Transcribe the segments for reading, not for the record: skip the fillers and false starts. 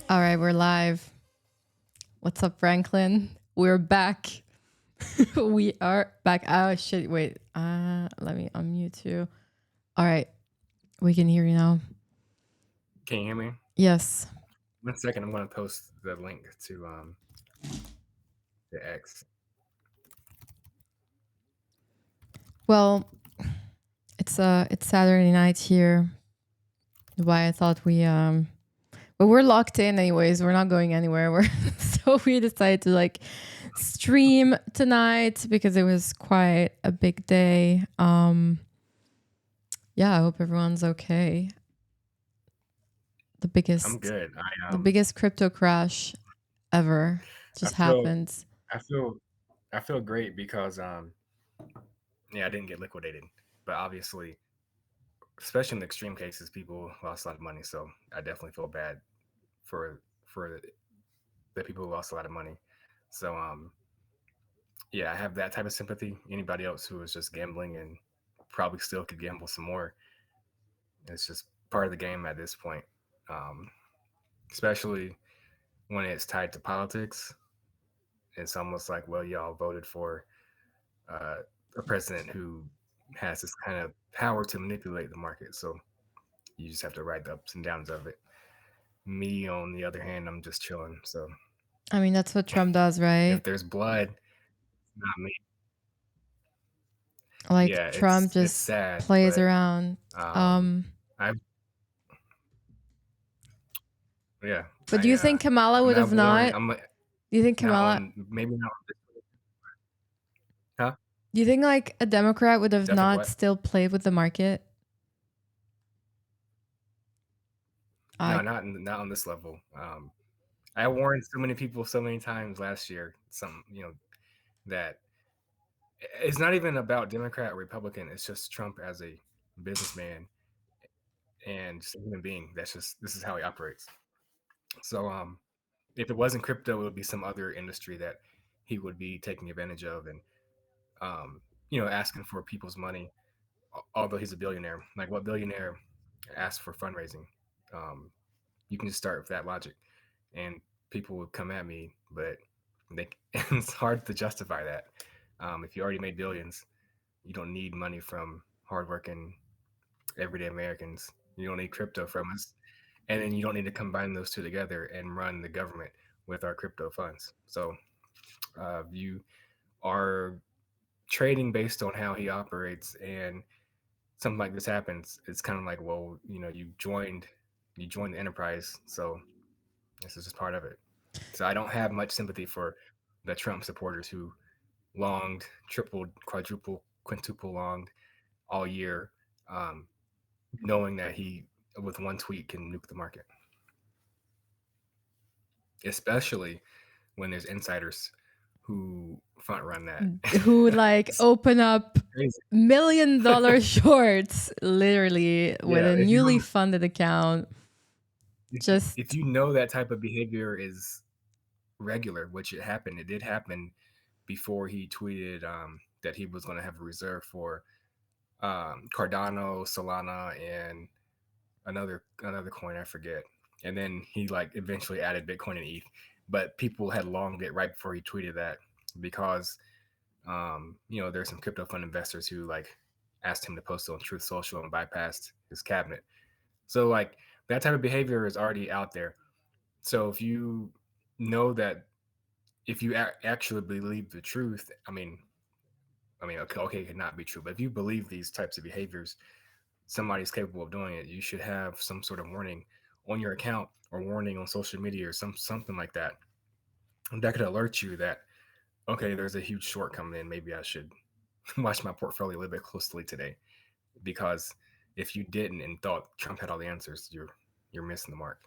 All right, we're live. What's up, Franklin? We're back. We are back. Oh shit! Wait. Let me unmute you. All right, we can hear you now. Can you hear me? Yes. 1 second, I'm gonna post the link to the X. Well, it's Saturday night here. Why I thought but we're locked in anyways. We're not going anywhere. So we decided to stream tonight because it was quite a big day. Yeah, I hope everyone's okay. The I'm biggest good. the biggest crypto crash ever I just feel happened. I feel I feel great because yeah, I didn't get liquidated, but obviously, especially in the extreme cases, people lost a lot of money. So I definitely feel bad for the people who lost a lot of money. So yeah, I have that type of sympathy. Anybody else who is just gambling and probably still could gamble some more, it's just part of the game at this point. Um, Especially when it's tied to politics. It's almost like, well, y'all voted for uh, a president who has this kind of power to manipulate the market. So you just have to ride the ups and downs of it. Me, on the other hand, I'm just chilling. So I mean, that's what Trump does, right? if there's blood, not me. Like Yeah, Trump it's just sad, plays but around. um, Um, I yeah, but do you think Kamala would have I've warned. not? Do you think Not Kamala? on maybe not on this, huh? Do you think like a Democrat would have Definitely not what? still played with the market? No, I not on this level. I warned so many people so many times last year. That it's not even about Democrat or Republican. It's just Trump as a businessman and just a human being. This is how he operates. So if it wasn't crypto, it would be some other industry that he would be taking advantage of and asking for people's money. Although he's a billionaire, like what billionaire asks for fundraising? Um, you can just start with that logic, and people would come at me, but it's hard to justify that. If you already made billions, you don't need money from hardworking everyday Americans. You don't need crypto from us, and then you don't need to combine those two together and run the government with our crypto funds. So you are trading based on how he operates, and something like this happens. It's kind of like, well, you joined the enterprise, so this is just part of it. So I don't have much sympathy for the Trump supporters who longed, tripled, quadruple, quintuple longed all year, um, knowing that he, with one tweet, can nuke the market. Especially when there's insiders who front run that. who like It's open up crazy. $1 million shorts literally with Yeah, a newly funded account. if Just you know that type of behavior is regular, which it did happen before he tweeted that he was going to have a reserve for Cardano, Solana, and another coin I forget. And then he like eventually added Bitcoin and ETH, but people had longed it right before he tweeted that because there's some crypto fund investors who like asked him to post on Truth Social and bypassed his cabinet. So like that type of behavior is already out there. So if you know that if you actually believe the truth, okay, it could not be true, but if you believe these types of behaviors, somebody's capable of doing it, you should have some sort of warning on your account or warning on social media or something like that. And that could alert you that, okay, there's a huge short coming in. Maybe I should watch my portfolio a little bit closely today. Because if you didn't and thought Trump had all the answers, you're missing the mark.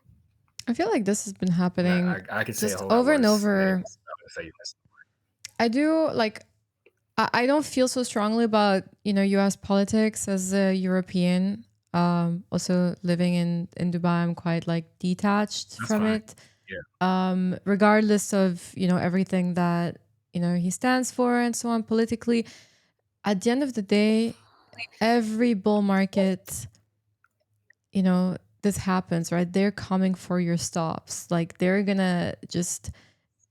I feel like this has been And happening I could say a just whole lot over and worse over. things. I would say you missed. I do like I don't feel so strongly about U.S. politics as a European. Also living in Dubai, I'm quite like detached That's from fine. it. Yeah. Regardless of everything that he stands for and so on politically. At the end of the day, every bull market, this happens, right, they're coming for your stops. Like they're gonna just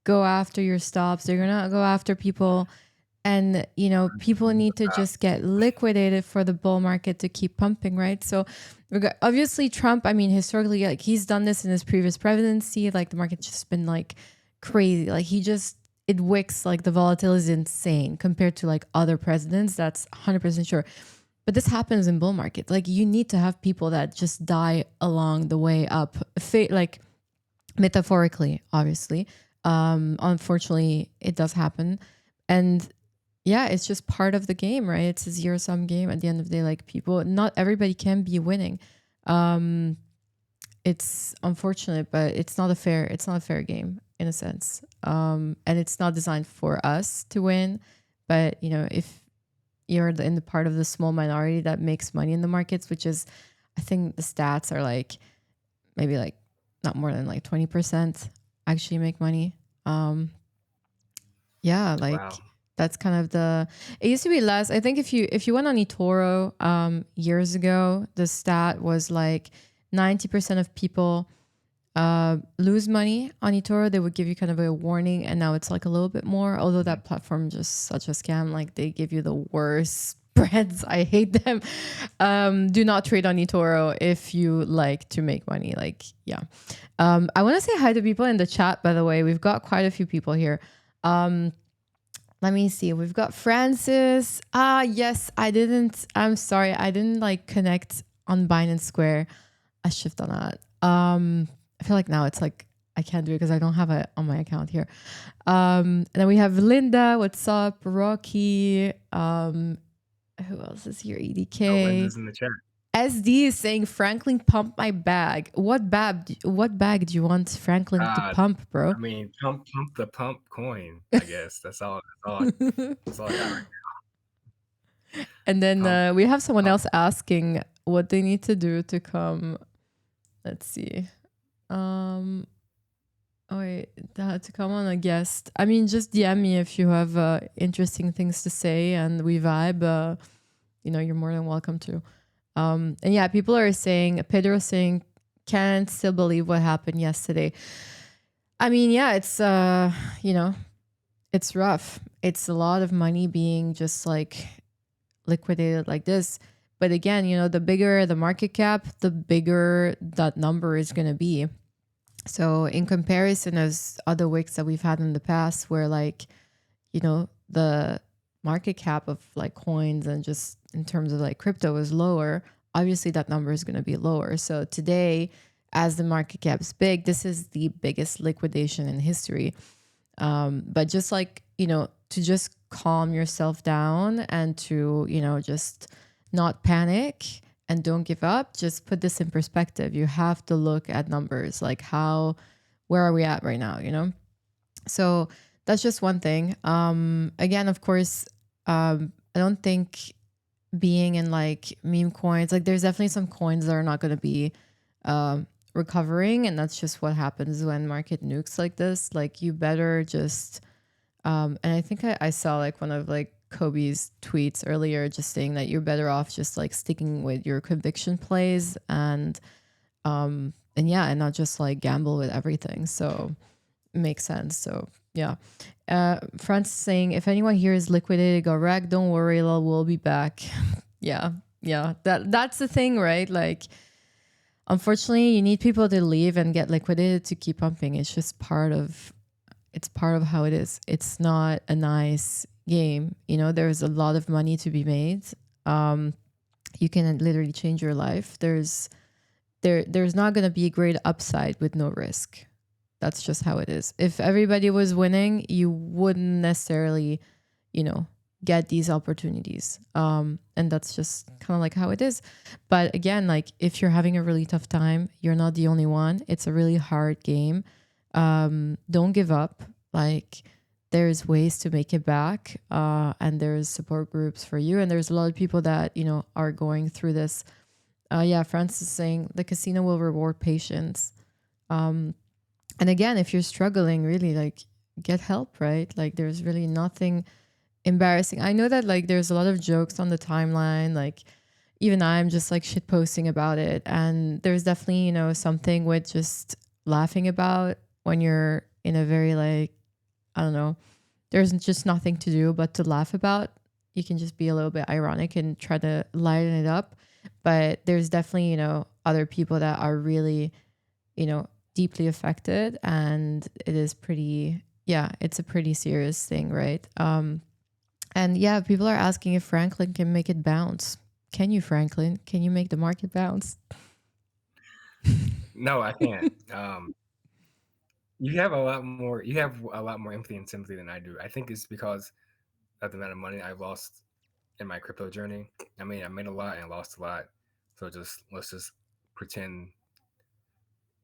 go after your stops. They're gonna go after people, and people need to just get liquidated for the bull market to keep pumping, right? So obviously Trump, I mean, historically, like he's done this in his previous presidency. Like the market's just been like crazy. Like it wicks, like the volatility is insane compared to like other presidents. That's 100% sure. But this happens in bull market. Like you need to have people that just die along the way up, like metaphorically, obviously. Unfortunately, it does happen. And yeah, it's just part of the game, right? It's a zero sum game at the end of the day. Like people, not everybody can be winning. It's unfortunate, but it's not a fair game in a sense. And it's not designed for us to win. But if you're in the part of the small minority that makes money in the markets, which is, I think the stats are like maybe like not more than like 20% actually make money. Yeah, like Wow. that's kind of it used to be less. I think if you went on eToro years ago, the stat was like 90% of people lose money on eToro. They would give you kind of a warning, and now it's like a little bit more, although that platform just such a scam. Like they give you the worst spreads. I hate them. Do not trade on eToro if you like to make money. Like, yeah. I want to say hi to people in the chat, by the way. We've got quite a few people here. Let me see. We've got Francis. Yes, I'm sorry. I didn't like connect on Binance Square. I shift on that. I feel like now it's like I can't do it because I don't have it on my account here. And then we have Linda. What's up? Rocky. Who else is here? EDK. Oh, Linda's in the chat. SD is saying Franklin pump my bag. What bag do you want Franklin to pump, bro? I mean, pump the pump coin, I guess. That's all I got right now. And then we have someone else asking what they need to do to come. Let's see. To come on a guest. I mean, just DM me if you have interesting things to say and we vibe. You're more than welcome to. And yeah, people are saying, Pedro saying, can't still believe what happened yesterday. I mean, yeah, it's it's rough. It's a lot of money being just like liquidated like this. But again, the bigger the market cap, the bigger that number is going to be. So in comparison as other wicks that we've had in the past where like, the market cap of like coins and just in terms of like crypto is lower, obviously that number is going to be lower. So today, as the market cap is big, this is the biggest liquidation in history. But just like, to just calm yourself down and to, just not panic and don't give up. Just put this in perspective. You have to look at numbers, like where are we at right now, So that's just one thing. Again, of course, I don't think being in like meme coins, like there's definitely some coins that are not going to be recovering. And that's just what happens when market nukes like this. Like you better just, and I think I saw like one of like Kobe's tweets earlier, just saying that you're better off just like sticking with your conviction plays and yeah, and not just like gamble with everything. So it makes sense. So yeah. Francis saying, if anyone here is liquidated, go wreck, don't worry, we'll be back. Yeah. That's the thing, right? Like, unfortunately, you need people to leave and get liquidated to keep pumping. It's just part of how it is. It's not a nice game. There's a lot of money to be made. You can literally change your life. There's not going to be a great upside with no risk. That's just how it is. If everybody was winning, you wouldn't necessarily, get these opportunities. And that's just kind of like how it is. But again, like if you're having a really tough time, you're not the only one. It's a really hard game. Don't give up. Like there's ways to make it back. And there's support groups for you. And there's a lot of people that, are going through this. Yeah, Francis is saying the casino will reward patience. And again, if you're struggling, really like get help, right? Like there's really nothing embarrassing. I know that like there's a lot of jokes on the timeline, like, even I'm just like shit posting about it. And there's definitely, something with just laughing about when you're in a very like, I don't know, there's just nothing to do but to laugh about. You can just be a little bit ironic and try to lighten it up. But there's definitely, other people that are really, deeply affected. And it is pretty, yeah, it's a pretty serious thing, right? And yeah, people are asking if Franklin can make it bounce. Can you, Franklin? Can you make the market bounce? No, I can't. You have a lot more. You have a lot more empathy and sympathy than I do. I think it's because of the amount of money I've lost in my crypto journey. I mean, I made a lot and lost a lot. So let's just pretend.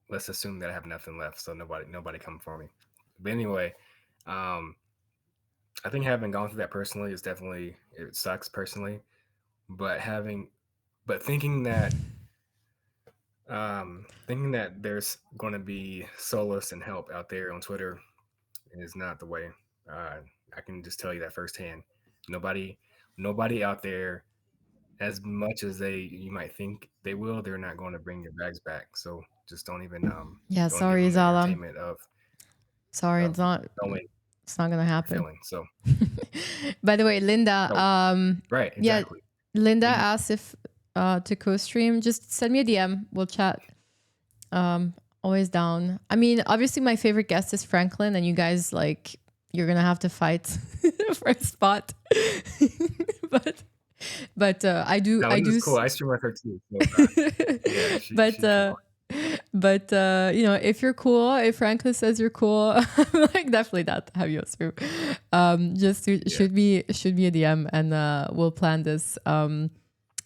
Let's assume that I have nothing left, so nobody come for me. But anyway, um, I think having gone through that personally is definitely it sucks personally. But thinking that there's going to be solace and help out there on Twitter is not the way. I can just tell you that firsthand. Nobody, nobody out there, as much as you might think they will, they're not going to bring your bags back. So just Yeah, don't give sorry, them the Zala. entertainment Sorry, of knowing it's not gonna your happen. feeling. So By the way, Linda, no, right, yeah, exactly. Linda And asked if to co-stream. Just send me a DM. We'll chat. Always down. I mean, obviously my favorite guest is Franklin, and you guys like you're gonna have to fight for a spot. but no, I Linda's do cool. I stream with her too. So yeah, but she's cool. if you're cool, if Franklin says you're cool, I'm like definitely not have you through. Just Yeah. should be a DM, and we'll plan this.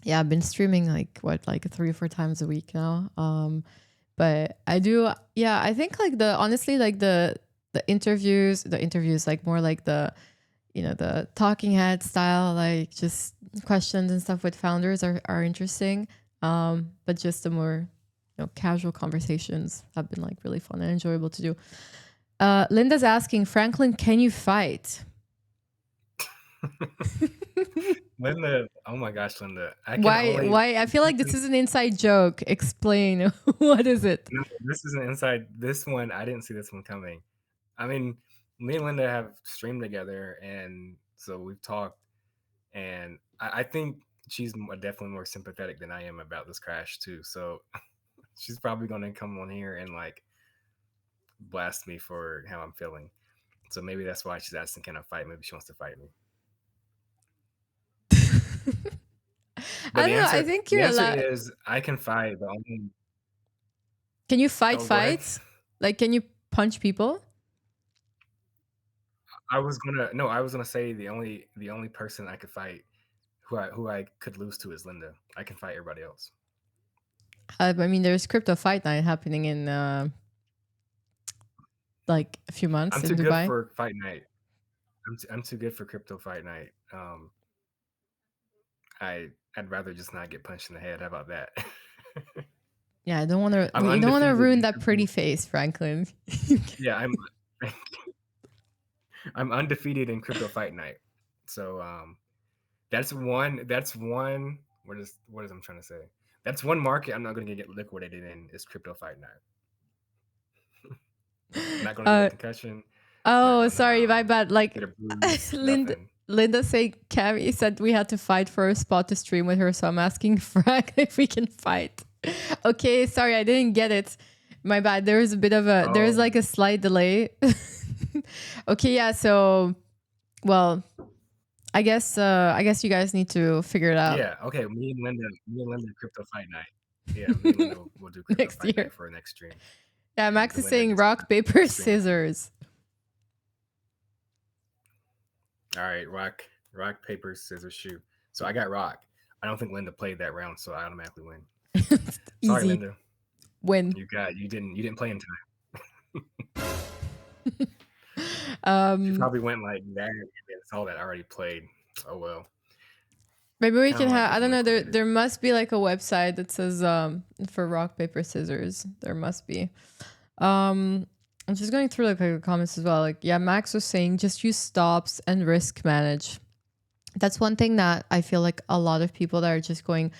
Yeah, I've been streaming like 3 or 4 times a week now. But I do, yeah, I think like honestly like the interviews like more like the talking head style, like just questions and stuff with founders are interesting. But just the more casual conversations have been like really fun and enjoyable to do. Linda's asking, Franklin, can you fight? Linda, oh my gosh, Linda, I can Why? only. Why? I feel like this is an inside joke. Explain. What is it? No, this is an inside. This one, I didn't see this one coming. I mean, me and Linda have streamed together, and so we've talked, and I think she's definitely more sympathetic than I am about this crash too. So she's probably going to come on here and like blast me for how I'm feeling. So maybe that's why she's asking, "Can I fight?" Maybe she wants to fight me. But I don't know. I think the you're answer allowed. is I can fight. The only Can you fight oh, go ahead. fights? Like, can you punch people? I was gonna say the only person I could fight who I could lose to is Linda. I can fight everybody else. I mean, there's crypto fight night happening in like a few months I'm in too good Dubai. for fight night. I'm too good for crypto fight night. I'd rather just not get punched in the head. How about that? Yeah, I don't want to. I'm You don't want to undefeated ruin in that crypto. pretty face, Franklin. Yeah, I'm undefeated in crypto fight night. So that's one what is I'm trying to say? That's one market I'm not gonna get liquidated in is crypto fight night. I'm not gonna get a uh, concussion. Not oh, gonna sorry, my bad. get Like, a bruise, Linda, nothing. Linda said, Cami said we had to fight for a spot to stream with her, so I'm asking Frank if we can fight. Okay, sorry, I didn't get it. My bad. There's a bit of there's Oh like a slight delay. Okay, yeah. So, well, I guess you guys need to figure it out yeah, okay. Me and Linda crypto fight night. Yeah, me and Linda will do crypto next fight night year. for our next stream. Yeah, And Max is Linda saying gets to rock, paper, stream with me. scissors. All right, rock, paper, scissors, shoot. So I got rock. I don't think Linda played that round, so I automatically win. Sorry, Easy Linda. win. You didn't play in time. She um, probably went like that and then saw that I already played. Oh well. Maybe we Kind can of like have. I getting don't know. liquidated. There must be like a website that says for rock, paper, scissors. There must be. I'm just going through like the comments as well. Like, yeah, Max was saying just use stops and risk manage. That's one thing that I feel like a lot of people that are just going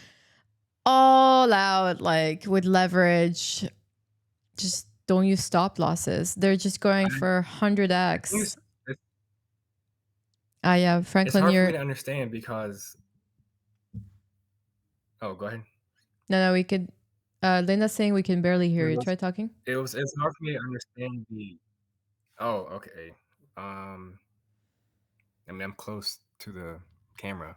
all out, like with leverage. Just don't use stop losses. They're just going I for I think 100x. it's Ah, yeah, it's Franklin, hard for me you're to understand because oh, go ahead. no, we could. Linda's saying we can barely hear It you. was Try talking. it's hard for me to understand the oh, okay. Um, I mean, I'm close to the camera.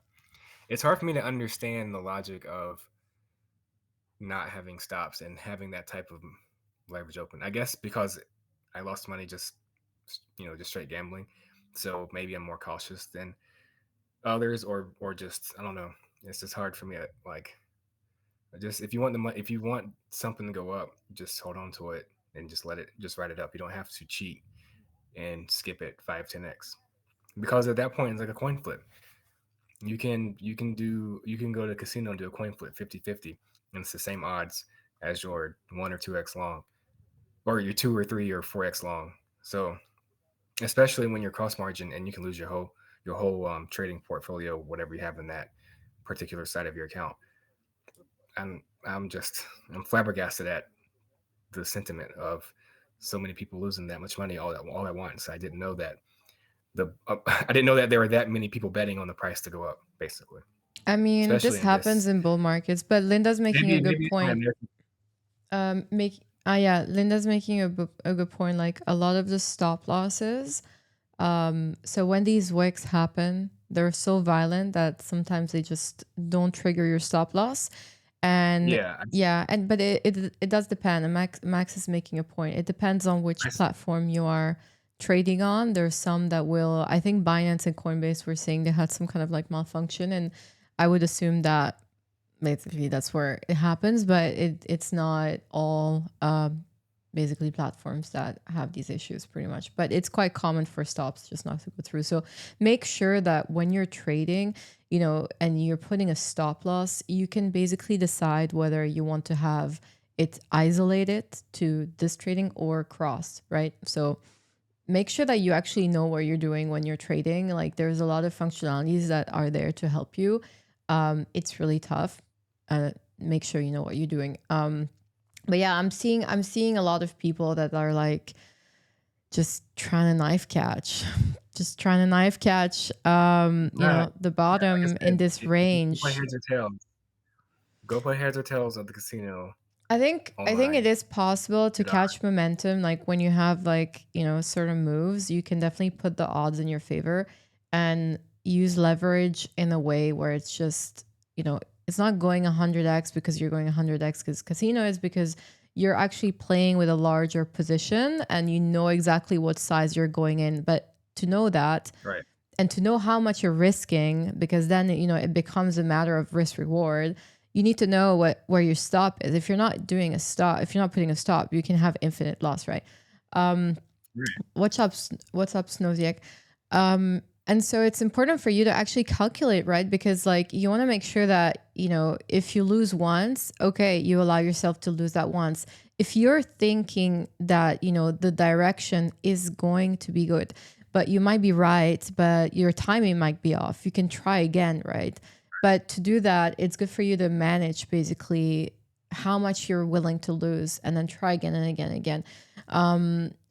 It's hard for me to understand the logic of not having stops and having that type of leverage open. I guess because I lost money just just straight gambling. So maybe I'm more cautious than others or just I don't know. It's just hard for me to like just if you want the money if you want something to go up, just hold on to it and just write it up. You don't have to cheat and skip it 5, 10x. Because at that point it's like a coin flip. You can go to the casino and do a coin flip 50-50, and it's the same odds as your 1 or 2x long or your 2 or 3 or 4x long. So especially when you're cross margin and you can lose your whole trading portfolio, whatever you have in that particular side of your account. I'm flabbergasted at the sentiment of so many people losing that much money all at once. I didn't know that I didn't know that there were that many people betting on the price to go up, basically, I mean, this especially in happens this. in bull markets, but Linda's making a good Maybe it's my point. American. Yeah, Linda's making a good point. Like a lot of the stop losses. So when these wicks happen, they're so violent that sometimes they just don't trigger your stop loss. And Yeah, yeah, and but it does depend. And Max is making a point. It depends on I which see. platform you are trading on. There's some that will. I think Binance and Coinbase were saying they had some kind of like malfunction, and I would assume that basically that's where it happens, but it's not all basically platforms that have these issues pretty much, but it's quite common for stops just not to go through. So make sure that when you're trading, and you're putting a stop loss, you can basically decide whether you want to have it isolated to this trading or cross, right? So make sure that you actually know what you're doing when you're trading. Like there's a lot of functionalities that are there to help you. It's really tough. Make sure you know what you're doing. But yeah, I'm seeing a lot of people that are like just trying to knife catch, just trying to knife catch. Yeah, The yeah, like I bottom in said, this go play range. heads or tails. Go play heads or tails at the casino I think it online. is possible to Get on. catch momentum. Like when you have like, certain moves, you can definitely put the odds in your favor and use leverage in a way where it's just, it's not going 100x because you're going 100x because casino is because you're actually playing with a larger position and you know exactly what size you're going in. But to know that Right. and to know how much you're risking, because then it becomes a matter of risk reward. You need to know where your stop is. If you're not doing a stop, if you're not putting a stop, you can have infinite loss, right? Right. What's up, Snowziak? And so it's important for you to actually calculate, right? Because like you want to make sure that, if you lose once, okay, you allow yourself to lose that once. If you're thinking that, the direction is going to be good, but you might be right, but your timing might be off, you can try again, right? But to do that, it's good for you to manage basically how much you're willing to lose and then try again and again and again.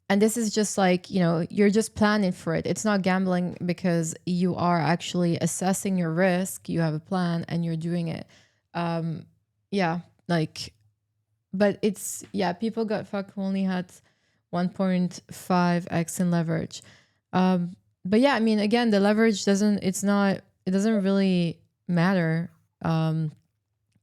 And this is just like, you're just planning for it. It's not gambling because you are actually assessing your risk. You have a plan and you're doing it. Yeah, like, but it's, yeah, people got fucked who only had 1.5x in leverage. But yeah, I mean, again, the leverage it doesn't really matter.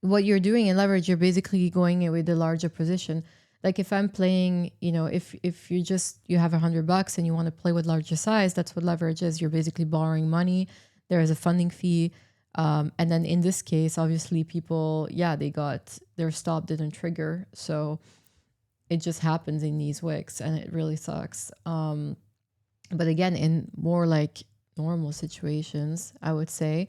What you're doing in leverage, you're basically going in with the larger position. Like if I'm playing, if you have $100 and you want to play with larger size, that's what leverage is. You're basically borrowing money. There is a funding fee. And then in this case, obviously people, yeah, they got their stop didn't trigger. So it just happens in these wicks and it really sucks. But again, in more like normal situations, I would say,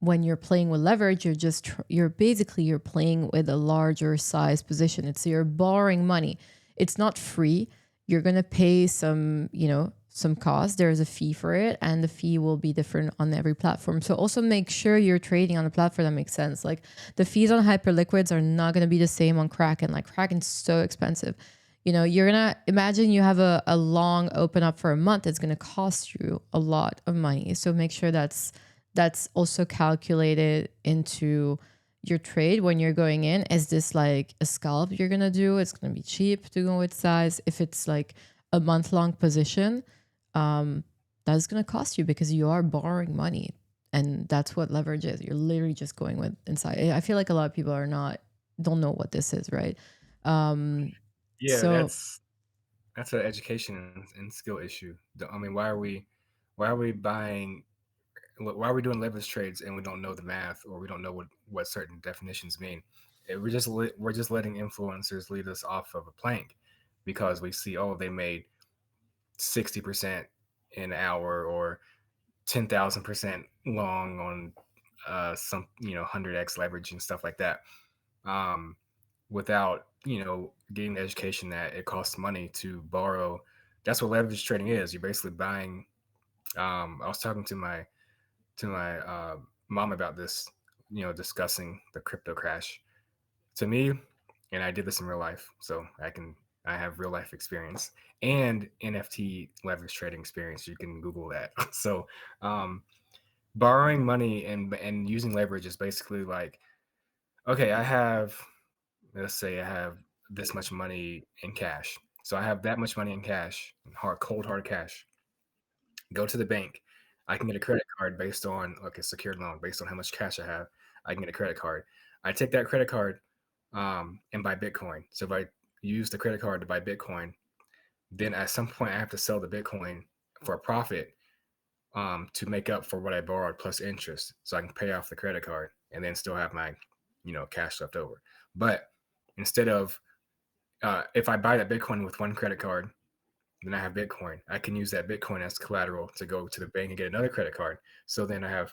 when you're playing with leverage, you're playing with a larger size position. It's you're borrowing money. It's not free. You're gonna pay some some cost. There's a fee for it, and the fee will be different on every platform. So also make sure you're trading on a platform that makes sense. Like the fees on Hyperliquids are not going to be the same on Kraken. Like Kraken's so expensive. You know, you're going to imagine you have a long open up for a month. It's going to cost you a lot of money. So make sure that's also calculated into your trade when you're going in. Is this like a scalp you're going to do? It's going to be cheap to go with size. If it's like a month long position, that's going to cost you because you are borrowing money. And that's what leverage is. You're literally just going with inside. I feel like a lot of people don't know what this is, right? Yeah, So, that's an education and skill issue. I mean, why are we buying why are we doing leverage trades and we don't know the math, or we don't know what certain definitions mean? We're just letting influencers lead us off of a plank because we see, oh, they made 60% in an hour or 10,000% long on some 100x leverage and stuff like that, um, without getting the education that it costs money to borrow. That's what leverage trading is. You're basically buying. I was talking to my mom about this, discussing the crypto crash. To me, and I did this in real life, so I have real life experience and NFT leverage trading experience. You can Google that. So, um, borrowing money and using leverage is basically like, okay, let's say I have this much money in cash. So I have that much money in cash, cold hard cash. Go to the bank. I can get a credit card based on like a secured loan based on how much cash I have. I can get a credit card. I take that credit card and buy Bitcoin. So if I use the credit card to buy Bitcoin, then at some point I have to sell the Bitcoin for a profit to make up for what I borrowed plus interest, so I can pay off the credit card and then still have my cash left over. But instead of if I buy that Bitcoin with one credit card, then I have Bitcoin. I can use that Bitcoin as collateral to go to the bank and get another credit card. So then I have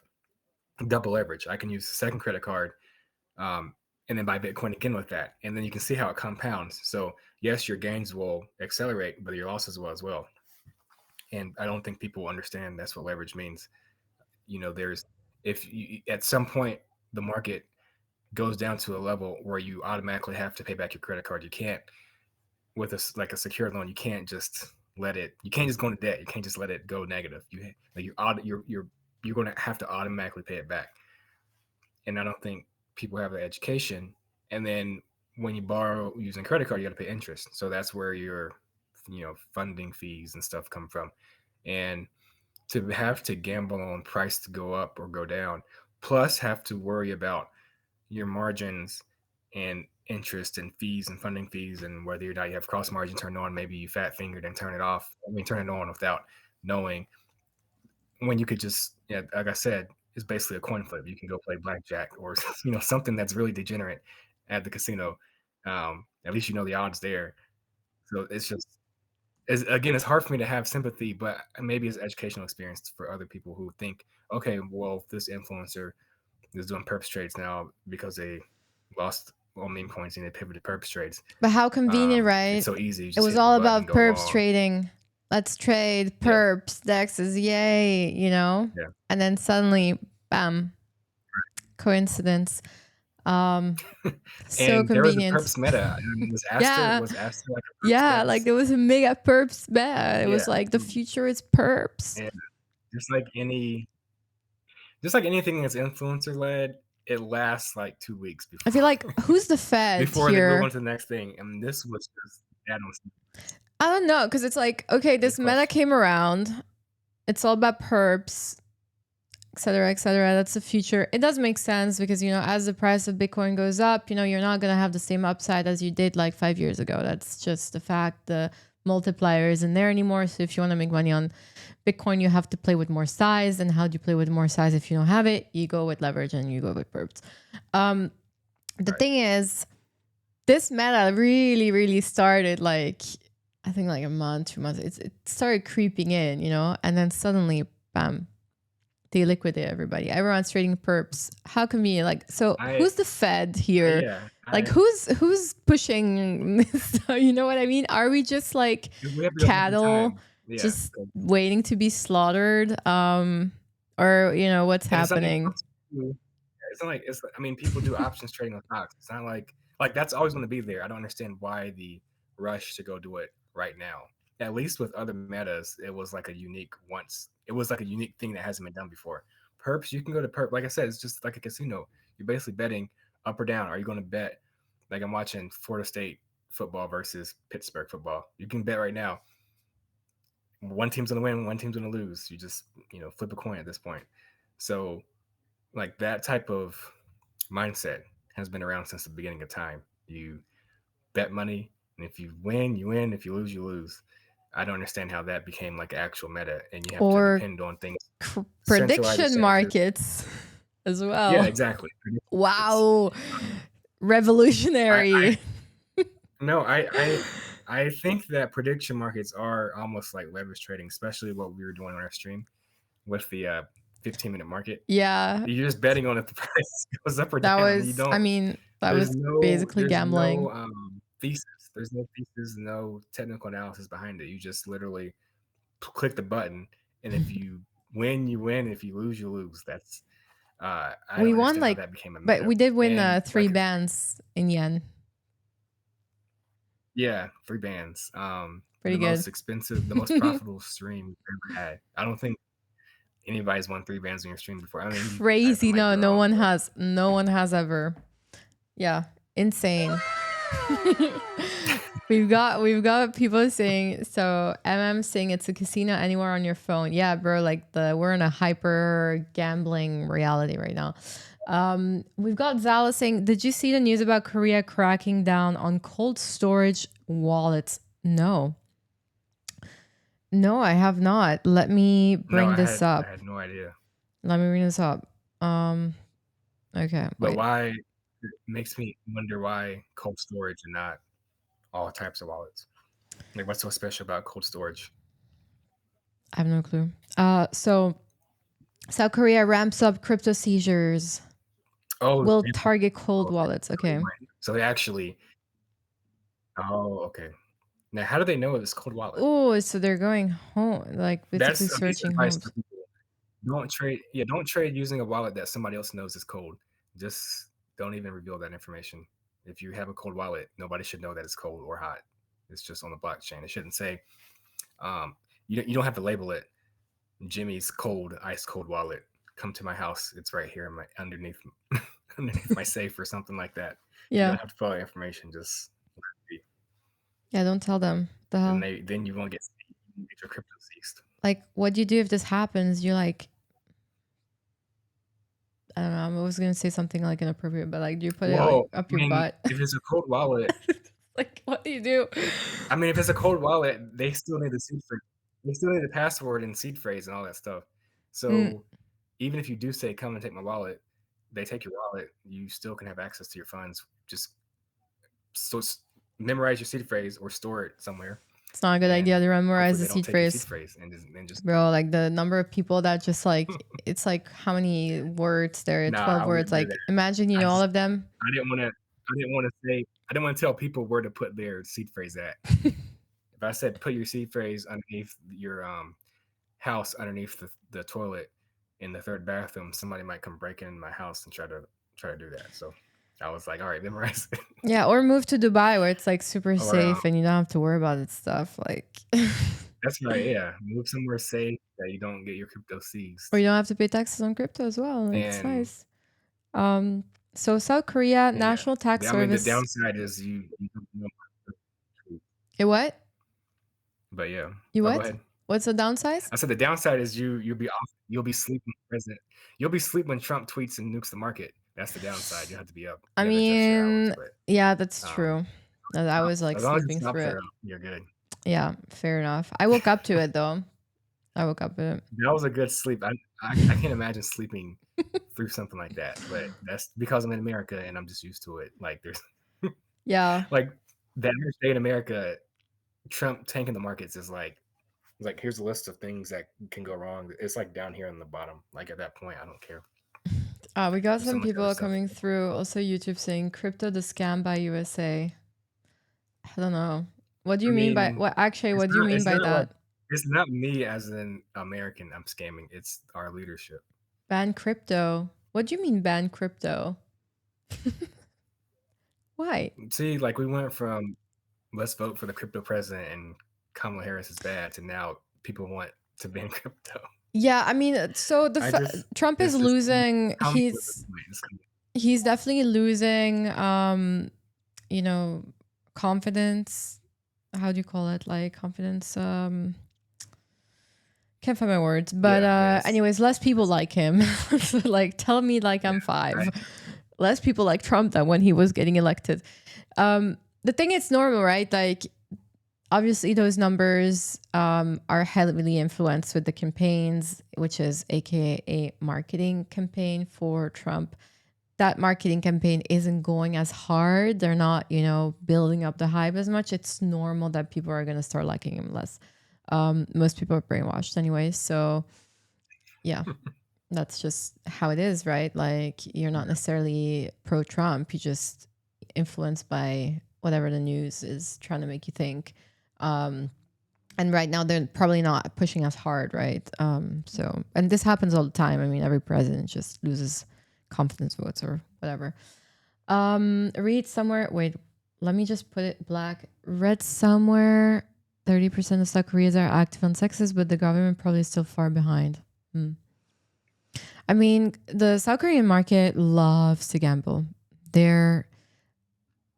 double leverage. I can use the second credit card and then buy Bitcoin again with that. And then you can see how it compounds. So yes, your gains will accelerate, but your losses will as well. And I don't think people understand that's what leverage means. There's if you, at some point the market goes down to a level where you automatically have to pay back your credit card. You can't with like a secured loan. You can't just let it. You can't just go into debt. You can't just let it go negative. You're going to have to automatically pay it back. And I don't think people have the education. And then when you borrow using credit card, you got to pay interest. So that's where your funding fees and stuff come from. And to have to gamble on price to go up or go down, plus have to worry about your margins and interest and fees and funding fees, and whether or not you have cross margin turned on, maybe you fat fingered and turn it off. I mean, turn it on without knowing, when you could just, yeah, like I said, it's basically a coin flip. You can go play blackjack or something that's really degenerate at the casino. At least the odds there. So again, it's hard for me to have sympathy, but maybe it's educational experience for other people who think, okay, well, this influencer is doing perps trades now because they lost all meme coins and they pivoted perps trades. but how convenient, It's right? so easy. You It just was hit the all button, about go perps long. trading. Let's trade Yeah, perps, dexes, yay, yeah. And then suddenly, bam, coincidence. So And there was a convenient. perps meta. Yeah. Was Aster like a perps Yeah, like dex? there was a mega perps meta. It Yeah, was like the future is perps. and just like just like anything that's influencer led, it lasts like 2 weeks I feel like who's the Fed before they move on here? to the next thing. And this was just that on I don't know, because it's like, okay, good this meta question. came around. It's all about perps, etc., etc. That's the future. It does make sense because as the price of Bitcoin goes up, you're not gonna have the same upside as you did like 5 years ago. That's just the fact. The multiplier isn't there anymore. So if you want to make money on Bitcoin, you have to play with more size. And how do you play with more size if you don't have it? You go with leverage and you go with perps. The Right. thing is, this meta really, really started like, I think like a month, 2 months. It started creeping in, and then suddenly, bam, they liquidate everybody. Everyone's trading perps. How convenient. Like, so I who's the Fed here? yeah, Like, who's pushing this? You know what I mean? Are we just like we have to go back in cattle time. Yeah, just waiting to be slaughtered, or what's and it's not like happening. it's not like it's. I mean, people do options trading on stocks. It's not like that's always going to be there. I don't understand why the rush to go do it right now. At least with other metas, it was like a unique once. It was like a unique thing that hasn't been done before. Perps, you can go to perp. Like I said, it's just like a casino. You're basically betting up or down. Are you going to bet? Like I'm watching Florida State football versus Pittsburgh football. You can bet right now. One team's going to win, one team's going to lose. You just flip a coin at this point. So like that type of mindset has been around since the beginning of time. You bet money, and if you win, you win. If you lose, you lose. I don't understand how that became like actual meta, and you have to Or depend on things, centralized prediction exchanges. markets as Yeah, well. exactly. Wow. Um, I Revolutionary. no, I think that prediction markets are almost like leverage trading, especially what we were doing on our stream with the 15-minute market. Yeah. You're just betting on if the price goes up or That down. You was, I don't. mean, that There's was no basically there's gambling. no thesis. There's no thesis, no technical analysis behind it. You just literally click the button, and if you win, you win. If you lose, you lose. That's I We don't won understand how that became a but meta. we did win And 3 like bands in yen. yeah, 3 bands. Pretty The good. most expensive, the most profitable stream we've ever had. I don't think anybody's won 3 bands on your stream before. I mean, I Crazy. might No, be no wrong, one but has. No one has ever. Yeah, insane. we've got people saying, so saying it's a casino anywhere on your phone. Yeah, bro, like we're in a hyper gambling reality right now. We've got Zala saying, did you see the news about Korea cracking down on cold storage wallets? No, I have not. Let me no, bring this I up. had no idea. Okay, But wait. why? It makes me wonder why cold storage and not all types of wallets. Like, what's so special about cold storage? I have no clue. So South Korea ramps up crypto seizures. Oh, Will they- target cold oh, okay. wallets. Okay. So they actually. Oh, okay. Now, how do they know it's cold wallet? Oh, so they're going home, like basically That's a piece of searching advice for homes. people. Don't trade. Yeah, don't trade using a wallet that somebody else knows is cold. Just don't even reveal that information. If you have a cold wallet, nobody should know that it's cold or hot. It's just on the blockchain. It shouldn't say. Um, you don't have to label it Jimmy's cold, ice cold wallet. Come to my house. It's right here in my underneath underneath my safe or something like that. You Yeah. don't have to put all the information. Just Yeah, don't tell them. The and hell. then you won't get your crypto seized. Like, what do you do if this happens? You're like, I don't know. I was gonna say something like inappropriate, but like, do you put it like Well, I up your mean, butt? if it's a cold wallet, Like, what do you do? I mean, if it's a cold wallet, they still need the seed phrase. They still need the password and seed phrase and all that stuff. Mm, So even if you do say, "Come and take my wallet," they take your wallet. You still can have access to your funds. Just so memorize your seed phrase or store it somewhere, it's not a good idea and to memorize hopefully the they don't seed take your seed phrase, phrase and just. bro. Like the number of people that just like, it's like how many words there? Nah, I 12 words. wouldn't do Like, that. imagine you I know all just of them. I didn't want to. I didn't want to say. I didn't want to tell people where to put their seed phrase at. If I said put your seed phrase underneath your house, underneath the toilet in the third bathroom, somebody might come break in my house and try to do that. So I was like, all right, memorize it. Yeah, or move to Dubai where it's like super or safe and you don't have to worry about it stuff. Like, that's right. Yeah, move somewhere safe that you don't get your crypto or seized. you don't have to pay taxes on crypto as well. Like, it's And nice. So South Korea yeah, National Tax I mean the Service. downside is you don't know. What? But yeah, You oh, go what? ahead. What's the downside? I said the downside is you'll be off. You'll be sleeping present. You'll be sleep when Trump tweets and nukes the market. That's the downside. You have to be up. I You have to adjust your hours, mean, but yeah, that's um, true. I was like as long as it sleeping stops through there, it. you're good. Yeah, fair enough. I woke up to it though. I woke up to it. That was a good sleep. I can't imagine sleeping through something like that, but that's because I'm in America and I'm just used to it. Like there's Yeah. like the average day in America, Trump tanking the markets is like here's a list of things that can go wrong. It's like down here on the bottom. Like at that point, I don't care. We got There's so some much other people stuff. coming through. Also, YouTube saying crypto the scam by USA. I don't know. What do I you mean by mean, what? Actually, what do you mean it's by not like that? It's not me as an American I'm scamming, it's our leadership. Ban crypto. What do you mean ban crypto? Why? See, like, we went from, "Let's vote for the crypto president and Kamala Harris is bad," to now people want to ban crypto. Yeah, I mean, so I just Trump is it's just losing. comical at this point, it's He's definitely losing. You know, confidence. How do you call it? Like confidence. Can't find my words, but yeah, yeah, anyways, less people it's like him. So, like, tell me like I'm I five. Less people like Trump than when he was getting elected. The thing is normal, right? Like, obviously, those numbers are heavily influenced with the campaigns, which is AKA a marketing campaign for Trump. That marketing campaign isn't going as hard. They're not, building up the hype as much. It's normal that people are going to start liking him less. Most people are brainwashed anyway. So, yeah, that's just how it is, right? Like, you're not necessarily pro Trump. You just influenced by whatever the news is trying to make you think. And right now they're probably not pushing as hard, right? So, and this happens all the time. I mean, every president just loses confidence votes or whatever. Read somewhere. Wait, let me just put it black. Read somewhere. 30% of South Koreans are active on sexes, but the government probably is still far behind. I mean, the South Korean market loves to gamble. They're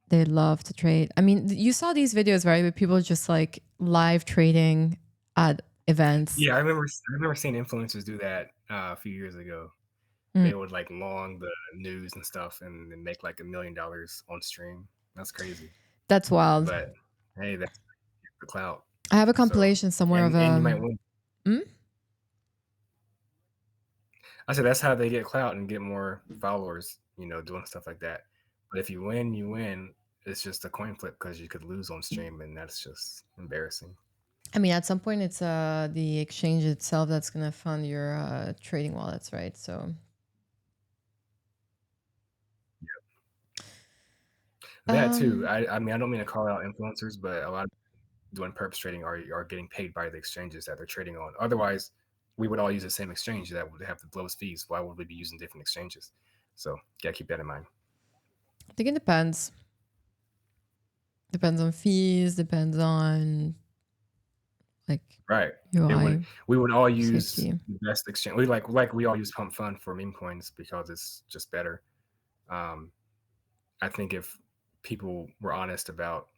they love to trade. I mean, you saw these videos, right? With people just like live trading at events. yeah, I remember seeing influencers do that, a few years ago. Mm, They would, like, long the news and stuff and then make, like, $1,000,000 on stream. That's crazy. that's wild. But, hey, that's the clout. I have a So compilation somewhere of and you might win. mm? I said that's how they get clout and get more followers, doing stuff like that. But if you win, you win. It's just a coin flip because you could lose on stream, and that's just embarrassing. I mean, at some point, it's the exchange itself that's gonna fund your trading wallets, right? So, That too. um, I mean, I don't mean to call out influencers, but a lot of doing perps trading are getting paid by the exchanges that they're trading on. Otherwise, we would all use the same exchange that would have the lowest fees. Why would we be using different exchanges? So, yeah, keep that in mind. I think it depends. Depends on fees. Depends on like Right. It would UI we would all use safety. the best exchange. We we all use Pump Fund for meme coins because it's just better. Um, I think if people were honest about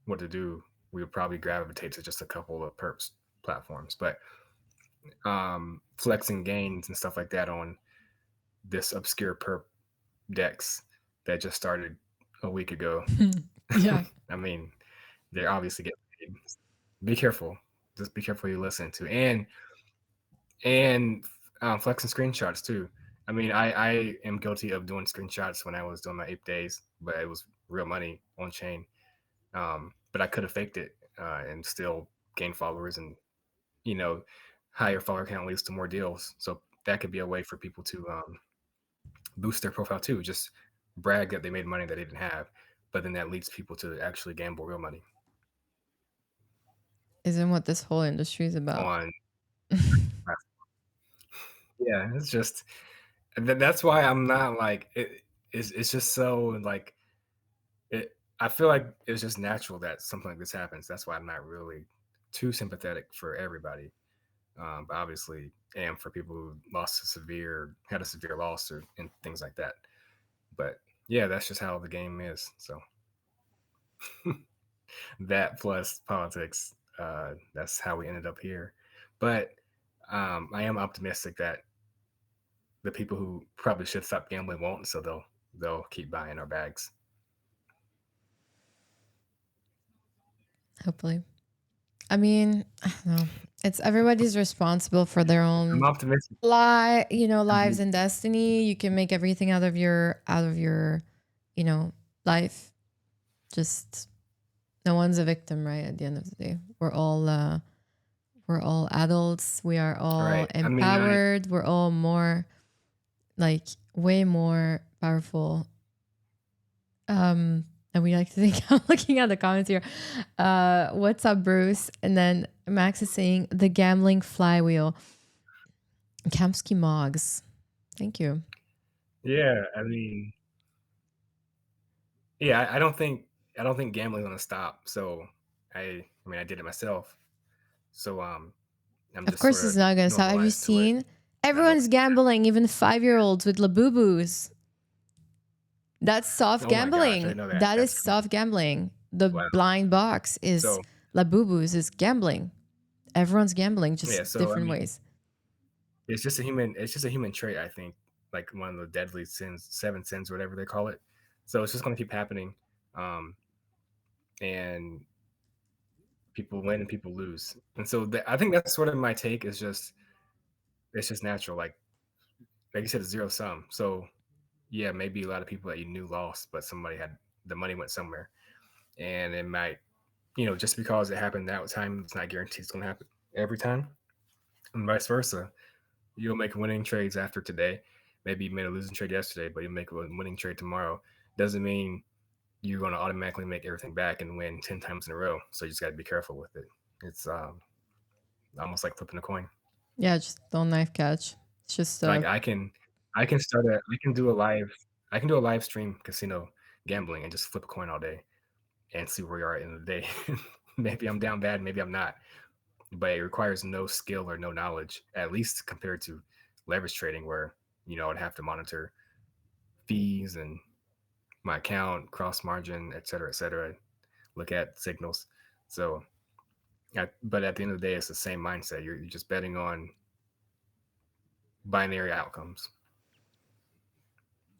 what to do, we would probably gravitate to just a couple of perps platforms. But flexing gains and stuff like that on this obscure perp decks that just started a week ago. Yeah. I mean, they're obviously getting paid. Be careful. Just be careful who you listen to, and flexing screenshots too. I mean, I am guilty of doing screenshots when I was doing my ape days, but it was real money on chain. But I could have faked it and still gain followers, and you know, higher follower count leads to more deals. So that could be a way for people to boost their profile too. Just brag that they made money that they didn't have, but then that leads people to actually gamble real money Isn't what this whole industry is about. on. Yeah, it's just that's why I'm not like it. It's just so like it. I feel like it's just natural that something like this happens. That's why I'm not really too sympathetic for everybody. But obviously, am for people who had a severe loss or and things like that. But yeah, that's just how the game is. So that plus politics, that's how we ended up here. But I am optimistic that the people who probably should stop gambling won't, so they'll keep buying our bags. Hopefully. I mean, I don't know. It's everybody's responsible for their I'm own optimistic. lives and destiny. You can make everything out of your, you know, life. Just no one's a victim, right? At the end of the day, we're all adults. We are All all right. I mean, empowered. We're all more like way more powerful. Um, And we like to think I'm looking at the comments here. What's up, Bruce? And then Max is saying the gambling flywheel. Kamsky Mogs. Thank you. Yeah, I mean, yeah, I don't think gambling's gonna stop. So I mean, I did it myself. So I'm Of just course sort it's of not gonna stop. Have you normalized to it. seen? And I know Everyone's gambling, even 5-year-olds with Labubu's. That's soft oh my gosh, I gambling. know that. That is That's crazy. soft gambling. The Wow. blind box is So Labubu's is gambling. Everyone's gambling, yeah, just so I different mean, ways. it's just a human trait, I think, like one of the deadly sins, seven sins, whatever they call it. So it's just gonna keep happening. Um, and people win and people lose. And so I think that's sort of my take is just it's just natural. Like you said, it's zero sum. So yeah, maybe a lot of people that you knew lost, but somebody had the money went somewhere. And it might, just because it happened that time, it's not guaranteed it's gonna happen every time. And vice versa. You'll make winning trades after today. Maybe you made a losing trade yesterday, but you make a winning trade tomorrow. Doesn't mean you're going to automatically make everything back and win 10 times in a row. So you just got to be careful with it. It's almost like flipping a coin. Yeah, just don't knife catch. It's just Like I can do a live stream casino gambling and just flip a coin all day and see where you are at the end of the day. Maybe I'm down bad, maybe I'm not. But it requires no skill or no knowledge, at least compared to leverage trading, where I'd have to monitor fees and my account, cross margin, et cetera, look at signals. So, but at the end of the day, it's the same mindset. You're just betting on binary outcomes.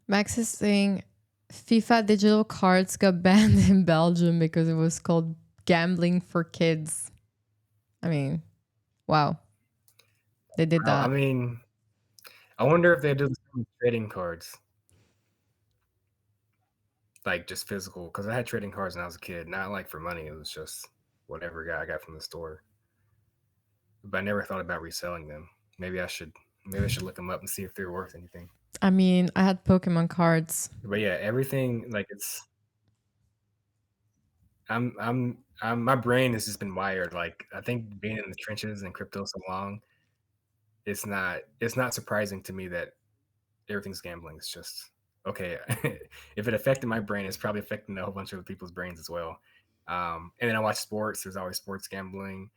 Max is saying FIFA digital cards got banned in Belgium because it was called gambling for kids. I mean, wow. They did Well, I that. mean, I wonder if they do the same with trading cards, like just physical. Because I had trading cards when I was a kid, not like for money. It was just whatever I got from the store. But I never thought about reselling them. Maybe I should. Maybe I should look them up and see if they're worth anything. I mean, I had Pokemon cards. But yeah, everything like it's. My brain has just been wired. Like I think being in the trenches and crypto so long, it's not surprising to me that everything's gambling. It's just okay. If it affected my brain, it's probably affecting a whole bunch of people's brains as well. And then I watch sports. There's always sports gambling,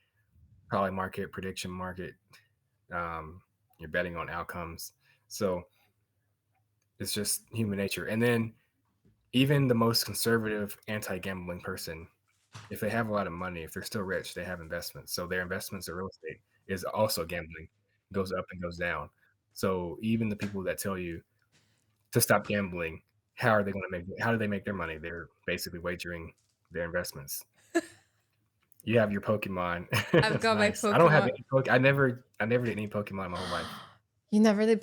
probably market prediction market. You're betting on outcomes. So it's just human nature. And then even the most conservative anti-gambling person, if they have a lot of money, if they're still rich, they have investments. So their investments in real estate is also gambling, goes up and goes down. So even the people that tell you to stop gambling, how do they make their money? They're basically wagering their investments. You have your Pokemon. I've That's got my nice. I don't have Pokemon. any I never did any Pokemon in my whole life. You never did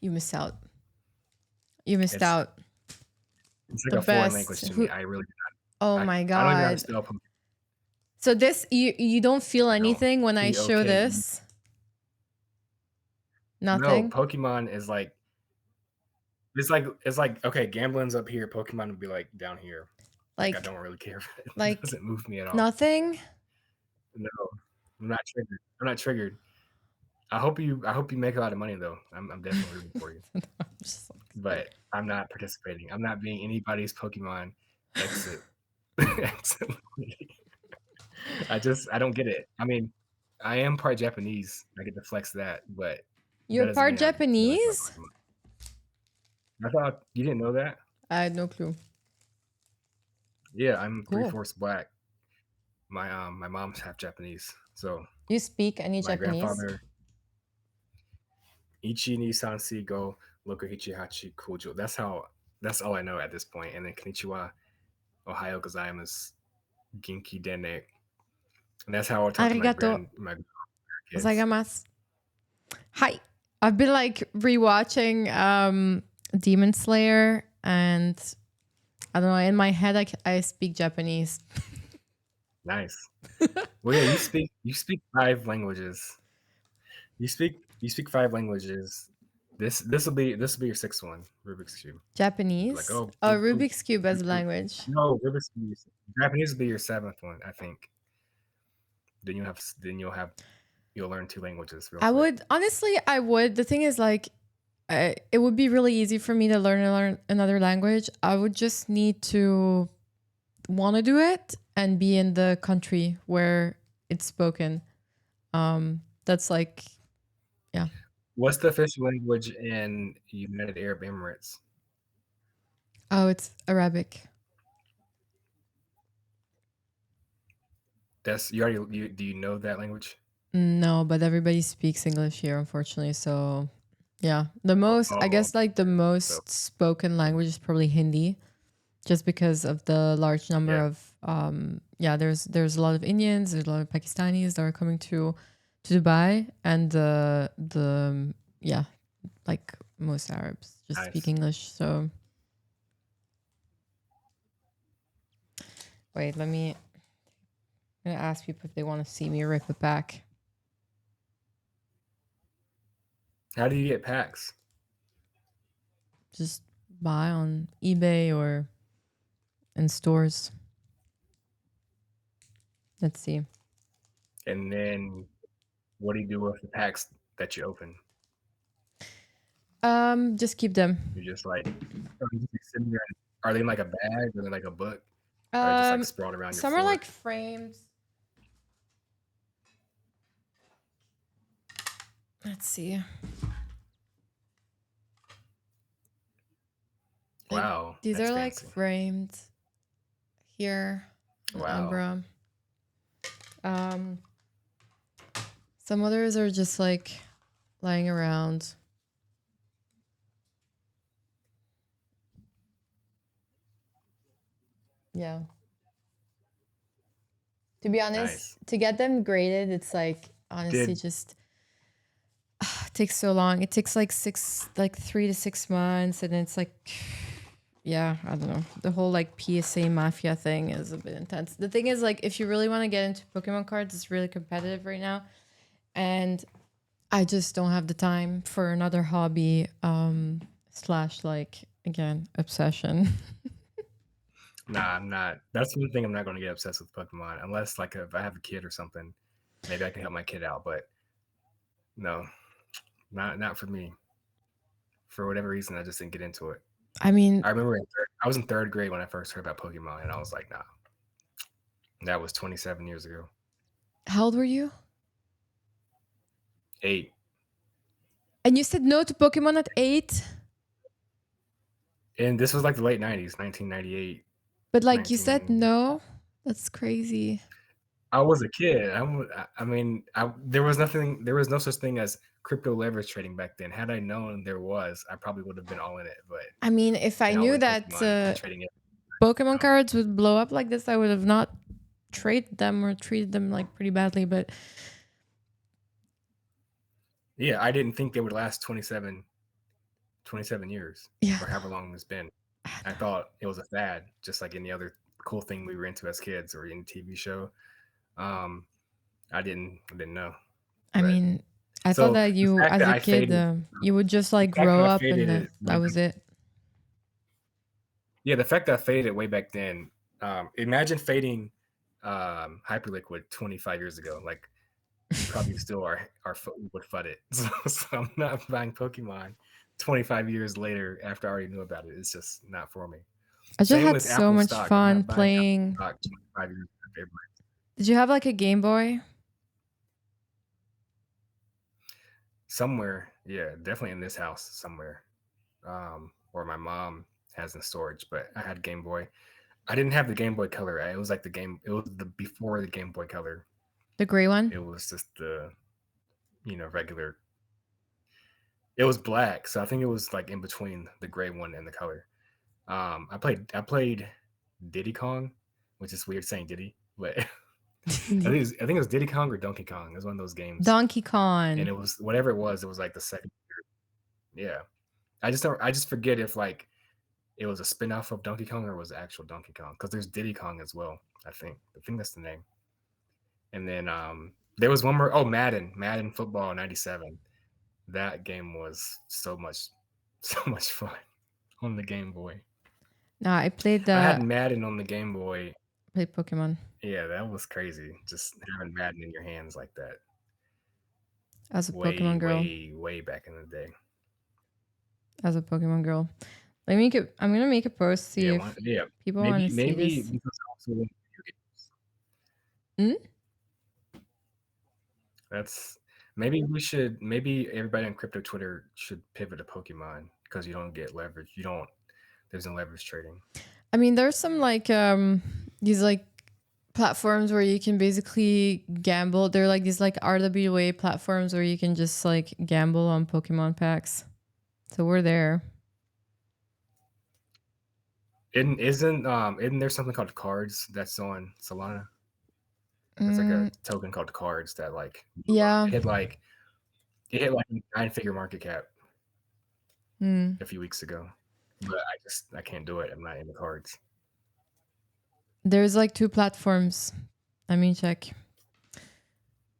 You missed out. You missed It's out. it's like The a foreign best. language to me. Who? I really Oh I my I don't even know how to god. spell Pokemon. So this you don't feel No. anything when I show POKE. this? No, Nothing? Pokemon is like it's like okay, gambling's up here, Pokemon would be like down here. Like I Like don't really care. It like doesn't move me at all. nothing? No, I'm not triggered. I'm not triggered. I hope you make a lot of money though. I'm definitely rooting for you. I'm just like, But I'm not participating. I'm not being anybody's Pokemon exit. exit. I don't get it. I mean, I am part Japanese. I get to flex that, but that you're doesn't part mean I know anything about Japanese? Pokemon. I thought you didn't know that. I had no clue. Yeah, I'm three Cool. fourths black. My mom's half Japanese. So You speak any my Japanese? grandfather Ichi ni sansi go lokuhichi hachi kujo. That's all I know at this point. And then konnichiwa, ohayo gozaimasu, genki dene. And that's how I talk to Arigato my kids. gozaimasu. Hi. I've been like rewatching Demon Slayer, and I don't know, in my head I speak Japanese. Nice. Well, yeah, you speak five languages. You speak five languages. this will be your sixth one, Rubik's Cube. Like, Japanese? "Oh, Oh, Rubik's Rubik's Cube as a language. no, Rubik's Cube Japanese will be your seventh one, I think. Then you'll learn 2 languages real I quick. would honestly, I would. The thing is, like, it would be really easy for me to learn another language. I would just need to want to do it and be in the country where it's spoken. That's like, yeah. What's the official language in United Arab Emirates? Oh, it's Arabic. That's you already you do you know that language? No, but everybody speaks English here, unfortunately. So, yeah, I Oh, guess, like the so most spoken language is probably Hindi, just because of the large number yeah, of, yeah. There's a lot of Indians, there's a lot of Pakistanis that are coming to Dubai, and yeah, like most Arabs just speak nice. English. So wait, I'm gonna ask people if they want to see me rip it back. How do you get packs? Just buy on eBay or in stores. Let's see. And then what do you do with the packs that you open? Just keep them. You just like or you just be sitting there and are they in like a bag or in like a book? Or are they just like Um, sprawled around your some are floor? like framed. Let's see. Like Wow, these that's are like fancy. framed here in Wow, Umbra. Um, some others are just like lying around. Yeah. To be honest, nice. to get them graded, it's like honestly Did just takes so long. It takes like 3 to 6 months, and it's like, yeah, I don't know. The whole like PSA mafia thing is a bit intense. The thing is, like, if you really want to get into Pokemon cards, it's really competitive right now, and I just don't have the time for another hobby. Slash, like, again, obsession. nah, I'm not. That's one thing I'm not going to get obsessed with Pokemon unless like if I have a kid or something, maybe I can help my kid out. But no, not for me. For whatever reason, I just didn't get into it. I mean, I remember I was in third grade when I first heard about Pokemon, and I was like, nah, that was 27 years ago. how old were you? 8. And you said no to Pokemon at 8? And this was like the late 90s, 1998, But like you said 19. no? That's crazy. I was a kid. I mean, there was nothing. There was no such thing as crypto leverage trading back then. Had I known there was, I probably would have been all in it. But I mean, if I been all knew in that Pokemon and trading it. Pokemon So, cards would blow up like this, I would have not traded them or treated them like pretty badly. But yeah, I didn't think they would last 27 years yeah, or however long it's been. I thought it was a fad, just like any other cool thing we were into as kids or in TV show. Um, I didn't know. I But mean, I thought so that the you, fact as that a I kid, faded, you would just like the fact grow that I up and faded it that way was it. Yeah, the fact that I faded way back then. Imagine fading Hyperliquid 25 years ago. Like we probably still are would FUD it. So I'm not buying Pokemon 25 years later after I already knew about it. It's just not for me. I just Same had with so Apple much stock. I'm fun not buying playing. Apple stock 25 years after. Did you have like a Game Boy? Somewhere, yeah, definitely in this house somewhere. Or my mom has in storage, but I had Game Boy. I didn't have the Game Boy Color. It was like it was the before the Game Boy Color. The gray one? It was just the regular. It was black, so I think it was like in between the gray one and the color. I played Diddy Kong, which is weird saying Diddy, but I think it was Diddy Kong or Donkey Kong. It was one of those games, Donkey and Kong. it was whatever it was. It was like the second. Yeah, I just forget if like it was a spin-off of Donkey Kong or was it actual Donkey Kong because there's Diddy Kong as well. I think that's the name. And then there was one more. Oh, Madden Football '97. That game was so much fun on the Game Boy. No, I played I had Madden on the Game Boy. played Pokemon Yeah, that was crazy. Just having Madden in your hands like that. as a Way, Pokemon girl. way, way back in the day. As a Pokemon girl. Let me make it. I'm gonna make a post, see if Yeah. people want Maybe to see maybe this. because I also went video games. Hmm? That's maybe everybody on crypto Twitter should pivot to Pokemon because you don't get leverage. You don't there's no leverage trading. I mean, there's some like these like platforms where you can basically gamble. They're like these like RWA platforms where you can just like gamble on Pokemon packs. So we're there. Isn't there something called cards that's on Solana? It's like a Mm, token called cards that like yeah. it hit like it hit like a 9-figure market cap Mm. a few weeks ago. But I can't do it. I'm not into cards. There's like two platforms. Let me check.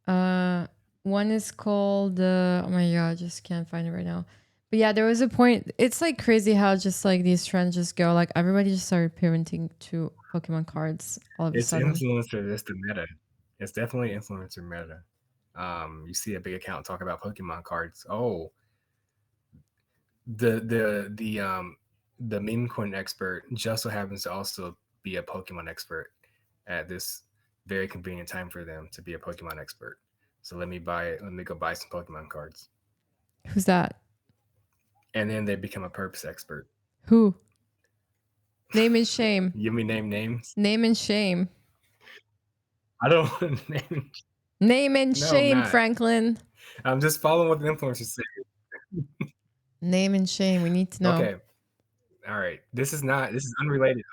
One is called oh my god, I just can't find it right now. But yeah, there was a point. It's like crazy how just like these trends just go. Like everybody just started pivoting to Pokemon cards all of a It's sudden. influencer, it's the meta. It's definitely influencer meta. You see a big account talk about Pokemon cards. Oh, the meme coin expert just so happens to also be a Pokemon expert at this very convenient time for them to be a Pokemon expert. So let me buy it. Let me go buy some Pokemon cards. Who's that? And then they become a purpose expert. Who? Name and shame. Give me name names. Name and shame. I don't name. Name and No, I'm shame, not. Franklin. I'm just following what the influencers say. Name and shame. We need to know. Okay. All right. This is unrelated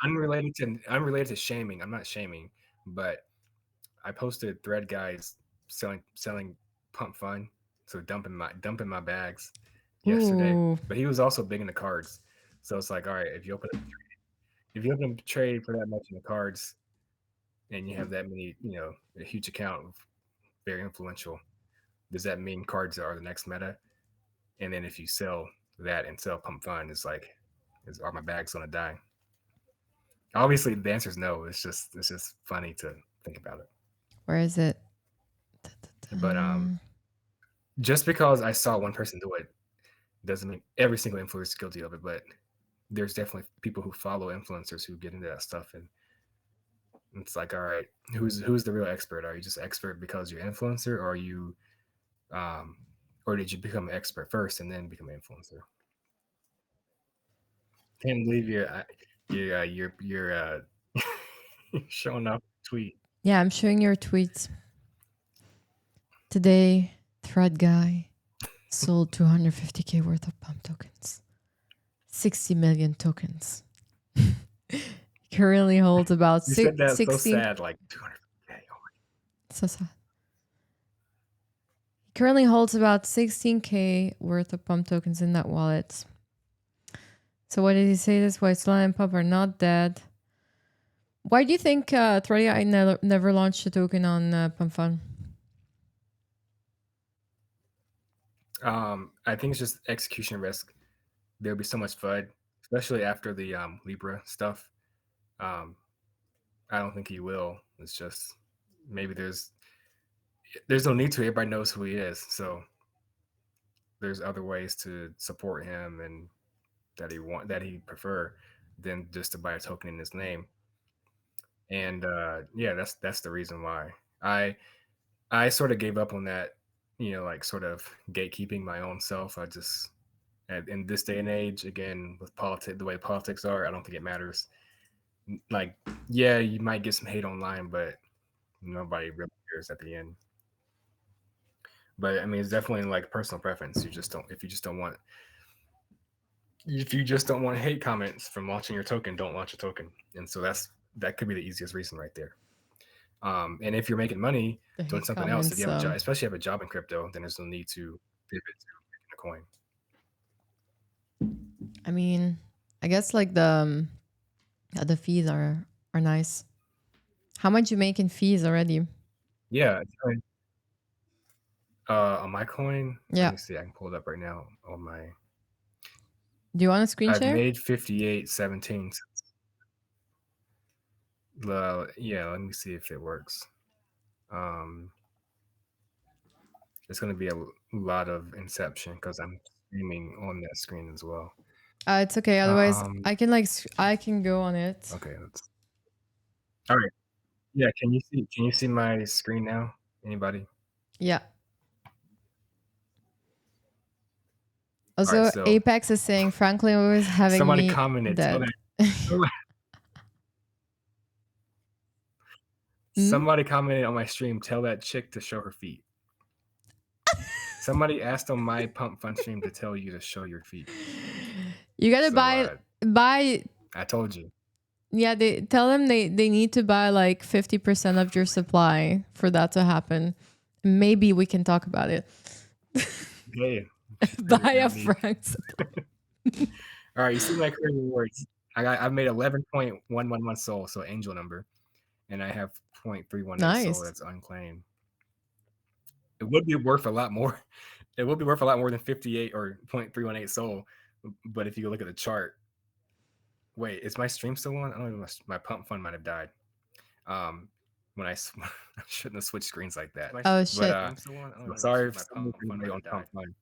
to shaming. I'm not shaming, but I posted thread guys selling pump fun, so dumping my bags yesterday. Ooh. But he was also big into cards, so it's like, all right, if you open a trade for that much in the cards, and you have that many, a huge account, very influential, does that mean cards are the next meta? And then if you sell that and sell pump fun, it's like, are my bags gonna die? Obviously, the answer is no. It's just funny to think about it. Where is it? But just because I saw one person do it doesn't mean every single influencer is guilty of it. But there's definitely people who follow influencers who get into that stuff, and it's like, all right, who's the real expert? Are you just expert because you're an influencer, or are you, um, or did you become an expert first and then become an influencer? Can't believe you're showing off tweet. Yeah, I'm showing your tweets. Today, Thread Guy sold 250K worth of pump tokens. 60 million tokens. Currently holds about You said that so 16. sad, like 200K. Oh So sad. He currently holds about 16K worth of pump tokens in that wallet. So what did he say? This why Solana and Pump are not dead. Why do you think Thread never launched a token on Pump Fun? I think it's just execution risk. There'll be so much FUD, especially after the Libra stuff. I don't think he will. It's just maybe there's no need to. Everybody knows who he is, so there's other ways to support him and that he prefer than just to buy a token in his name. And yeah, that's the reason why I sort of gave up on that. Like sort of gatekeeping my own self. I just in this day and age, again, with politics, the way politics are, I don't think it matters. Like, yeah, you might get some hate online, but nobody really cares at the end. But I mean, it's definitely like personal preference. If you just don't want hate comments from launching your token, don't launch a token. And so that could be the easiest reason right there. And if you're making money The doing hate something else, if comments. you have a job, especially if you have a job in crypto, then there's no need to pivot to making a coin. I mean, I guess like the fees are nice. How much you make in fees already? Yeah, On my coin, let Yeah. me see. I can pull it up right now on my. Do you want a screen I've share? made 58.17. Yeah, let me see if it works. It's gonna be a lot of Inception because I'm streaming on that screen as well. It's okay. Otherwise, Um, I can I can go on it. okay, let's. All right. Yeah, can you see my screen now? Anybody? Yeah. All right, Also, so Apex is saying Franklin was having somebody me commented, tell dead. that Hmm? somebody commented on my stream, tell that chick to show her feet. Somebody asked on my Pump Fun stream to tell you to show your feet. You gotta So buy. I told you. Yeah, they tell them they need to buy like 50% of your supply for that to happen. Maybe we can talk about it. Hey, Buy a Frank's. all right, you see my career rewards. I've made 11.111 soul, so angel number, and I have 0.318 soul Nice. that's unclaimed. It would be worth a lot more. It would be worth a lot more than 58 or 0.318 soul. But if you look at the chart, wait, is my stream still on? I don't know. My pump fund might have died. When I shouldn't have switched screens like that. Oh shit. But sorry if someone on pump fund.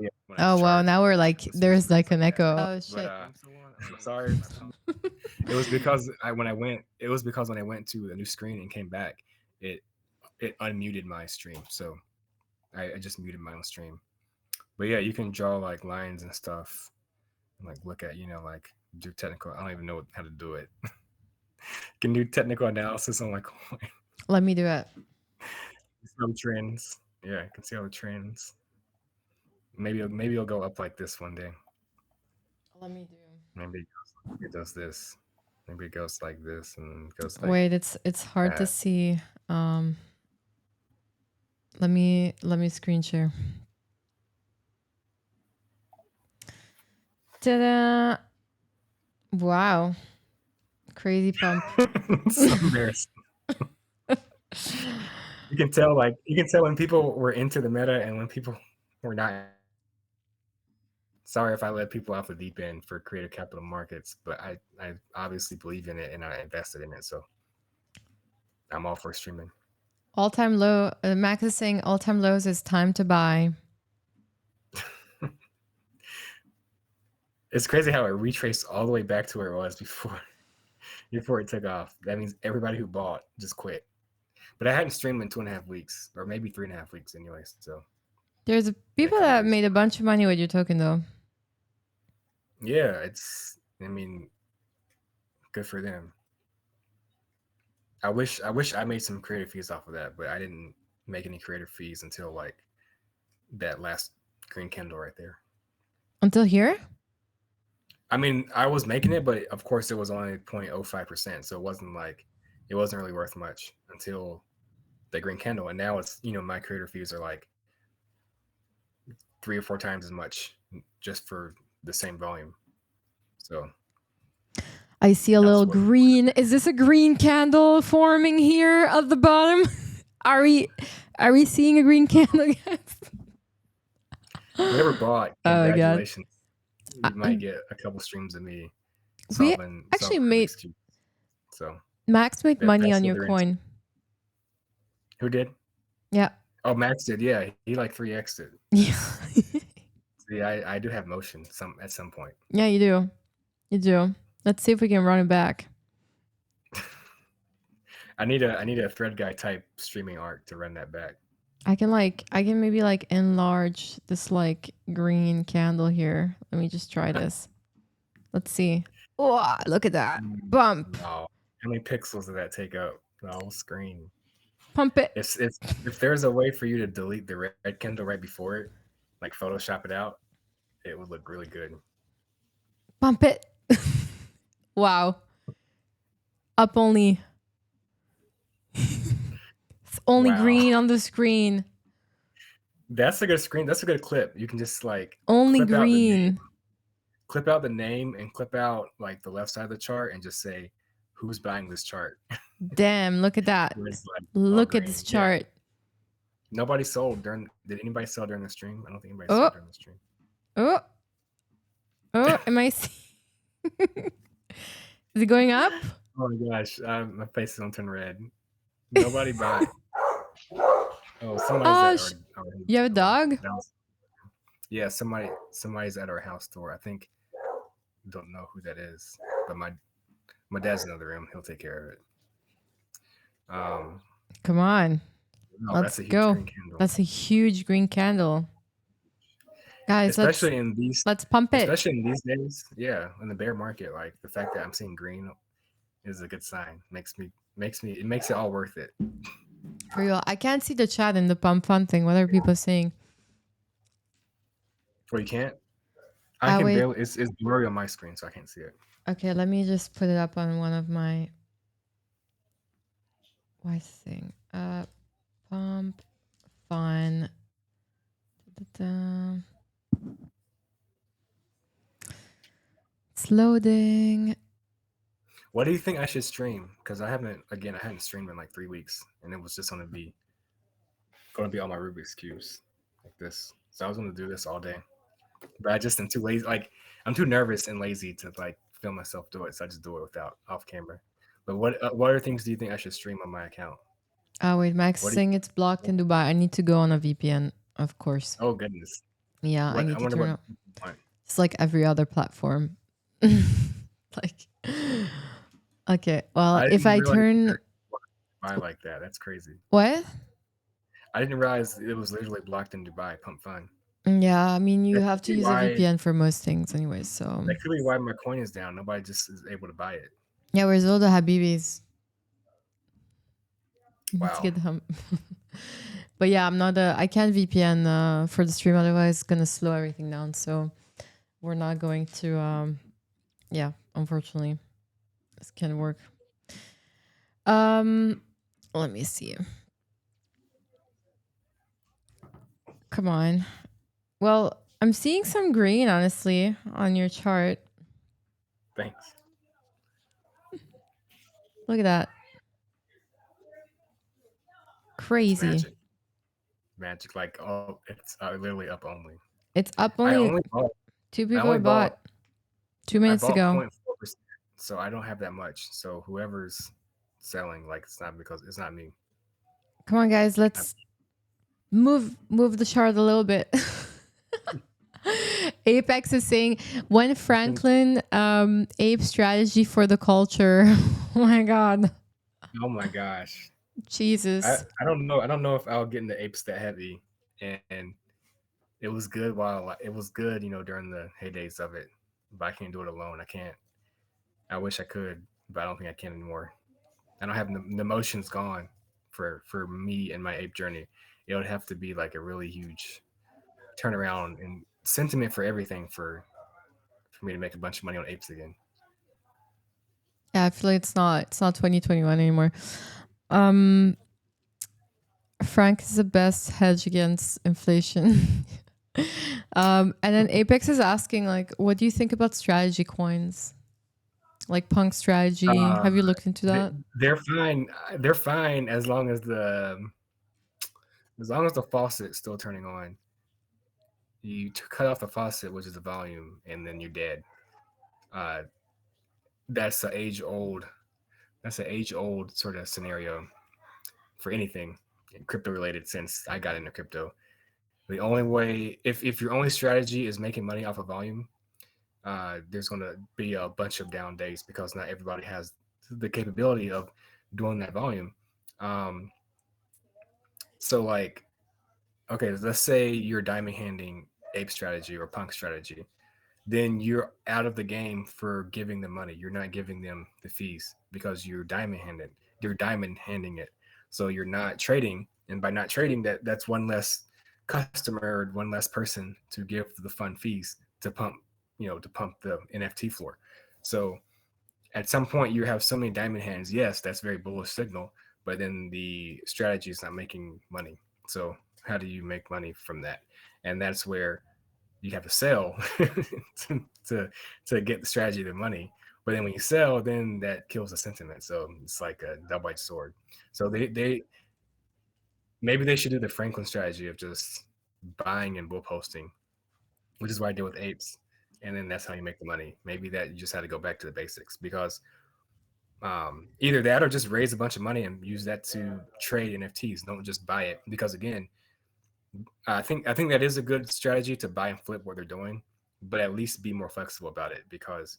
Yeah, Oh wow, now we're like there's like an echo. Oh shit. Sorry. It was because when I went to the new screen and came back, it unmuted my stream. So I just muted my own stream. But yeah, you can draw like lines and stuff, and like look at like do technical. I don't even know how to do it. Can do technical analysis on my coin. Let me do it. Some trends. Yeah, I can see all the trends. Maybe it'll go up like this one day. Let me do. Maybe it does this. Maybe it goes like this and goes like. Wait, it's hard to see. Let me screen share. Ta-da! Wow, crazy pump. It's so embarrassing. You can tell when people were into the meta and when people were not. Sorry if I let people off the deep end for creative capital markets, but I obviously believe in it and I invested in it, so I'm all for streaming. All-time low. Max is saying all-time lows is time to buy. It's crazy how it retraced all the way back to where it was before it took off. That means everybody who bought just quit. But I hadn't streamed in 2.5 weeks, or maybe 3.5 weeks, anyways. So there's people that made a bunch of money with your token, though. Yeah, I mean, good for them. I wish I made some creative fees off of that, but I didn't make any creative fees until like that last green candle right there. Until here? I mean, I was making it, but of course it was only 0.05%, so it wasn't really worth much until the green candle. And now it's my creator fees are like 3 or 4 times as much just for the same volume. So I see a little green. Is this a green candle forming here at the bottom? Are we seeing a green candle? Whoever bought, congratulations. You might get a couple streams of me solving actually made XQ. So Max made money on your coin. Who did? Yeah. Oh, Max did. Yeah, he like 3x'd it. Yeah. See, I do have motion at some point. Yeah, you do. You do. Let's see if we can run it back. I need a thread guy type streaming arc to run that back. I can maybe like enlarge this like green candle here. Let me just try this. Let's see. Oh, look at that bump. Wow. How many pixels did that take up? The whole screen. Pump it. If there's a way for you to delete the red candle right before it, like Photoshop it out, it would look really good. Bump it. Wow. Up only. It's only green on the screen. That's a good screen. That's a good clip. You can just like only green. Clip out the name and clip out like the left side of the chart and just say who's buying this chart. Damn, look at that. Look at this chart. Nobody sold during. Did anybody sell during the stream? I don't think anybody Oh, sold during the stream. oh, oh. Am I? Is it going up? Oh my gosh, my face is gonna turn red. Nobody bought. Oh, somebody's Oh, at our you have a door. dog? That was, yeah, somebody's at our house door. I think don't know who that is, but my dad's in the other room. He'll take care of it. Um, Come on. no, Let's that's a huge go. green candle. That's a huge green candle. Guys, Especially in these, let's pump it. especially in these days. Yeah, in the bear market, like the fact that I'm seeing green is a good sign. It makes it all worth it. For real. I can't see the chat in the pump fun thing. What are people saying? Or you can't. I can Wait. barely. It's blurry on my screen, so I can't see it. Okay, let me just put it up on one of my. What's thing? Pump fun. Da-da-da. It's loading. What do you think I should stream? Because I hadn't streamed in like 3 weeks, and it was just gonna be all my Rubik's cubes like this. So I was gonna do this all day, but I just am too lazy. Like I'm too nervous and lazy to like film myself do it, so I just do it without off camera. But what other things do you think I should stream on my account? Oh wait, Max is saying it's blocked in Dubai. I need to go on a VPN, of course. Oh goodness. Yeah, I need to turn up. It's like every other platform. Like, okay. Well, if I turn Dubai like that, that's crazy. What? I didn't realize it was literally blocked in Dubai. Pump fun. Yeah, I mean you have to use a VPN for most things, anyway. So that could be why my coin is down. Nobody just is able to buy it. Yeah, where's all the Habibis? Wow. Let's get them. But yeah, I can't VPN for the stream, otherwise it's gonna slow everything down. So we're not going to yeah, unfortunately. This can work. Let me see. Come on. Well, I'm seeing some green, honestly, on your chart. Thanks. Look at that. Crazy. Magic. Like, oh, it's literally up only. It's up only. Two people bought 2 minutes ago. 0.4%, so I don't have that much. So whoever's selling, like, it's not me. Come on, guys, let's move the chart a little bit. Apex is saying, when Franklin ape strategy for the culture. Oh my god. Oh my gosh. Jesus. I don't know. I don't know if I'll get into apes that heavy. And it was good during the heydays of it. But I can't do it alone. I can't. I wish I could, but I don't think I can anymore. I don't have the emotions gone for me and my ape journey. It would have to be like a really huge turnaround and sentiment for everything for me to make a bunch of money on apes again. Yeah, I feel like it's not 2021 anymore. Frank is the best hedge against inflation. And then Apex is asking, like, what do you think about strategy coins? Like Punk strategy. Have you looked into that? They're fine. They're fine as long as the faucet's still turning on. You cut off the faucet, which is the volume, and then you're dead. That's an age-old sort of scenario for anything crypto related since I got into crypto. The only way, if your only strategy is making money off of volume, there's going to be a bunch of down days because not everybody has the capability of doing that volume. So like, okay, let's say you're diamond handing ape strategy or punk strategy, then you're out of the game for giving them money. You're not giving them the fees because you're diamond handing it. So you're not trading, and by not trading, that's one less customer, one less person to give the fund fees to pump the NFT floor. So at some point you have so many diamond hands. Yes, that's very bullish signal, but then the strategy is not making money. So how do you make money from that? And that's where you have to sell to get the strategy the money. But then when you sell, then that kills the sentiment. So it's like a double-edged sword. So they maybe they should do the Franklin strategy of just buying and bull posting, which is what I did with apes, and then that's how you make the money. Maybe that you just had to go back to the basics because either that or just raise a bunch of money and use that to trade NFTs. Don't just buy it because again, I think that is a good strategy to buy and flip what they're doing, but at least be more flexible about it because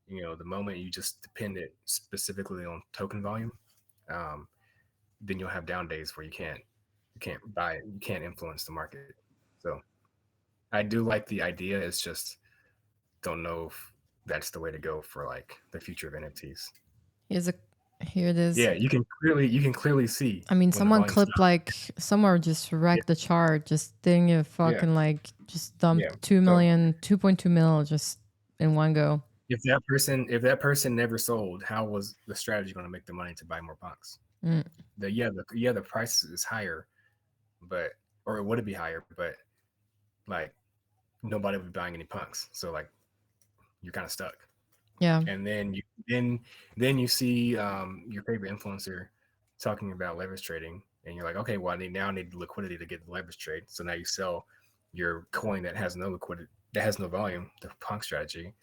the moment you just depend it specifically on token volume, um, then you'll have down days where you can't buy it, you can't influence the market. So I do like the idea. It's just don't know if that's the way to go for like the future of NFTs. Here's a here it is. Yeah, you can clearly see I mean, when the someone volume clipped stops. like somewhere just Yeah, wrecked the chart, just didn't give a yeah, fucking like just yeah. dumped 2 So million, 2.2 mil just in one go. if that person never sold, how was the strategy going to make the money to buy more punks? Mm, The price is higher, but or it would be higher, but like nobody would be buying any punks. So like you're kind of stuck. yeah. And then you see your favorite influencer talking about leverage trading, and you're like, okay, well, I need liquidity to get the leverage trade. So now you sell your coin that has no liquidity, that has no volume, the punk strategy,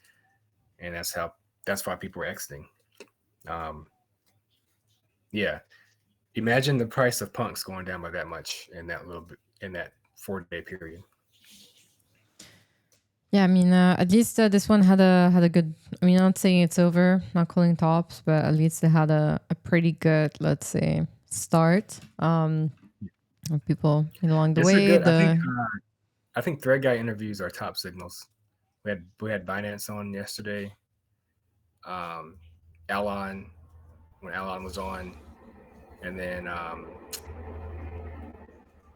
and that's why people are exiting. Um, yeah, imagine the price of punks going down by that much in that little bit in that 4 day period. Yeah, I mean, at least this one had a good. I mean, I'm not saying it's over, not calling tops, but at least it had a pretty good, let's say, start. Of people along the It's a way. good. I think. The I think Thread Guy interviews are top signals. We had Binance on yesterday. Um, Alon when Alon was on, and then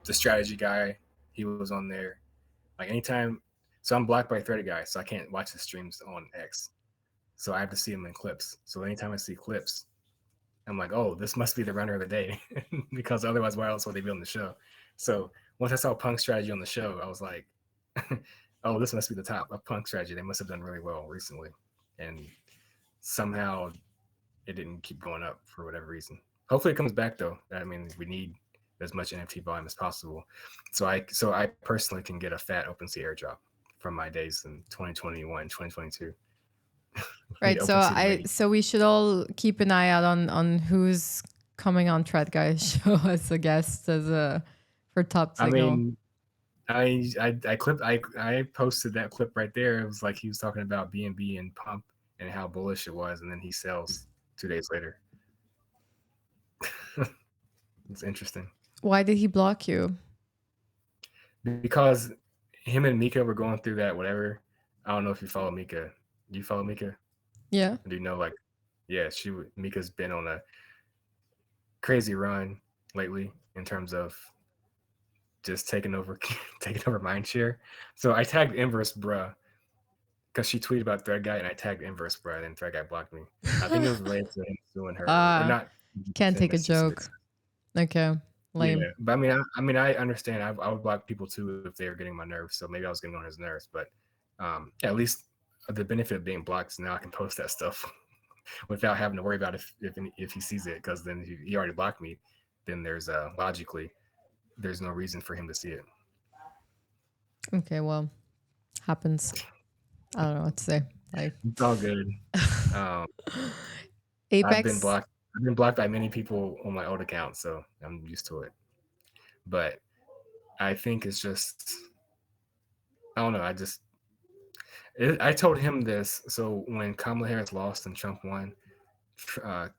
the strategy guy, he was on there. Like anytime, so I'm blocked by Thread Guy, so I can't watch the streams on X. So I have to see him in clips. So anytime I see clips, I'm like, oh, this must be the runner of the day, because otherwise, why else would they be on the show? So once I saw Punk Strategy on the show, I was like, oh, this must be the top of Punk Strategy. They must have done really well recently, and somehow it didn't keep going up for whatever reason. Hopefully, it comes back though. I mean, we need as much NFT volume as possible, so I personally can get a fat OpenSea airdrop from my days in 2021, 2022. We need right. OpenSea to make. So we should all keep an eye out on who's coming on Thread Guy's show as a guest as a for top I signal. mean, I posted that clip right there. It was like he was talking about BNB and Pump and how bullish it was, and then he sells 2 days later. It's interesting Why did he block you? because him and Mika were going through that whatever. I don't know if you follow Mika. Do you follow Mika? Yeah. Do you know like, yeah, Mika's been on a crazy run lately in terms of just taking over taking over mindshare. So I tagged Inverse Bruh because she tweeted about Thread Guy, and I tagged Inverse Bruh, and then Thread Guy blocked me. I think it was related to him suing her, or Ah, not can't take defending a specifics. joke. Okay, lame. Yeah, but I mean, I understand. I would block people too if they were getting my nerves. So maybe I was getting on his nerves, but at least the benefit of being blocked is now I can post that stuff without having to worry about if he sees it, because then he already blocked me. Then there's logically there's no reason for him to see it. Okay, well, happens. I don't know what to say. Like It's all good. Um, I've been Apex. blocked. I've been blocked by many people on my old account, so I'm used to it. But I think it's just I don't know. I told him this. So when Kamala Harris lost and Trump won,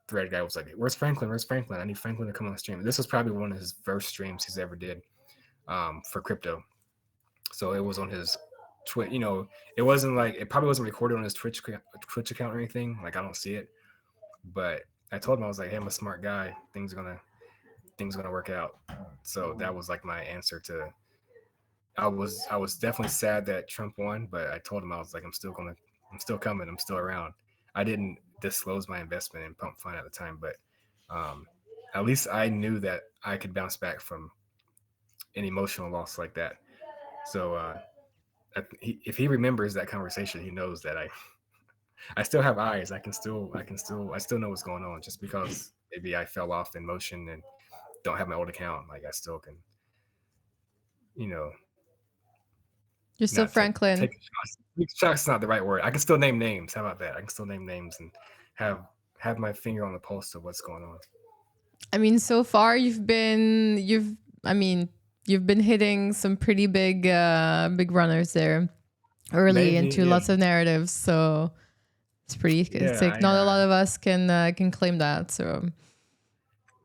Thread Guy was like, "Where's Franklin? Where's Franklin? I need Franklin to come on the stream." This was probably one of his first streams he's ever did for crypto. So it was on his Twitch. It wasn't like it probably wasn't recorded on his Twitch account or anything. Like I don't see it, but I told him I was like, "Hey, I'm a smart guy. Things gonna work out." So that was like my answer to. I was definitely sad that Trump won, but I told him I was like, I'm still coming, I'm still around. I didn't disclose my investment in Pump Fund at the time, but um, at least I knew that I could bounce back from an emotional loss like that. So if he remembers that conversation, he knows that I still have eyes. I still know what's going on. Just because maybe I fell off in motion and don't have my old account, like I still can, you know, You're still not Franklin. take shots. Take shots is not the right word. I can still name names. How about that? I can still name names and have have my finger on the pulse of what's going on. I mean, so far I mean, you've been hitting some pretty big runners there early Maybe, into yeah, lots of narratives. So it's pretty. It's yeah, like not a lot of us can claim that. So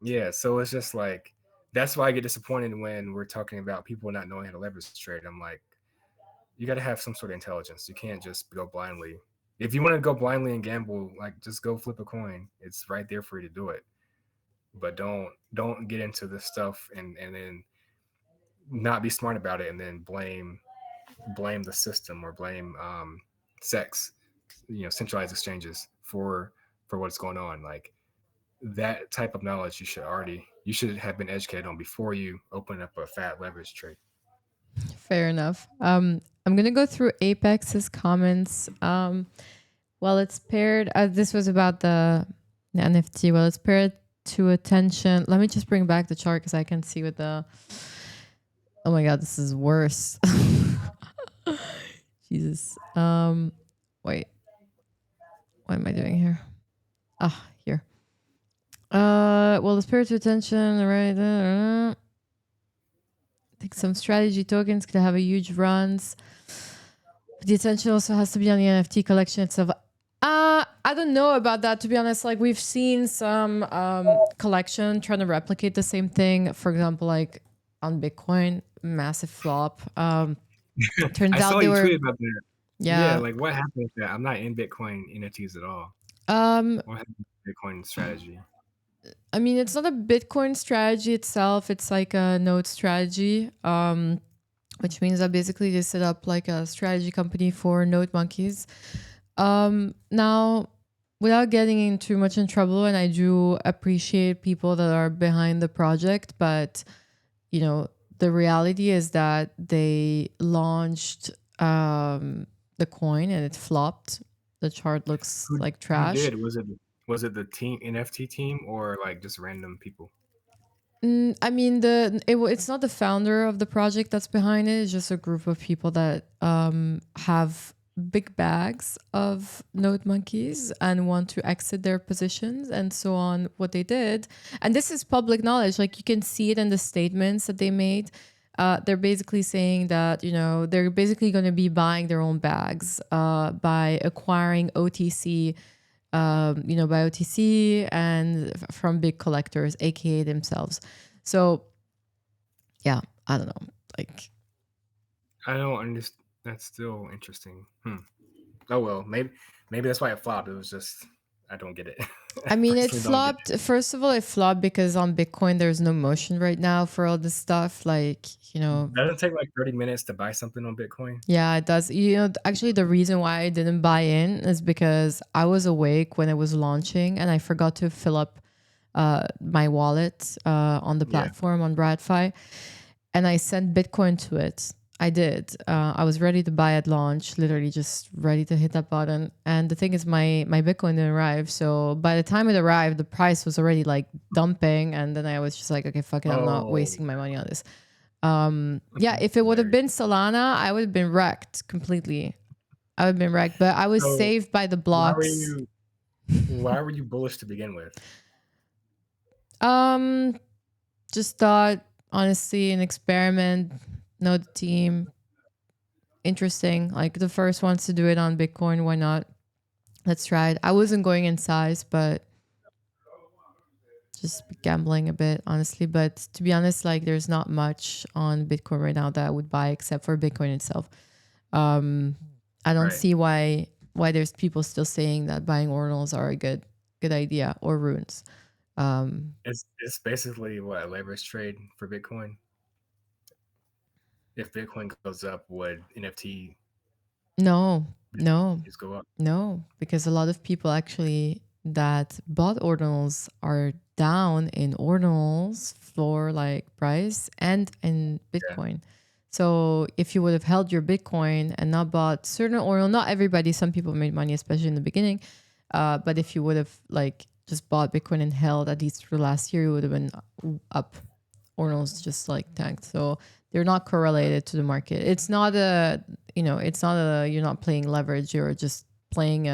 yeah. So it's just like that's why I get disappointed when we're talking about people not knowing how to leverage trade. I'm like, you got to have some sort of intelligence. You can't just go blindly. If you want to go blindly and gamble, like just go flip a coin. It's right there for you to do it. But don't get into this stuff and then not be smart about it and then blame the system or blame sex, centralized exchanges for what's going on. Like that type of knowledge you should have been educated on before you open up a fat leverage trade. fair enough. I'm gonna go through Apex's comments. Well, it's paired. This was about the NFT. Well, it's paired to attention. Let me just bring back the chart because I can see with the. Oh my god, this is worse. Jesus. Wait. What am I doing here? Ah, here. Well, the spirit to attention, right? I think some strategy tokens could have a huge runs. But the attention also has to be on the NFT collection itself. I don't know about that, to be honest. Like we've seen some collection trying to replicate the same thing. For example, like on Bitcoin, massive flop. Turns I out saw they you were, tweet about that. Yeah, yeah. like what happened with that? I'm not in Bitcoin NFTs at all. Um, What happened with Bitcoin strategy? I mean, it's not a Bitcoin strategy itself. It's like a node strategy, which means that basically they set up like a strategy company for node monkeys. Now, without getting in too much in trouble, and I do appreciate people that are behind the project, but the reality is that they launched the coin and it flopped. The chart looks like Who trash. did? Was it the team NFT team or like just random people? I mean, it's not the founder of the project that's behind it. It's just a group of people that have big bags of node monkeys and want to exit their positions. And so on what they did. And this is public knowledge. Like you can see it in the statements that they made. They're basically saying that, they're basically going to be buying their own bags by acquiring OTC by OTC and from big collectors, aka themselves. So, yeah, I don't know. Like, I don't understand. That's still interesting. Oh well, maybe that's why it flopped. It was just I don't get it. I I mean, it personally don't get flopped. First of all, it flopped because on Bitcoin there's no motion right now for all this stuff. Like, it. Doesn't it take like 30 minutes to buy something on Bitcoin? yeah, it does. Actually, the reason why I didn't buy in is because I was awake when it was launching and I forgot to fill up my wallet on the Yeah. platform on BradFi, and I sent Bitcoin to it. I did. I was ready to buy at launch, literally just ready to hit that button. And the thing is, my Bitcoin didn't arrive. So by the time it arrived, the price was already like dumping. And then I was just like, okay, fuck it, I'm not Oh, wasting my money on this. Yeah, that's if it would have hilarious. been Solana, I would have been wrecked completely. I would have been wrecked, but I was So saved by the why were blocks. you why were you bullish to begin with? Just thought, honestly, an experiment, know the team, interesting. Like the first ones to do it on Bitcoin, why not? Let's try it. I wasn't going in size, but just gambling a bit, honestly. But to be honest, like there's not much on Bitcoin right now that I would buy except for Bitcoin itself. I don't Right. see why there's people still saying that buying ordinals are a good idea, or runes. It's basically what a leverage trade for Bitcoin. If Bitcoin goes up, would No, no, NFTs go up? no, because a lot of people actually that bought ordinals are down in ordinals for like price and in Yeah. Bitcoin. So if you would have held your Bitcoin and not bought certain ordinal, not everybody, some people made money, especially in the beginning. But if you would have like just bought Bitcoin and held at least for last year, it would have been up. Ordinals just like tanked. So they're not correlated to the market. It's not a, it's not a, you're not playing leverage. You're just playing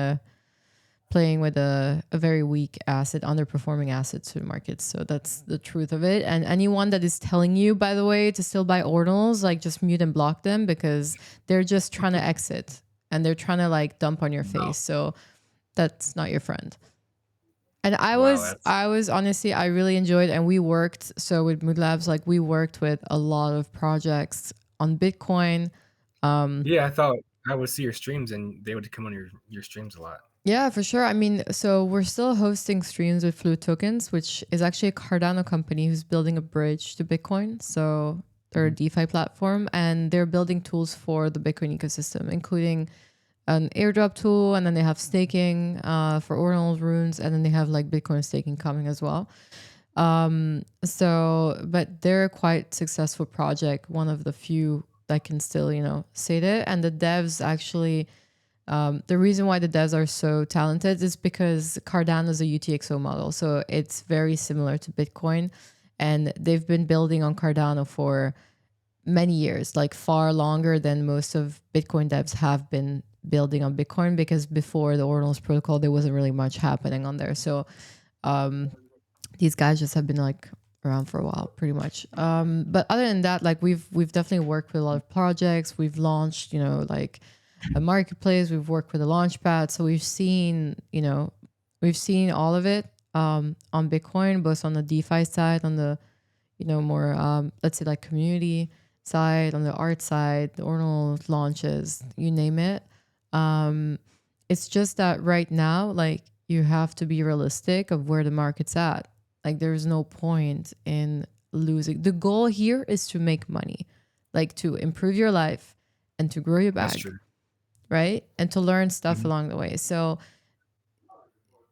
with a very weak asset, underperforming asset to the market. So that's the truth of it. And anyone that is telling you, by the way, to still buy ordinals, like just mute and block them, because they're just trying to exit and they're trying to like dump on your Wow. face. So that's not your friend. And I Wow, was that's I was honestly, I really enjoyed, and we worked, so with Mood Labs, like we worked with a lot of projects on Bitcoin. yeah, I thought I would see your streams and they would come on your streams a lot. Yeah, for sure. I mean, so we're still hosting streams with Fluid Tokens, which is actually a Cardano company who's building a bridge to Bitcoin. So they're a Mhm. DeFi platform, and they're building tools for the Bitcoin ecosystem, including an airdrop tool, and then they have staking for ordinals, runes, and then they have like Bitcoin staking coming as well. But they're a quite successful project, one of the few that can still, say that. And the devs actually, the reason why the devs are so talented is because Cardano is a UTXO model. So it's very similar to Bitcoin. And they've been building on Cardano for many years, like far longer than most of Bitcoin devs have been building on Bitcoin, because before the Ordinals protocol, there wasn't really much happening on there. So these guys just have been like around for a while, pretty much. But other than that, like we've definitely worked with a lot of projects. We've launched, like a marketplace. We've worked with a launchpad. So we've seen all of it on Bitcoin, both on the DeFi side, on the more let's say like community side, on the art side, the ordinal launches, you name it. It's just that right now, like you have to be realistic of where the market's at. Like there's no point in losing. The goal here is to make money, like to improve your life and to grow your That's bag, true. right? And to learn stuff Mhm. along the way. So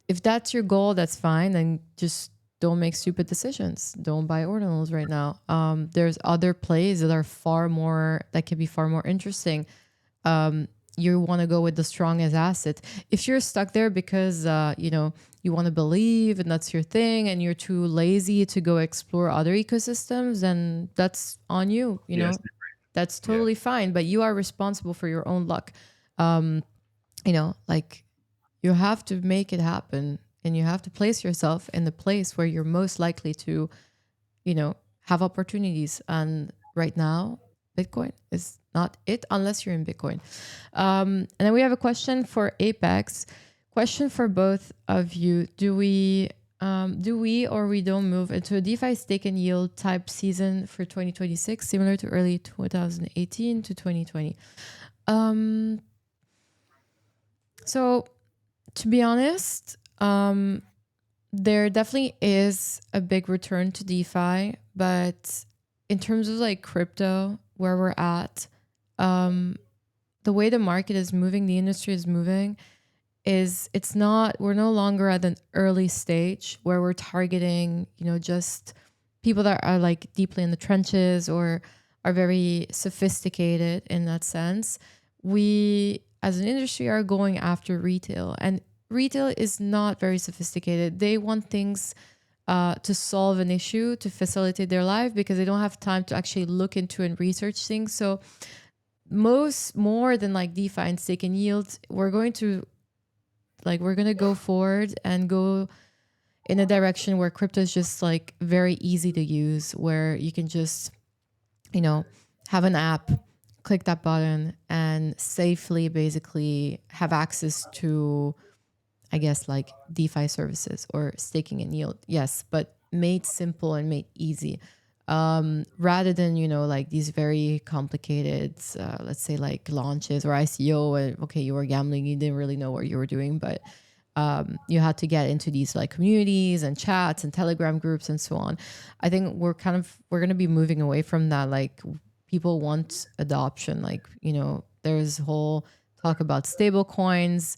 if that's your goal, that's fine. Then just don't make stupid decisions. Don't buy ordinals right now. There's other plays that are that can be far more interesting. You want to go with the strongest asset. If you're stuck there because you want to believe and that's your thing, and you're too lazy to go explore other ecosystems, then that's on you. Yes. That's Yeah. totally fine. But you are responsible for your own luck. Like you have to make it happen, and you have to place yourself in the place where you're most likely to have opportunities. And right now, Bitcoin is not it unless you're in Bitcoin. And then we have a question for Apex. Question for both of you. Do we or we don't move into a DeFi stake and yield type season for 2026, similar to early 2018 to 2020? So to be honest, there definitely is a big return to DeFi, but in terms of like crypto, where we're at, the way the market is moving, the industry is moving, we're no longer at an early stage where we're targeting, just people that are like deeply in the trenches or are very sophisticated in that sense. We as an industry are going after retail, and retail is not very sophisticated. They want things to solve an issue, to facilitate their life, because they don't have time to actually look into and research things. So more than like DeFi and stake and yield, we're going to go forward and go in a direction where crypto is just like very easy to use, where you can just, have an app, click that button, and safely basically have access to, I guess, like DeFi services or staking and yield. Yes, but made simple and made easy. Rather than, like these very complicated, let's say like launches or ICO, and okay, you were gambling, you didn't really know what you were doing, but you had to get into these like communities and chats and Telegram groups and so on. I think we're going to be moving away from that. Like people want adoption. Like, there's whole talk about stable coins.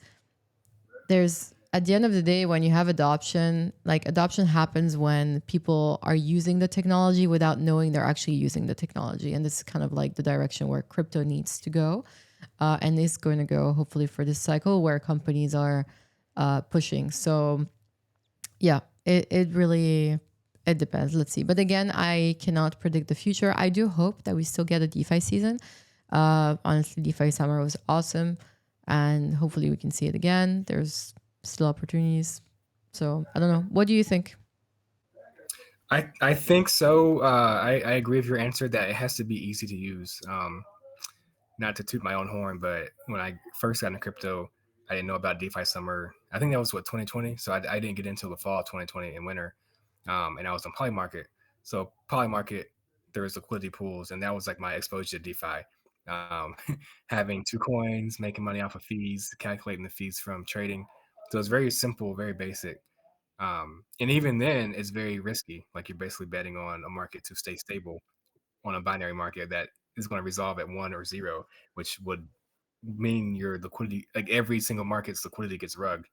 There's At the end of the day, when you have adoption, like adoption happens when people are using the technology without knowing they're actually using the technology. And this is kind of like the direction where crypto needs to go, and is going to go hopefully for this cycle, where companies are pushing. So Yeah, it really, it depends. Let's see. But again, I cannot predict the future. I do hope that we still get a DeFi season. Honestly, DeFi summer was awesome, and hopefully we can see it again. There's still opportunities. So I don't know. What do you think? I think so. I agree with your answer that it has to be easy to use. Not to toot my own horn, but when I first got into crypto, I didn't know about DeFi summer. I think that was what 2020. So I didn't get into the fall of 2020 in winter, and I was on Polymarket. So Polymarket, there was liquidity pools, and that was like my exposure to DeFi. Um, Having two coins, making money off of fees, calculating the fees from trading. So it's very simple, very basic. And even then, it's very risky. Like you're basically betting on a market to stay stable on a binary market that is going to resolve at 1 or 0, which would mean your liquidity, like every single market's liquidity gets rugged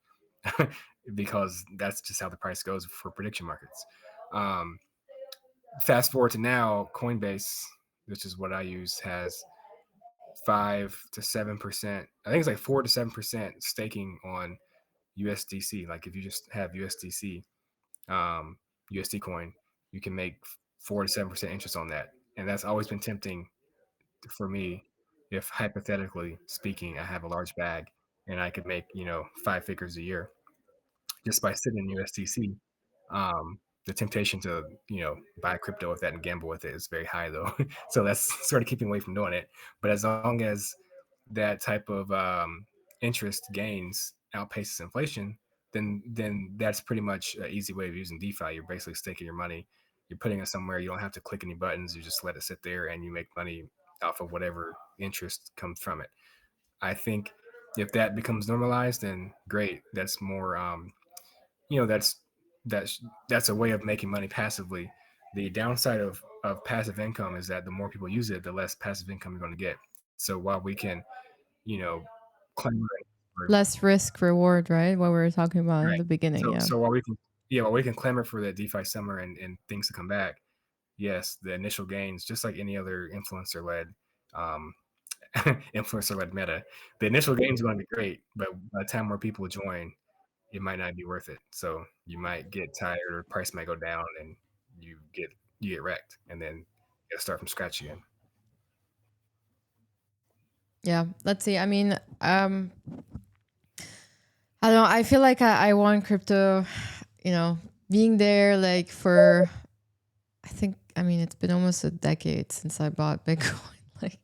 because that's just how the price goes for prediction markets. Um, Fast forward to now, Coinbase, which is what I use, has 5 to 7%. I think it's like 4 to 7% staking on USDC. Like if you just have USDC, USD coin, you can make 4 to 7% interest on that, and that's always been tempting for me. If hypothetically speaking, I have a large bag and I could make 5 figures a year just by sitting in USDC. The temptation to buy crypto with that and gamble with it is very high though. So that's sort of keeping away from doing it. But as long as that type of interest gains outpaces inflation, then that's pretty much an easy way of using DeFi. You're basically staking your money. You're putting it somewhere. You don't have to click any buttons. You just let it sit there, and you make money off of whatever interest comes from it. I think if that becomes normalized, then great. That's more, you know, that's that's a way of making money passively. The downside of passive income is that the more people use it, the less passive income you're going to get. So while we can, you know, claim for Less risk reward, right? What we were talking about in right. the beginning. So Yeah. so while we can while we can clamor for the DeFi summer and things to come back, yes, the initial gains, just like any other um, influencer led meta, the initial gains are going to be great, but by the time more people join, it might not be worth it. So you might get tired, or price might go down, and you get you get wrecked, and then you got to start from scratch again. Yeah. Let's see. I mean, I don't know. I feel like I want crypto, you know, being there like for, I think, I mean, it's been almost a decade since I bought Bitcoin. Like,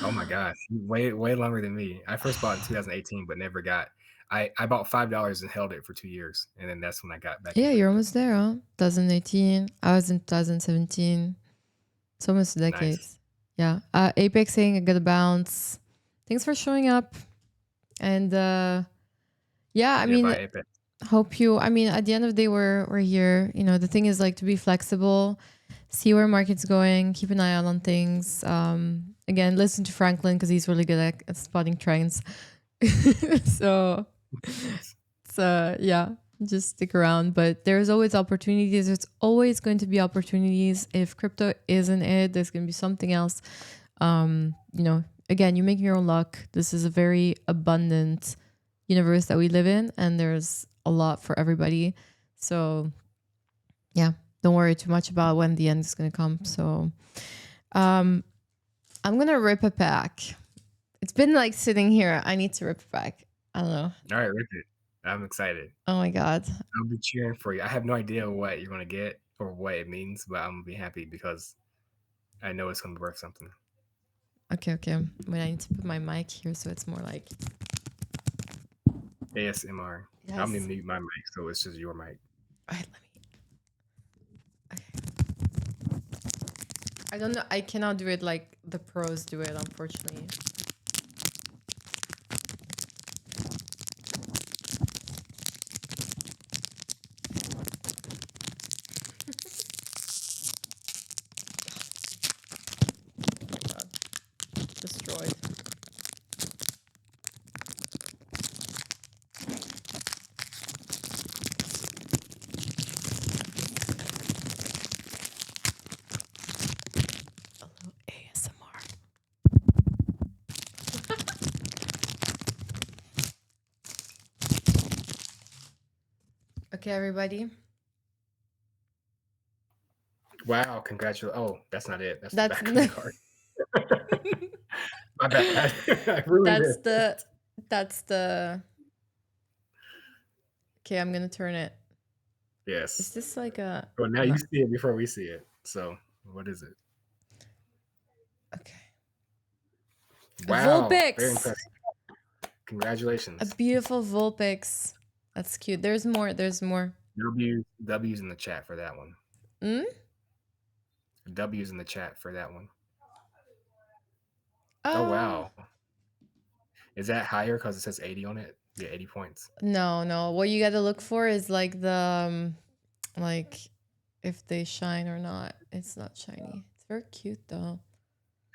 Oh my gosh, way longer than me. I first bought in 2018, but never got. I bought $5 and held it for 2 years, and then that's when I got back yeah, into it you're again. almost there, huh? 2018. I was in 2017. It's almost a decade. Nice. Yeah. Apexing, I got a bounce. Thanks for showing up. And yeah, I Yeah, mean, by Apex. hope you, I mean, at the end of the day, we're here. You know, the thing is like to be flexible, see where market's going, keep an eye out on things. Again, listen to Franklin because he's really good at spotting trends. So Nice. yeah, just stick around. But there's always opportunities. There's always going to be opportunities. If crypto isn't it, there's going to be something else. You know, again, you make your own luck. This is a very abundant universe that we live in, and there's a lot for everybody. So yeah, don't worry too much about when the end is going to come. So um, I'm going to rip it back. It's been like sitting here. I need to rip it back. I don't know. All right, rip it. I'm excited. Oh my God. I'll be cheering for you. I have no idea what you're gonna get or what it means, but I'm gonna be happy because I know it's gonna be worth something. Okay, okay. Wait, I need to put my mic here so it's more like. ASMR. I'm Yes. gonna mute my mic, so it's just your mic. All right, let me. Okay. I don't know. I cannot do it like the pros do it, unfortunately. Oh my God. Destroyed. A little ASMR. Okay, everybody. Wow, congratulations. Oh, that's not it. That's the That's back of the card. My bad. I ruined that's it. the. Okay, I'm gonna turn it. Is Yes. this like a Well, now no? you see it before we see it. So, what is it? Okay, a Wow, very Vulpix. impressive. A Congratulations. beautiful Vulpix. That's cute. There's more. There's more. W's in the chat for that one. Hmm? W's in the chat for that one. Oh Oh wow. Is that higher because it says 80 on it? Yeah, 80 points. no, no. What you gotta look for is like like if they shine or not. It's not shiny. It's very cute though.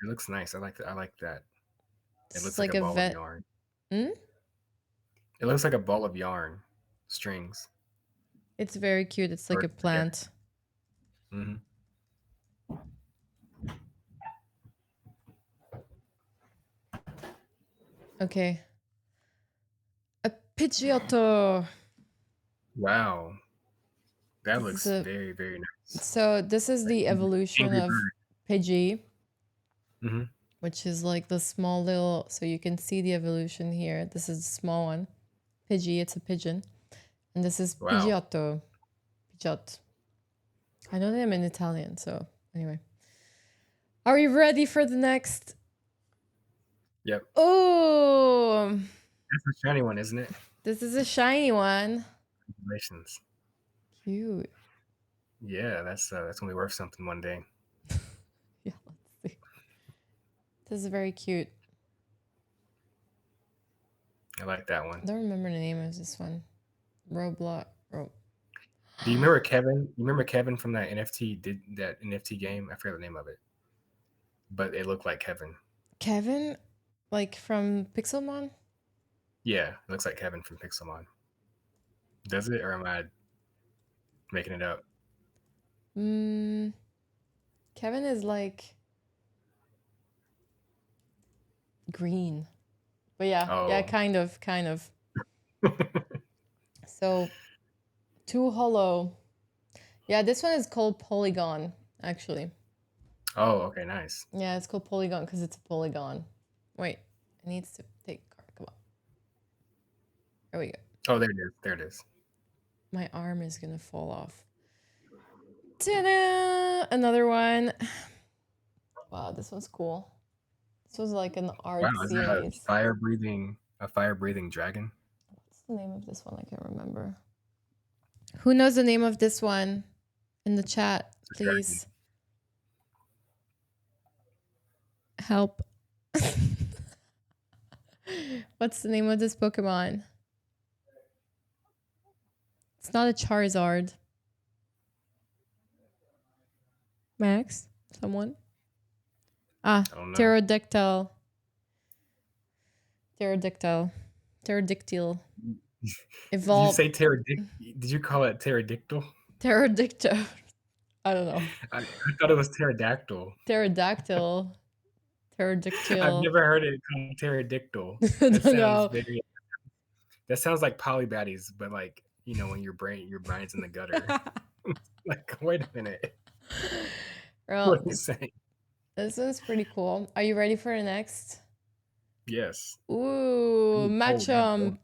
It looks nice. I like that. It This is looks like like a a ball of vet. yarn. Hmm? It looks like a ball of yarn strings. It's very cute. It's like Or a yeah. plant. Hmm. Okay. A Pidgeotto. Wow. That This is looks a very, very nice. so this is the evolution Angry of bird. Pidgey, Hmm. which is like the small little, so you can see the evolution here. This is the small one. Pidgey, it's a pigeon. And this is Wow. Pidgeotto. Pidgeot. I know them in Italian, so anyway. Are you ready for the next? Yep. Oh, That's a shiny one, isn't it? this is a shiny one. Congratulations. Cute. Yeah, that's gonna be worth something one day. Yeah, let's see. This is very cute. I like that I one. don't remember the name of this one. Roblox. Do you remember Kevin? You remember Kevin from that NFT game? I forget the name of it, but it looked like Kevin. Kevin? Like from Pixelmon? Yeah, it looks like Kevin from Pixelmon. Does it, or am I making it up? Kevin is like green. But yeah, Oh. kind of. So, two hollow. Yeah, this one is called Polygon, actually. Oh, okay, nice. Yeah, it's called Polygon because it's a polygon. Wait, it needs to take a card. Come on. There we go. Oh, there it is. There it is. My arm is gonna fall off. Ta-da! Another one. Wow, this one's cool. This was like an Wow, art is that a series. fire breathing dragon? What's the name of this one? I can't remember. Who knows the name of this one? In the chat, It's a dragon. please. Help. What's the name of this Pokemon? It's not a Charizard. Max? Someone? Ah, I don't know. Pterodactyl. Pterodactyl. Pterodactyl. Did you Evolved. say pterodic? Did you call it pterodactyl? Pterodactyl. I don't know. I thought it was pterodactyl. Pterodactyl. I've Pterodactyl. never heard it called pterodactyl. I That don't sounds know. very. That sounds like polybaddies, but like when your mind's in the gutter. Like, wait a minute. Well, What are you saying? this one's pretty cool. Are you ready for the next? Yes. Ooh, Ooh, cold apple. Machamp.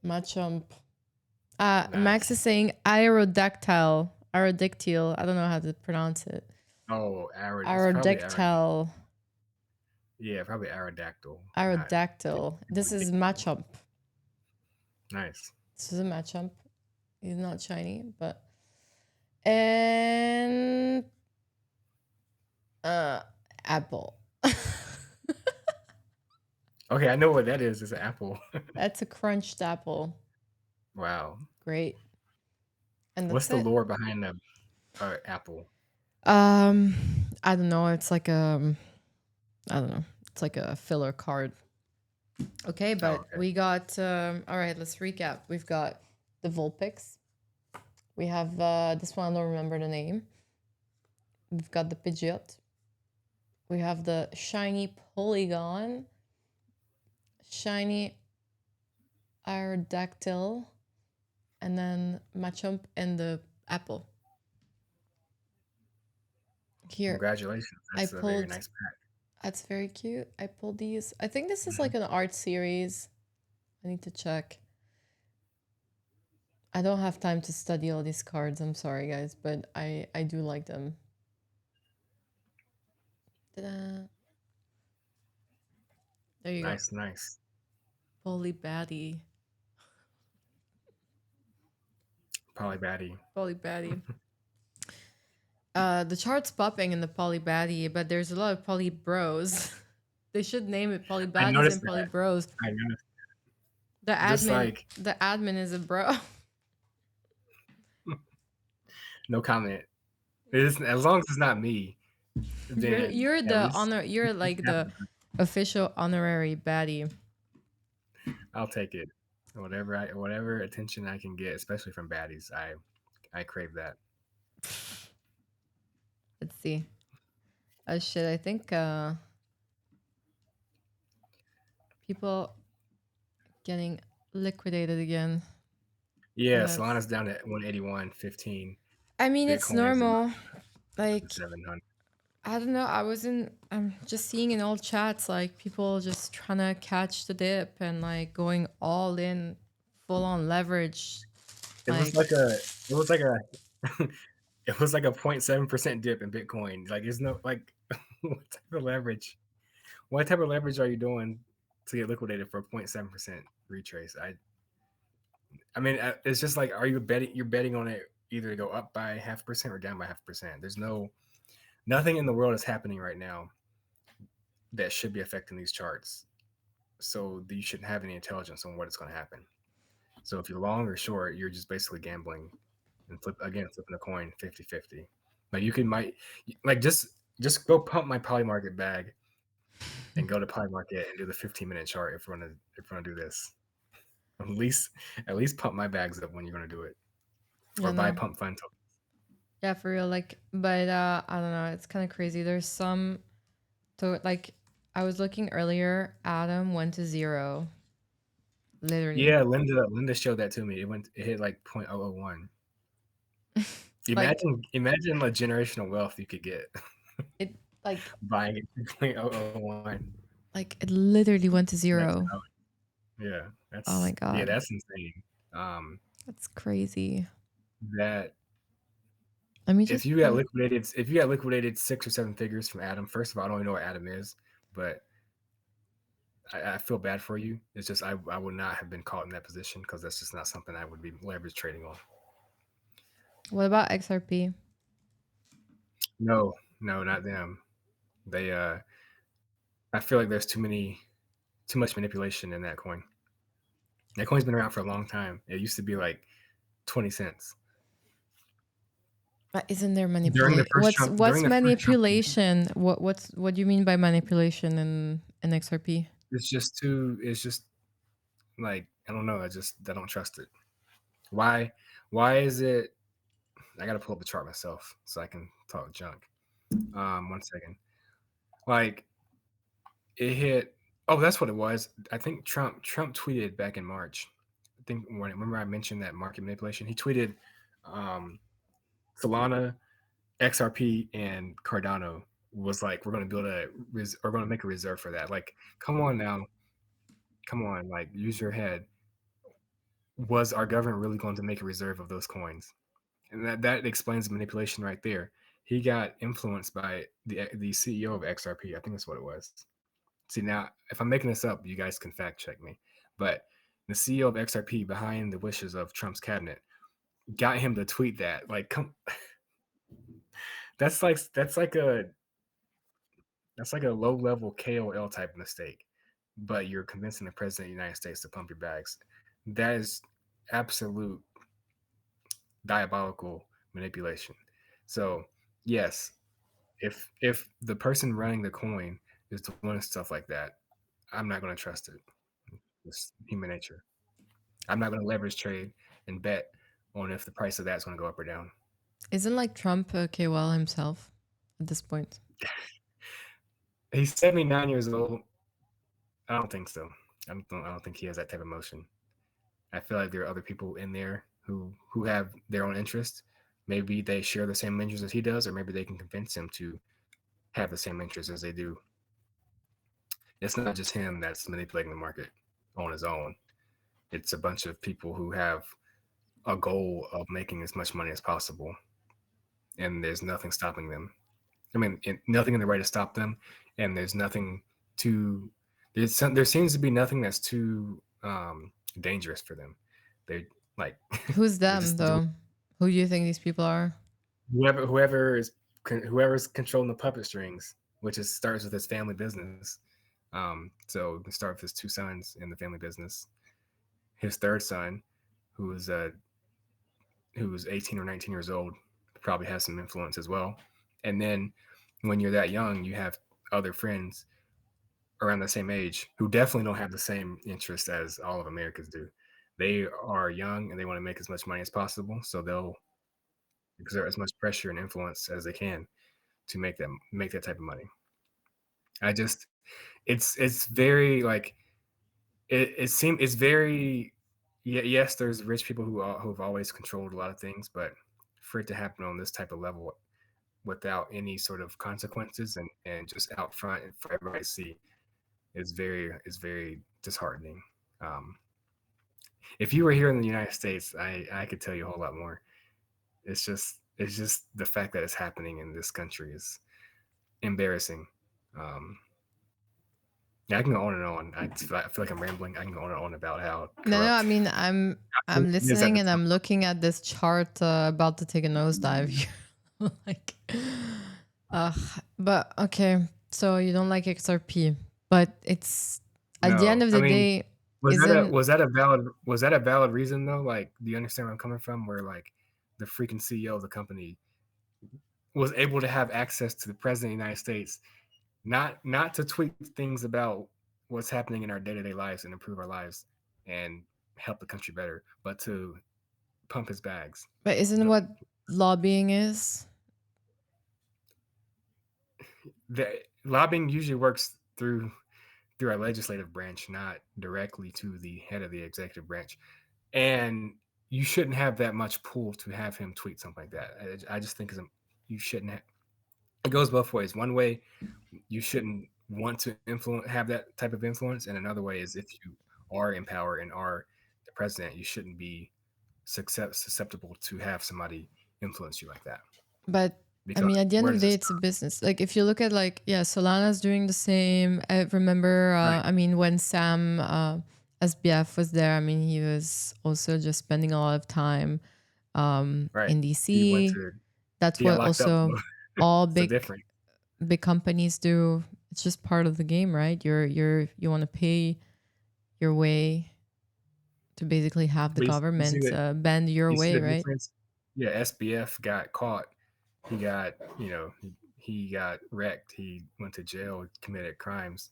Machamp. Max is Nice. saying Aerodactyl. Aerodactyl. I don't know how to pronounce it. Oh, it's probably Aerodactyl. yeah, probably aerodactyl. Not Aerodactyl. This is Machamp. nice. This is a Machamp. He's not shiny, but and apple. Okay, I know what that is. It's an apple. That's a crunched apple. Wow. Great. And What's that's the it. lore behind the apple? I don't know. It's like I don't know. It's like a filler card. Okay, but okay. we got all right, let's recap. We've got the Vulpix. We have this one, I don't remember the name. We've got the Pidgeot. We have the shiny Polygon, shiny Aerodactyl, and then Machamp and the apple. Here, Congratulations. I That's a very pulled. nice pack. That's very cute. I pulled these. I think this is Mhm. like an art series. I need to check. I don't have time to study all these cards. I'm sorry, guys, but I do like them. Ta-da. There you go. Nice, nice. Polly Batty. Probably baddie. Polly Batty. The chart's popping in the Polly Batty, but there's a lot of Polly Bros. They should name it Polly I Baddies noticed and Polly that. Bros. I noticed. The Just admin, like the admin is a bro. no comment. It is, as long as it's not me, then You're at the least honor. You're like have the official honorary baddie. I'll take it. Whatever attention I can get, especially from baddies, I crave that. Let's see. Oh shit! I think people getting liquidated again. Yeah, That's. Solana's down at 181.15. I mean, it's Bitcoin is normal. about Like 700. I don't know. I'm just seeing in all chats like people just trying to catch the dip and like going all in, full on leverage. It was Like like a it was like a it was like a 0.7% dip in Bitcoin. Like it's no like what type of leverage? What type of leverage are you doing to get liquidated for a 0.7% retrace? I mean, it's just like, are you betting? You're betting on it either to go up by 0.5% or down by 0.5%. There's nothing in the world is happening right now that should be affecting these charts. So you shouldn't have any intelligence on what is going to happen. So if you're long or short, you're just basically gambling and flipping a coin 50-50. Like you can might like just go pump my Polymarket bag and go to Polymarket and do the 15-minute chart if we're gonna do this. At least pump my bags up when you're gonna do it. yeah, Or buy no, pump fund. yeah, for real. Like, but I don't know. It's kind of crazy. There's some. So like, I was looking earlier. Atom went to zero. Literally. Yeah, Linda showed that to me. It hit like 0.001. Like Imagine the generational wealth you could get it. Like buying it 0.001. it literally went to Max zero. out. Yeah, Oh my yeah, god, that's insane. that's crazy. That Let me if just you got pull. liquidated 6 or 7 figures from Adam, first of all, I don't even know what Adam is, but I feel bad for you. It's just I would not have been caught in that position because that's just not something I would be leverage trading on. What about XRP? No, no, not them. They I feel like there's too much manipulation in that coin. That coin's been around for a long time. It used to be like 20 cents. Isn't there During the manipulation? first Trump during What's the first Trump manipulation? What do you mean by manipulation in XRP? it's just like I don't know, I don't trust it. Why is it I gotta pull up the chart myself so I can talk junk. 1 second. Like it hit oh, that's what it was. I think Trump tweeted back in March. I think remember I mentioned that market manipulation. He tweeted Solana, XRP, and Cardano was like, we're going to we're going to make a reserve for that. Like, come on now, come on, like use your head. Was our government really going to make a reserve of those coins? And that explains the manipulation right there. He got influenced by the CEO of XRP. I think that's what it was. See now, if I'm making this up, you guys can fact check me. But the CEO of XRP, behind the wishes of Trump's cabinet, got him to tweet that. Like, come, that's like a low level KOL type mistake. But you're convincing the president of the United States to pump your bags. That is absolute diabolical manipulation. So yes, if the person running the coin is doing stuff like that, I'm not going to trust it. It's human nature. I'm not going to leverage trade and bet on if the price of that's going to go up or down. Isn't like Trump a KOL himself at this point? He's 79 years old. I don't think so. I don't think he has that type of emotion. I feel like there are other people in there who have their own interest. Maybe they share the same interests as he does, or maybe they can convince him to have the same interests as they do. It's not just him that's manipulating the market on his own. It's a bunch of people who have a goal of making as much money as possible, and there's nothing stopping them. I mean, nothing in the way to stop them, and there's nothing too. There seems to be nothing that's too dangerous for them. They like Who's they them just do though? Who do you think these people are? whoever's controlling the puppet strings, which is starts with his family business. So we can start with his two sons in the family business. His third son, who is who's 18 or 19 years old, probably has some influence as well. And then when you're that young, you have other friends around the same age who definitely don't have the same interest as all of Americans do. They are young and they want to make as much money as possible, so they'll exert as much pressure and influence as they can to make that type of money. I just it's very like it's very yes, there's rich people who've always controlled a lot of things, but for it to happen on this type of level without any sort of consequences and just out front and for everybody to see is very disheartening. Um, if you were here in the United States, I could tell you a whole lot more. It's just the fact that it's happening in this country is embarrassing. Um, yeah, I can go on and on. I feel like I'm rambling. I can go on and on about how No, no. I corrupt mean, I'm it is at listening the and top. I'm looking at this chart about to take a nosedive here. Like, but okay. So you don't like XRP, but it's at the end No, of I the mean, day, was that a isn't was that a valid reason though? Like, do you understand where I'm coming from? Where like the freaking CEO of the company was able to have access to the president of the United States, not to tweet things about what's happening in our day to day lives and improve our lives and help the country better, but to pump his bags. but isn't The, what lobbying is? the lobbying usually works through our legislative branch, not directly to the head of the executive branch. And you shouldn't have that much pull to have him tweet something like that. I just think you shouldn't have. It goes both ways. One way, you shouldn't want to have that type of influence, and another way is if you are in power and are the president, you shouldn't be susceptible to have somebody influence you like that. But I Because mean, at the end where of the does it day, stop? it's a business. Like if you look at like, yeah, Solana's doing the same. I remember, Right, I mean, when Sam SBF was there, I mean, he was also just spending a lot of time right. in He went DC. to That's he got what locked up also though. all So different. big companies do. It's just part of the game, right? You want to pay your way to basically have the But you see government that bend your you see way, the right? difference. Yeah, SBF got caught. He got he got wrecked. He went to jail, committed crimes.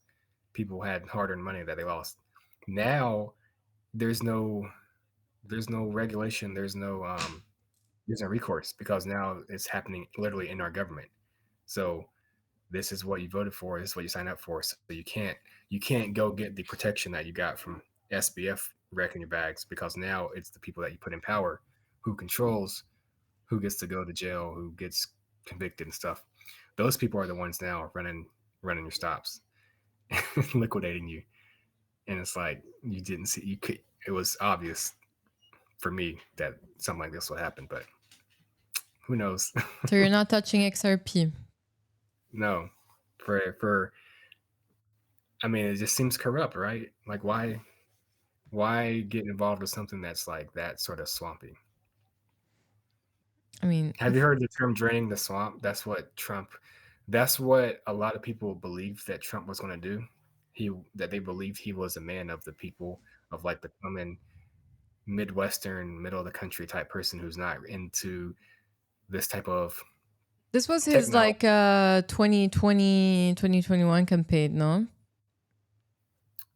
People had hard-earned money that they lost. Now there's no there's no regulation. There's no recourse because now it's happening literally in our government. So this is what you voted for. This is what you signed up for. So you can't go get the protection that you got from SBF wrecking your bags because now it's the people that you put in power who controls who gets to go to jail, who gets convicted and stuff. Those people are the ones now running your stops, liquidating you. And it's like you didn't see you could. It was obvious for me that something like this would happen, but who knows? So you're not touching XRP. No, for I mean, it just seems corrupt, right? Like why get involved with something that's like that sort of swampy? I mean, Have you heard the term draining the swamp? That's what a lot of people believed that Trump was going to do. That they believed he was a man of the people, of like the common Midwestern, middle of the country type person who's not into this type of this was his technology. like 2020, 2021 campaign, no?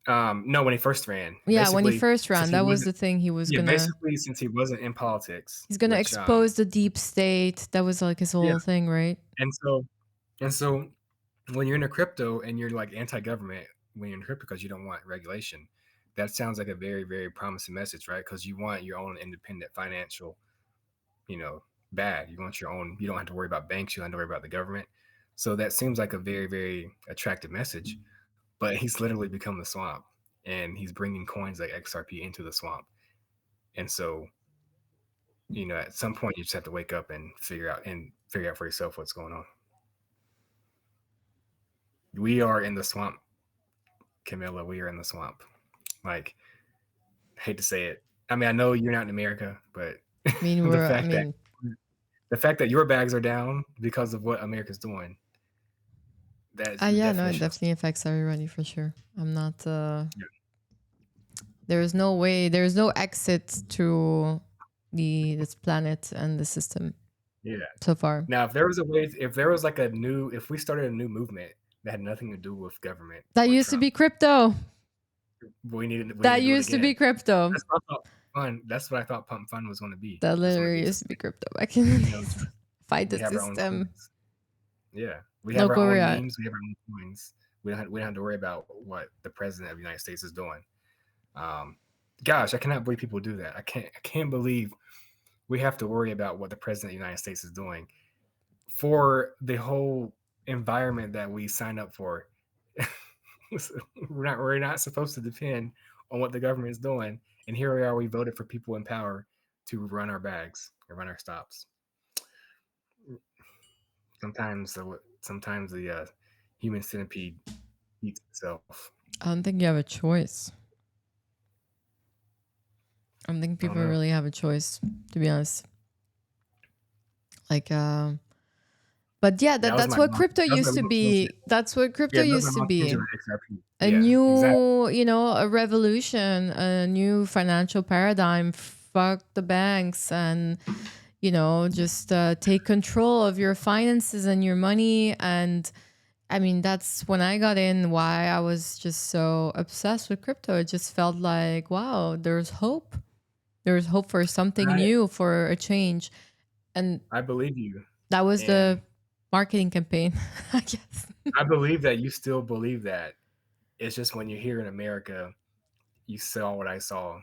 No, when he first ran, Yeah, when he basically, first since ran, he that was wasn't, the thing. yeah, basically since he wasn't in politics, He's gonna which expose the deep state. That was like his yeah, whole thing, right? and so when you're in a crypto and you're like anti-government when you're in crypto because you don't want regulation, that sounds like a very, very promising message, right? Because you want your own independent financial, you know, bag. You want your own. You don't have to worry about banks. You don't have to worry about the government. So that seems like a very, very attractive message. But he's literally become the swamp, and he's bringing coins like XRP into the swamp. And so, at some point, you just have to wake up and figure out for yourself what's going on. We are in the swamp, Camilla. We are in the swamp. Like, I hate to say it. I mean, I know you're not in America, but I mean, the I fact that mean, the fact that your bags are down because of what America's doing, that's the yeah, no, it definition of definitely affects everybody for sure. I'm not. yeah. There's no way. There's no exit to this planet and the system Yeah. so far. Now, if there was a way, if there was like if we started a new movement that had nothing to do with government That or used to Trump, be crypto. we need That to do it used to be again. crypto. That's what I thought fun. That's what I thought Pump Fun was going to be. That It's going to literally be used to be crypto back in the days. just Fight the we have our own system. coins. Yeah, we have Look our where we're own at. memes. We have our own coins. We don't have to worry about what the president of the United States is doing. Um, Gosh, I cannot believe people do that. I can't believe we have to worry about what the president of the United States is doing for the whole environment that we signed up for. we're not supposed to depend on what the government is doing, and here we are. We voted for people in power to run our bags and run our stops. Sometimes the human centipede eats itself. I don't think you have a choice. I don't think I don't people know. really have a choice, to be honest. Like, but yeah, That was that's my what mom. crypto That was my used to mom's motion. be. That's what crypto Yeah, that was my used to mom's motion be. with XRP. A Yeah, exactly. new, a revolution, a new financial paradigm. Fuck the banks and, just take control of your finances and your money. And I mean, that's when I got in, why I was just so obsessed with crypto. It just felt like, wow, there's hope. There's hope for something I new, for a change. And I believe you, that was the and marketing campaign, I guess. I believe that you still believe that. It's just when you're here in America, you saw what I saw,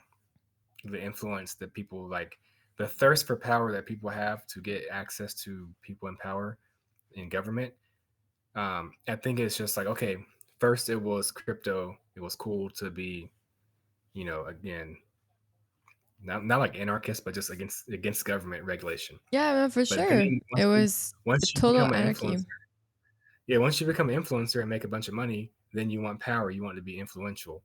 the influence that people like, the thirst for power that people have to get access to people in power in government. I think it's just like, okay, first it was crypto. It was cool to be, again, not like anarchist, but just against government regulation. Yeah, no, for But then sure. It was a once you total become an anarchy. influencer, yeah, once you become an influencer and make a bunch of money, then you want power. You want to be influential.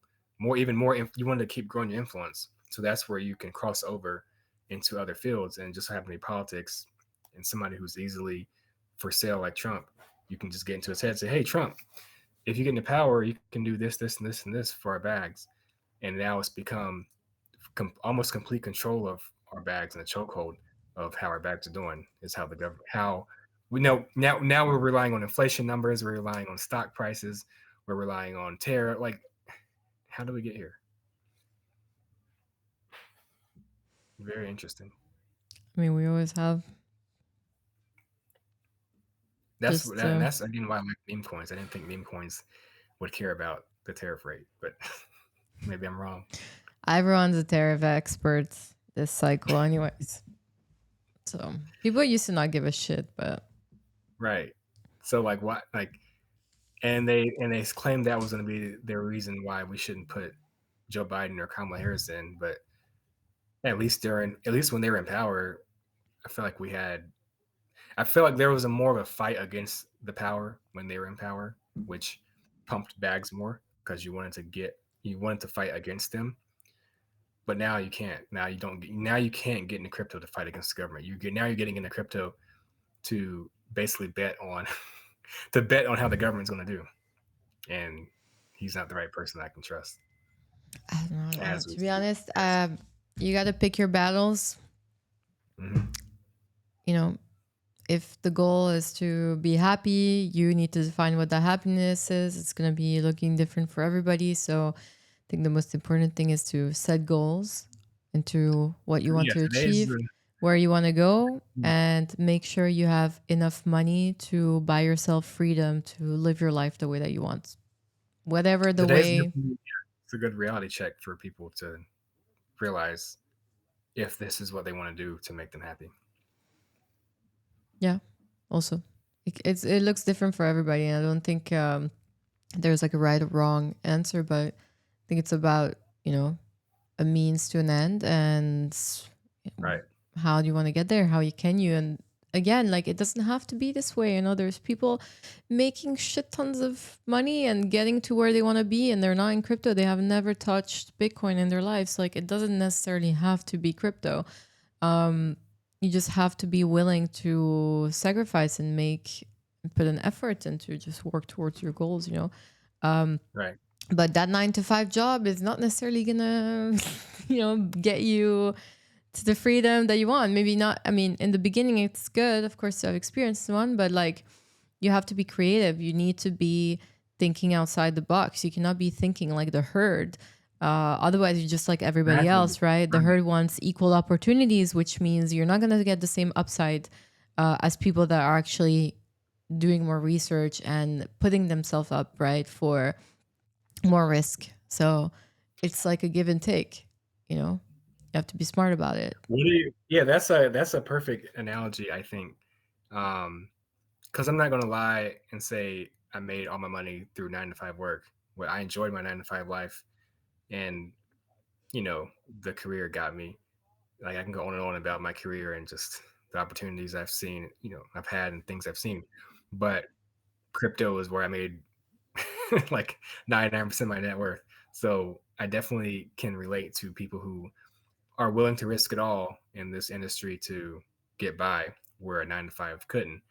Even more, you want to keep growing your influence. So that's where you can cross over into other fields, and just happen to be politics. And somebody who's easily for sale, like Trump, you can just get into his head and say, "Hey, Trump, if you get into power, you can do this, this, and this, and this for our bags." And now it's become almost complete control of our bags and a chokehold of how our bags are doing. Is how the government, how we know now we're relying on inflation numbers, we're relying on stock prices, we're relying on tariff. Like, how do we get here? Very interesting. I mean, we always have just, And that's again why I like meme coins. I didn't think meme coins would care about the tariff rate, but maybe I'm wrong. everyone's a tariff expert this cycle, anyways. So people used to not give a shit, but Right. So like what like and they claimed that was going to be their reason why we shouldn't put Joe Biden or Kamala Harris in, but at least when they were in power, I feel like I feel like there was a more of a fight against the power when they were in power, which pumped bags more because you wanted to fight against them. But now you can't. Now you can't get into crypto to fight against the government. Now you're getting into crypto to basically bet on to bet on how the government's going to do, and he's not the right person I can trust. I don't know. As we To be see. honest, Yes. you got to pick your battles. Mm-hmm. You know, if the goal is to be happy, you need to define what that happiness is. It's going to be looking different for everybody. So I think the most important thing is to set goals into what you want Yeah, to today's achieve, where you want to go, and make sure you have enough money to buy yourself freedom to live your life the way that you want. Whatever the today's way. it's a good reality check for people to realize if this is what they want to do to make them happy. Yeah. Also, it looks different for everybody. And I don't think there's like a right or wrong answer, but I think it's about, you know, a means to an end, and Right. how do you want to get there? How you can you? And again, like it doesn't have to be this way. You know, there's people making shit tons of money and getting to where they want to be, and they're not in crypto. They have never touched Bitcoin in their lives. Like it doesn't necessarily have to be crypto. You just have to be willing to sacrifice and put an effort into just work towards your goals. You know, Right. but that 9 to 5 job is not necessarily gonna get you to the freedom that you want. Maybe not. I mean, in the beginning it's good, of course, to have experienced one, but like you have to be creative. You need to be thinking outside the box. You cannot be thinking like the herd. Otherwise you're just like everybody Exactly. else, right? The Right. herd wants equal opportunities, which means you're not going to get the same upside as people that are actually doing more research and putting themselves up, right, for more risk. So it's like a give and take, you know. You have to be smart about it. What do you Yeah, that's a perfect analogy, I think. Because I'm not gonna lie and say I made all my money through 9 to 5 work. Well, I enjoyed my 9 to 5 life, and, the career got me. Like, I can go on and on about my career and just the opportunities I've seen, I've had and things I've seen. But crypto is where I made like 99% of my net worth. So I definitely can relate to people who are willing to risk it all in this industry to get by where a 9 to 5 couldn't.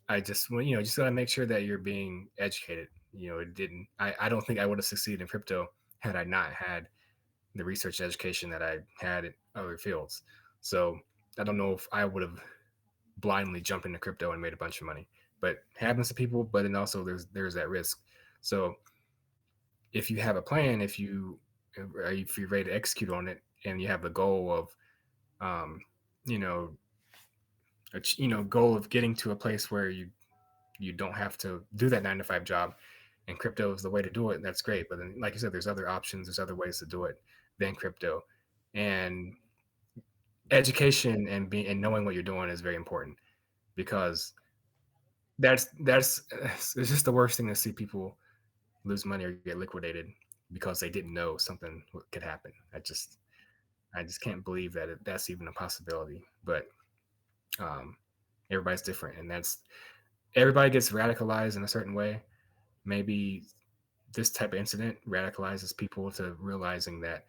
I just, well, just gotta make sure that you're being educated. It didn't. I don't think I would have succeeded in crypto had I not had the research education that I had in other fields. So I don't know if I would have blindly jumped into crypto and made a bunch of money. But it happens to people. But then also there's that risk. So if you have a plan, if you're ready to execute on it, and you have the goal of, um, you know, goal of getting to a place where you don't have to do that 9 to 5 job, and crypto is the way to do it. That's great. But then, like you said, there's other options. There's other ways to do it than crypto, and education and knowing what you're doing is very important, because that's it's just the worst thing to see people lose money or get liquidated because they didn't know something could happen. I just can't believe that that's even a possibility. But um, everybody's different, and that's everybody gets radicalized in a certain way. Maybe this type of incident radicalizes people to realizing that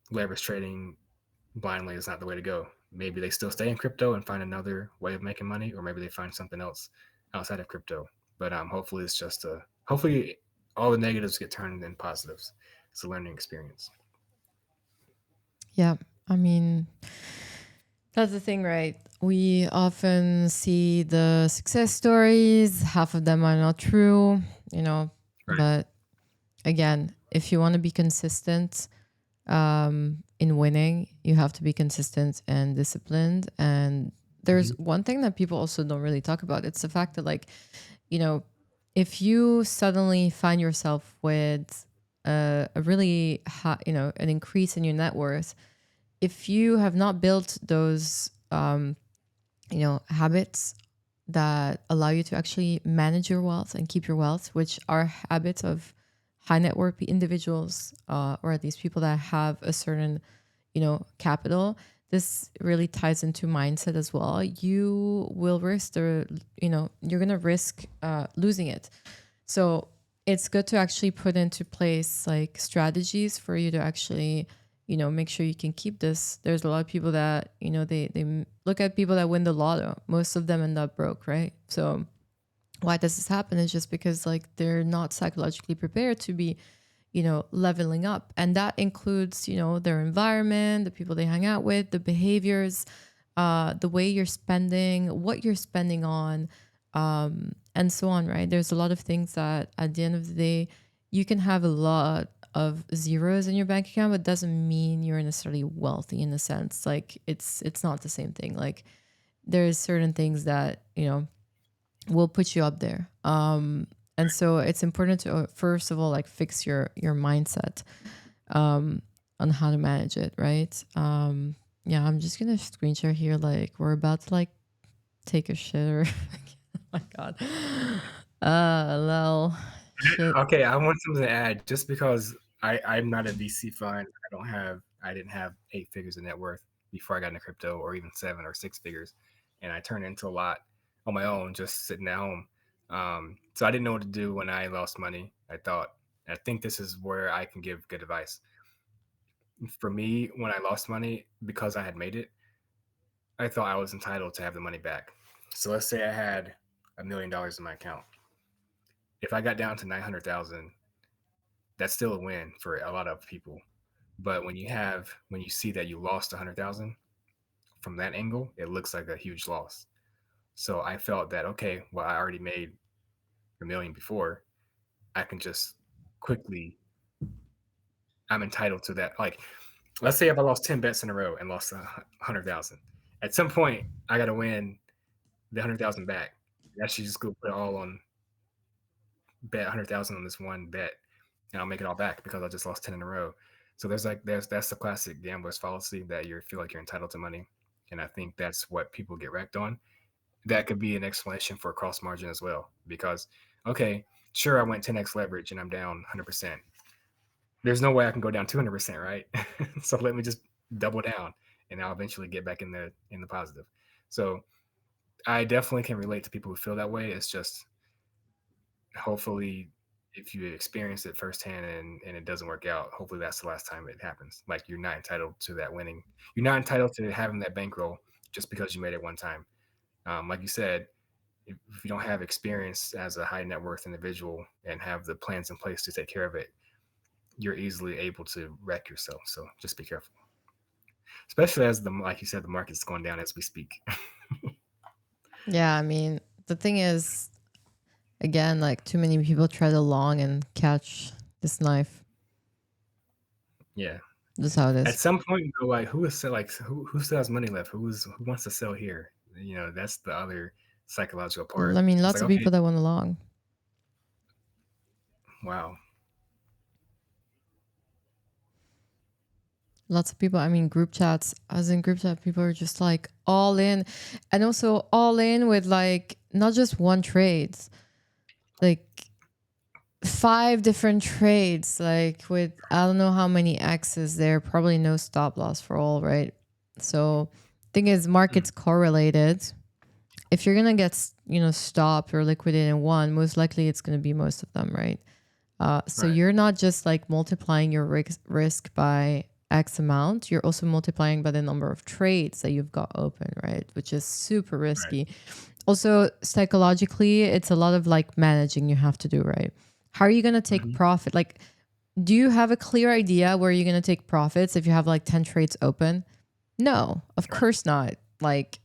leverage trading blindly is not the way to go. Maybe they still stay in crypto and find another way of making money, or maybe they find something else outside of crypto. But hopefully, hopefully all the negatives get turned into positives. It's a learning experience. Yeah. I mean, that's the thing, right? We often see the success stories, half of them are not true, you know, Right. but again, if you want to be consistent in winning, you have to be consistent and disciplined. And there's Mhm. one thing that people also don't really talk about. It's the fact that, like, you know, if you suddenly find yourself with a really high, an increase in your net worth, if you have not built those, habits that allow you to actually manage your wealth and keep your wealth, which are habits of high net worth individuals, or at least people that have a certain, capital. This really ties into mindset as well. You will risk you're going to risk losing it. So it's good to actually put into place like strategies for you to actually, make sure you can keep this. There's a lot of people that, they look at people that win the lotto. Most of them end up broke, right? So why does this happen? Is just because like they're not psychologically prepared to be, leveling up. And that includes, their environment, the people they hang out with, the behaviors, the way you're spending, what you're spending on, and so on, right? There's a lot of things that at the end of the day, you can have a lot of zeros in your bank account, but doesn't mean you're necessarily wealthy in a sense. Like it's not the same thing. Like there's certain things that, will put you up there. And so it's important to first of all like fix your mindset on how to manage it, right? Yeah, I'm just gonna screen share here. Like we're about to like take a shit or oh my god. Lol. Shit. Okay, I want something to add just because I'm not a VC fund. I didn't have 8 figures of net worth before I got into crypto or even 7 or 6 figures. And I turned into a lot on my own, just sitting at home. So I didn't know what to do when I lost money. I think this is where I can give good advice. For me, when I lost money because I had made it, I thought I was entitled to have the money back. So let's say I had $1 million in my account. If I got down to 900,000, that's still a win for a lot of people. But when you see that you lost 100,000 from that angle, it looks like a huge loss. So I felt that, okay, well, I already made a million before. I can just quickly, I'm entitled to that. Like, let's say if I lost 10 bets in a row and lost 100,000, at some point I got to win the 100,000 back. I should just go put it all on, bet 100,000 on this one bet, and I'll make it all back because I just lost 10 in a row. So that's the classic gambler's fallacy that you feel like you're entitled to money, and I think that's what people get wrecked on. That could be an explanation for cross margin as well, because okay, sure, I went 10x leverage and I'm down 100%. There's no way I can go down 200%, right? So let me just double down, and I'll eventually get back in the positive. So I definitely can relate to people who feel that way. It's just hopefully if you experience it firsthand and it doesn't work out, hopefully that's the last time it happens. Like you're not entitled to that winning. You're not entitled to having that bankroll just because you made it one time. Like you said, if you don't have experience as a high net worth individual and have the plans in place to take care of it, you're easily able to wreck yourself. So just be careful, especially as like you said, the market's going down as we speak. Yeah, I mean, the thing is, again, like too many people tread along and catch this knife. Yeah. That's how it At is. some point, though, like who still has money left? Who wants to sell here? That's the other psychological part. I mean, It's lots like, of okay, people that went along. wow, Lots of people, I mean, group chats, as in group chat, people are just like all in. And also all in with like not just one trades, like 5 different trades, like with I don't know how many X's there, probably no stop loss for all, right? So thing is markets correlated. If you're gonna get stopped or liquidated in one, most likely it's gonna be most of them, right? So right, you're not just like multiplying your risk by X amount, you're also multiplying by the number of trades that you've got open, right? Which is super right, risky. Also, psychologically, it's a lot of like managing you have to do, right? How are you going to take hmm profit? Like, do you have a clear idea where you're going to take profits if you have like 10 trades open? No, of right, course not. Like,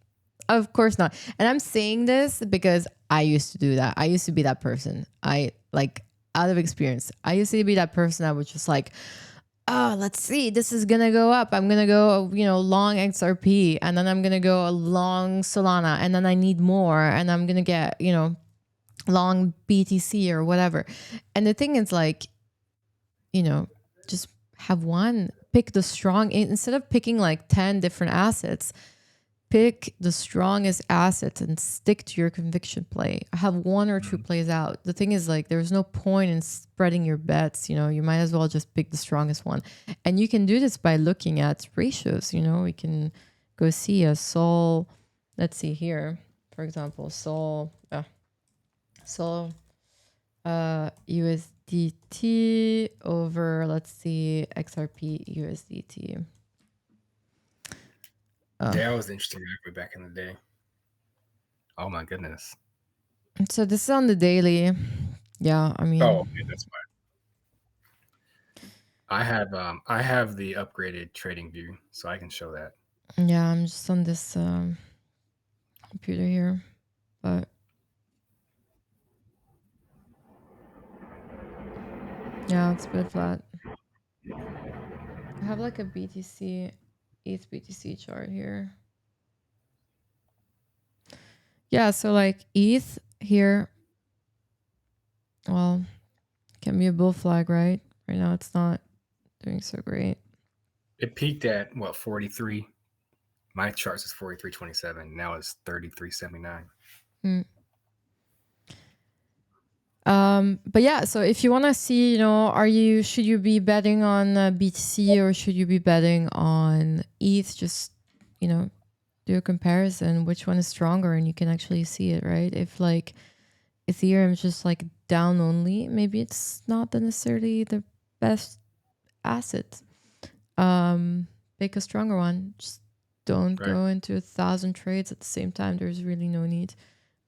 of course not. And I'm saying this because I used to do that. I used to be that person. I like out of experience. I used to be that person that was just like, oh, let's see, this is gonna go up. I'm gonna go, long XRP, and then I'm gonna go long Solana, and then I need more, and I'm gonna get, long BTC or whatever. And the thing is, like, just have one. Pick the strong instead of picking like 10 different assets. Pick the strongest assets and stick to your conviction play. Have one or two mhm, plays out. The thing is, like, there's no point in spreading your bets. You might as well just pick the strongest one. And you can do this by looking at ratios. We can go see a Sol. Let's see here, for example, Sol USDT over, let's see, XRP USDT. yeah, that was interesting back in the day. Oh my goodness. So this is on the daily. Yeah, I Oh, mean, okay, that's fine. I have the upgraded trading view, so I can show that. yeah, I'm just on this computer here, but yeah, it's a bit flat. I have like a BTC, ETH BTC chart here. Yeah, so like ETH here, well, can be a bull flag, right? Right now it's not doing so great. It peaked at what 43 My charts is 43.27. Now it's 33.79. Mm. But yeah, so if you want to see, should you be betting on BTC or should you be betting on ETH? Just, you know, do a comparison. Which one is stronger? And you can actually see it, right? If like Ethereum is just like down only, maybe it's not necessarily the best asset. Pick a stronger one. Just don't Right. go into 1,000 trades at the same time. There's really no need.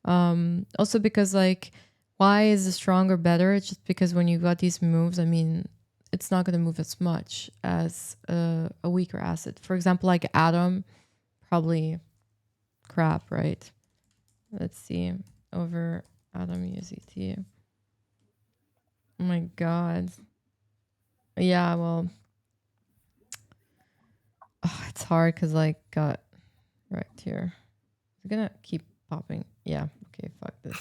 Also because like, why is the stronger better? It's just because when you got these moves, I mean, it's not going to move as much as a weaker asset. For example, like Atom, probably crap, right? Let's see over Atom USDT. Oh my god. Yeah, well, it's hard because like got wrecked here. It's gonna keep popping. Yeah. Okay. Fuck this.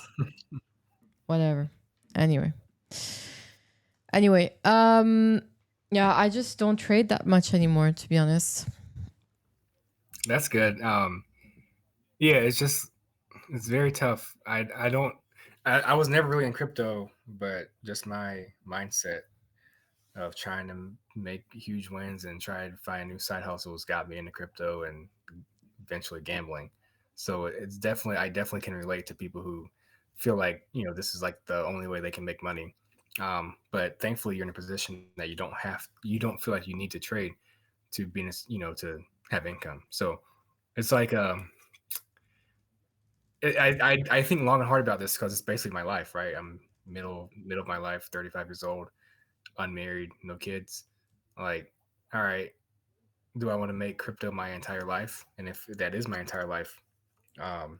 Whatever. Anyway. Yeah, I just don't trade that much anymore, to be honest. That's good. Yeah, it's very tough. I don't I was never really in crypto, but just my mindset of trying to make huge wins and try to find new side hustles got me into crypto and eventually gambling. So it's definitely I definitely can relate to people who feel like this is like the only way they can make money. But thankfully you're in a position that you don't feel like you need to trade to be in to have income. So it's like I think long and hard about this because it's basically my life, right? I'm middle of my life, 35 years old, unmarried, no kids. Like, all right, do I want to make crypto my entire life? And if that is my entire life, um,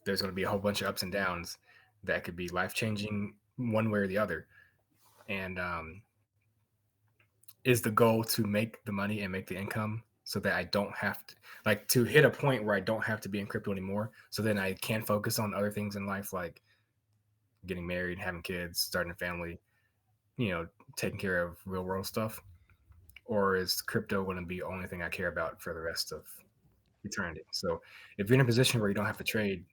there's going to be a whole bunch of ups and downs that could be life changing one way or the other. And is the goal to make the money and make the income so that I don't have to like to hit a point where I don't have to be in crypto anymore. So then I can focus on other things in life like getting married, having kids, starting a family, taking care of real world stuff? Or is crypto going to be the only thing I care about for the rest of eternity? So if you're in a position where you don't have to trade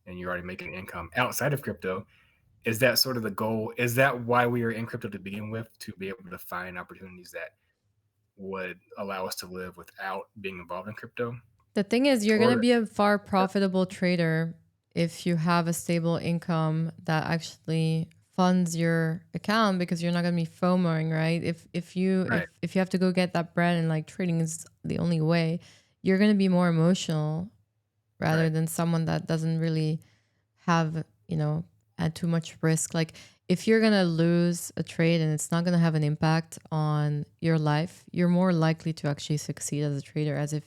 and you're already making income outside of crypto, is that sort of the goal? Is that why we are in crypto to begin with, to be able to find opportunities that would allow us to live without being involved in crypto? The thing is, you're going to Or be a far profitable trader if you have a stable income that actually funds your account because you're not going to be FOMOing, right? If you right, if you have to go get that bread and like trading is the only way, you're going to be more emotional rather right, than someone that doesn't really have, at too much risk. Like if you're going to lose a trade and it's not going to have an impact on your life, you're more likely to actually succeed as a trader as if,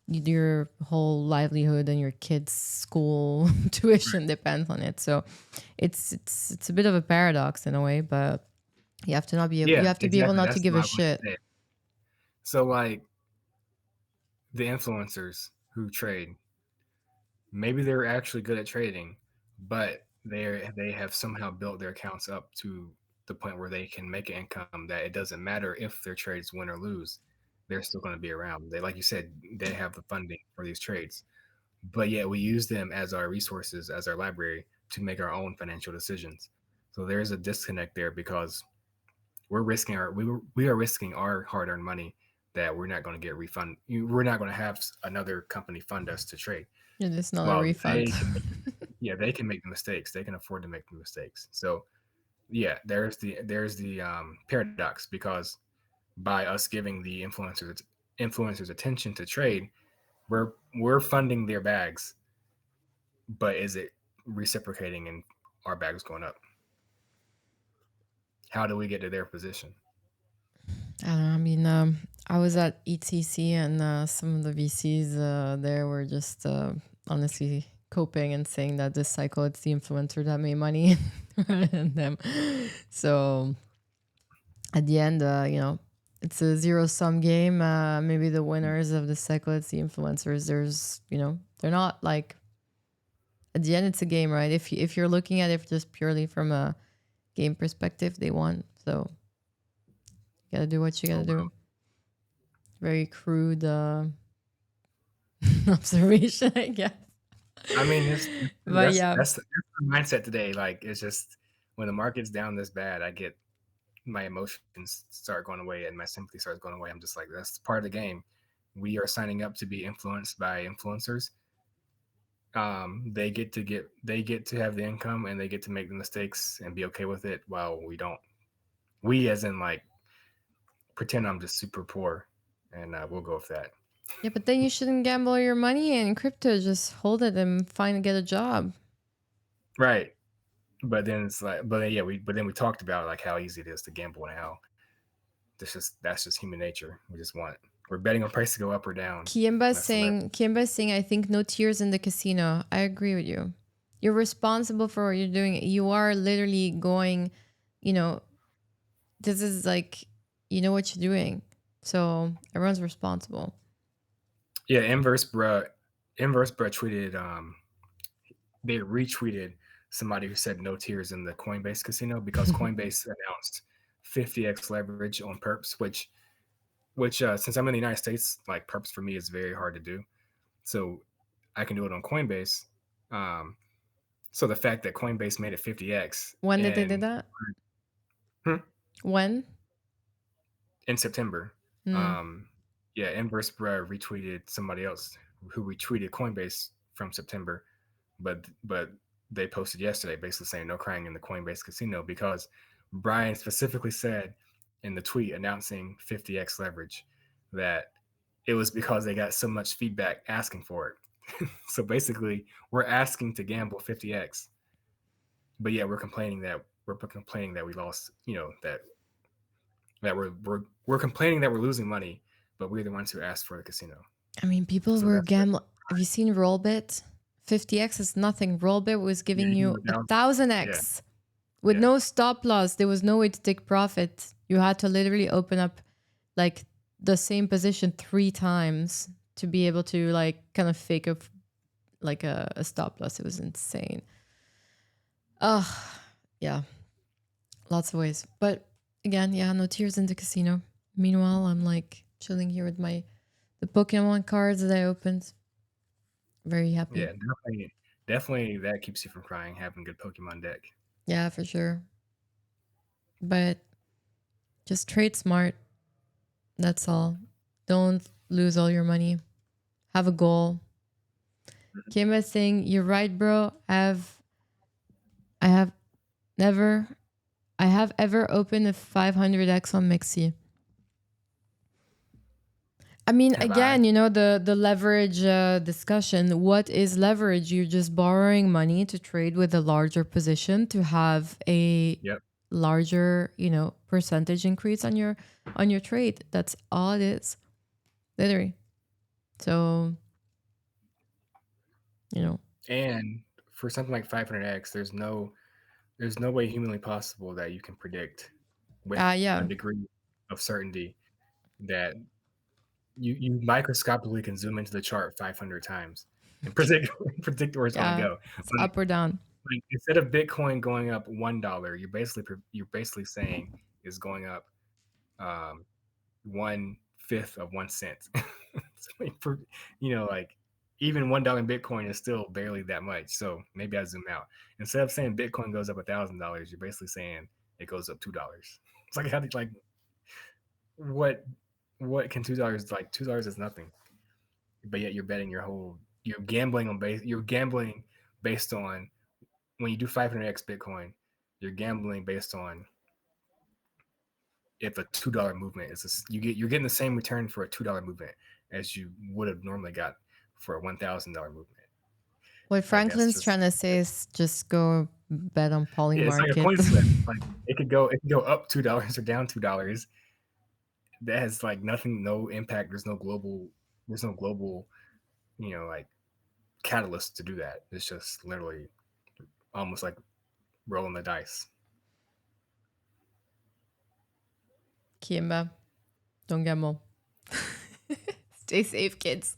your whole livelihood and your kids' school right. tuition depends on it. So it's a bit of a paradox in a way, but you Yeah, have to be able exactly. not to That's give what a I wanted shit. to say. So like the influencers who trade, maybe they're actually good at trading, but they have somehow built their accounts up to the point where they can make an income that it doesn't matter if their trades win or lose, they're still going to be around. They, like you said, they have the funding for these trades, but yet we use them as our resources, as our library to make our own financial decisions. So there's a disconnect there because we are risking our hard-earned money that we're not going to get refund. We're not going to have another company fund us to trade. It's not a Well, refund. they can make the mistakes. They can afford to make the mistakes. So yeah, there's the paradox because by us giving the influencers attention to trade, we're funding their bags, but is it reciprocating and our bags going up? How do we get to their position? I don't know. I mean, I was at ETC and some of the VCs there were just honestly coping and saying that this cycle it's the influencer that made money rather than them. So at the end, it's a zero sum game. Maybe the winners of the cycle it's the influencers. They're not like at the end it's a game, right? If you're looking at it just purely from a game perspective, they won. So you gotta do what you Oh gotta wow. do. Very crude observation, I guess. I mean, it's But yeah, that's the mindset today. Like, it's just when the market's down this bad, I get my emotions start going away and my sympathy starts going away. I'm just like, that's part of the game. We are signing up to be influenced by influencers. They get to have the income and they get to make the mistakes and be okay with it, while we don't. We, as in, like, pretend I'm just super poor, and we'll go with that. yeah, but then you shouldn't gamble your money in crypto. Just hold it and find get a job. Right. But then it's like, but then, yeah, but then we talked about like how easy it is to gamble and how that's just human nature. We're betting on price to go up or down. That's the leverage. Kiemba is saying, I think no tears in the casino. I agree with you. You're responsible for what you're doing. You are literally going, you know, this is like, you know what you're doing. So everyone's responsible. Yeah, Inverse bruh tweeted, they retweeted somebody who said no tears in the Coinbase casino, because Coinbase announced 50x leverage on perps, which since I'm in the United States, like, perps for me is very hard to do. So I can do it on Coinbase. Um, so the fact that Coinbase made it 50x When did they do that? When? in September, Hmm. yeah, Inverse Bruh retweeted somebody else who retweeted Coinbase from September, but they posted yesterday basically saying no crying in the Coinbase casino, because Brian specifically said in the tweet announcing 50x leverage that it was because they got so much feedback asking for it. So basically, we're asking to gamble 50x, but yeah, we're complaining that we lost. That we're complaining that we're losing money, but we're the ones who asked for the casino. I mean, people So were that's where, gambling. Have you seen Rollbit? 50x is nothing. Rollbit was yeah, giving you you were a down. thousand Yeah, x with yeah, no stop loss. There was no way to take profit. You had to literally open up like the same position 3 times to be able to like kind of fake a stop loss. It was insane. Oh, yeah, lots of ways. But again, yeah, no tears in the casino. Meanwhile, I'm like chilling here with the Pokemon cards that I opened. Very happy. yeah. Definitely, that keeps you from crying, having a good Pokemon deck. Yeah, for sure. But just trade smart. That's all. Don't lose all your money. Have a goal. Kim is saying, you're right, bro. I have never I have ever opened a 500x on Mixi. I mean, Have I? again, the leverage discussion. What is leverage? You're just borrowing money to trade with a larger position to have a Yep. larger, percentage increase on your trade. That's all it is, literally. So, you know, And for something like 500x, there's no way humanly possible that you can predict with a yeah, degree of certainty that you microscopically can zoom into the chart 500 times and predict predict where it's going to yeah, go. it's up or down. Like, instead of Bitcoin going up $1, you're basically saying is going up, 1/5 of 1 cent. So, like, like, even $1 in Bitcoin is still barely that much. So maybe I zoom out. Instead of saying Bitcoin goes up $1,000, you're basically saying it goes up $2. It's like, how do like what can $2, like, $2 is nothing, but yet you're gambling based on, when you do 500x Bitcoin, you're gambling based on if a $2 movement is you're getting the same return for a $2 movement as you would have normally got for a $1,000 movement. What Like, that's Franklin's just, trying to say is just go bet on Poly yeah, it's like a Market. coin flip. Like, it could go up $2 or down $2. That has, like, nothing, no impact. There's no global, like, catalyst to do that. It's just literally almost like rolling the dice. Kiemba, don't gamble. Stay safe, kids.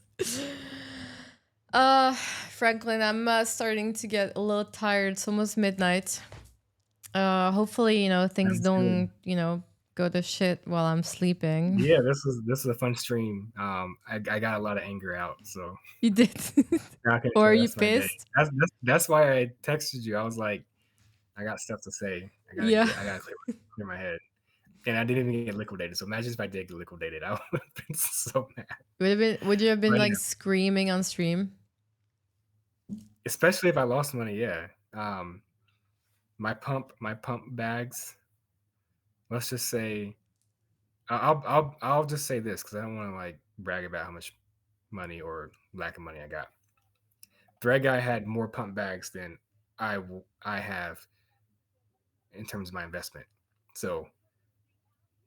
Franklin, I'm starting to get a little tired. It's almost midnight. Hopefully, things Sounds good. don't, go to shit while I'm sleeping. Yeah, this is a fun stream. I got a lot of anger out, so You did. now I can Or enjoy are the you rest of my day. pissed? That's why I texted you. I was like, I got stuff to say. Yeah. I gotta clear my head. And I didn't even get liquidated. So imagine if I did get liquidated, I would have been so mad. Would you have been But like yeah, screaming on stream? especially if I lost money, yeah. My pump bags. Let's just say I'll just say this because I don't want to like brag about how much money or lack of money I got. Thread guy had more pump bags than I have in terms of my investment. So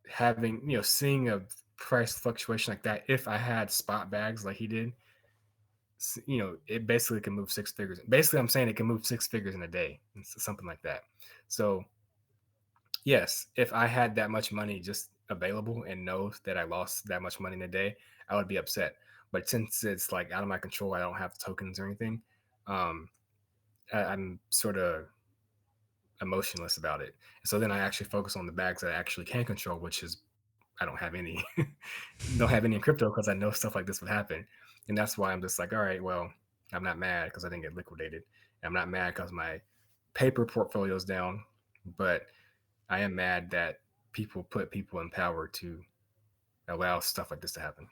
having seeing a price fluctuation like that, if I had spot bags like he did, it basically can move six figures. Basically, I'm saying it can move six figures in a day, something like that. So yes, if I had that much money just available and know that I lost that much money in a day, I would be upset. But since it's like out of my control, I don't have tokens or anything. Um, I'm sort of emotionless about it. So then I actually focus on the bags that I actually can control, which is I don't have any, don't have any in crypto because I know stuff like this would happen, and that's why I'm just like, all right, well, I'm not mad because I didn't get liquidated. I'm not mad because my paper portfolio is down, but I am mad that people put people in power to allow stuff like this to happen.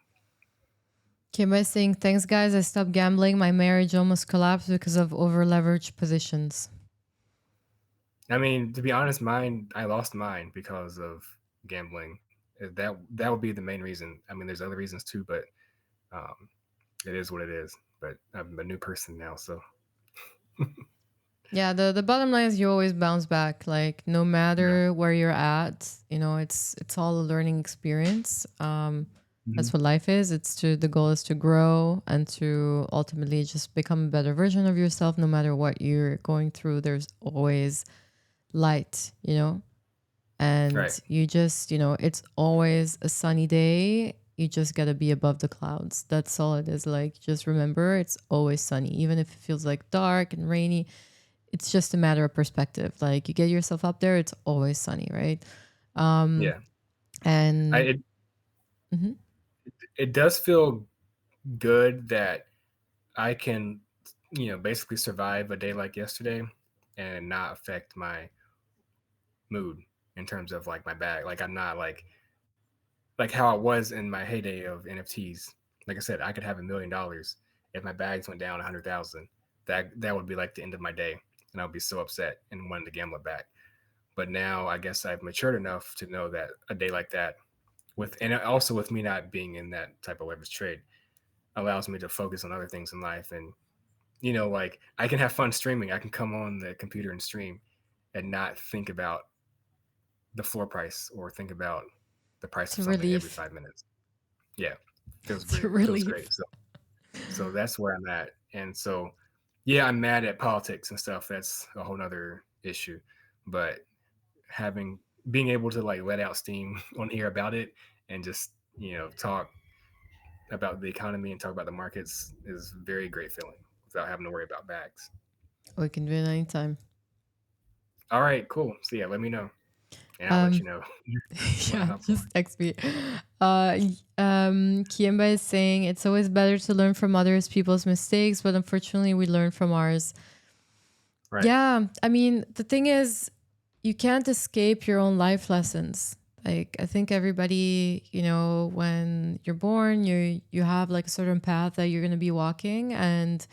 Kim by saying, thanks guys, I stopped gambling. My marriage almost collapsed because of over leveraged positions. I mean, to be honest, I lost mine because of gambling. That would be the main reason. I mean, there's other reasons too, but um, it is what it is. But I'm a new person now, so Yeah, the bottom line is you always bounce back. Like no yeah. matter where you're at, it's all a learning experience. That's Mhm. what life is. The goal is to grow and to ultimately just become a better version of yourself. No matter what you're going through, there's always light, Right. and you just, it's always a sunny day. You just got to be above the clouds. That's all it is. Like, just remember it's always sunny, even if it feels like dark and rainy. It's just a matter of perspective. Like, you get yourself up there, it's always sunny, right? Yeah. I And it, mhm. it does feel good that I can, basically survive a day like yesterday and not affect my mood in terms of like my bag. Like I'm not like how I was in my heyday of NFTs. Like I said, I could have $1 million if my bags went down 100,000. That would be like the end of my day, and I would be so upset and wanting to gamble it back. But now I guess I've matured enough to know that a day like that, and also with me not being in that type of leverage trade, allows me to focus on other things in life. And like I can have fun streaming. I can come on the computer and stream, and not think about the floor price or think about the price It's of a something every relief. 5 minutes. Yeah, It's a feels great. relief. So that's where I'm at. And so yeah, I'm mad at politics and stuff. That's a whole nother issue. But having being able to like let out steam on here about it and just talk about the economy and talk about the markets is very great feeling without having to worry about bags. We can do it anytime. All right, cool. So yeah, let me know and I'll let Um, you know when I yeah, hop on. just text me. Kiemba is saying it's always better to learn from others people's mistakes, but unfortunately, we learn from ours. Right. Yeah, I mean, the thing is, you can't escape your own life lessons. Like, I think everybody, when you're born, you have like a certain path that you're going to be walking, and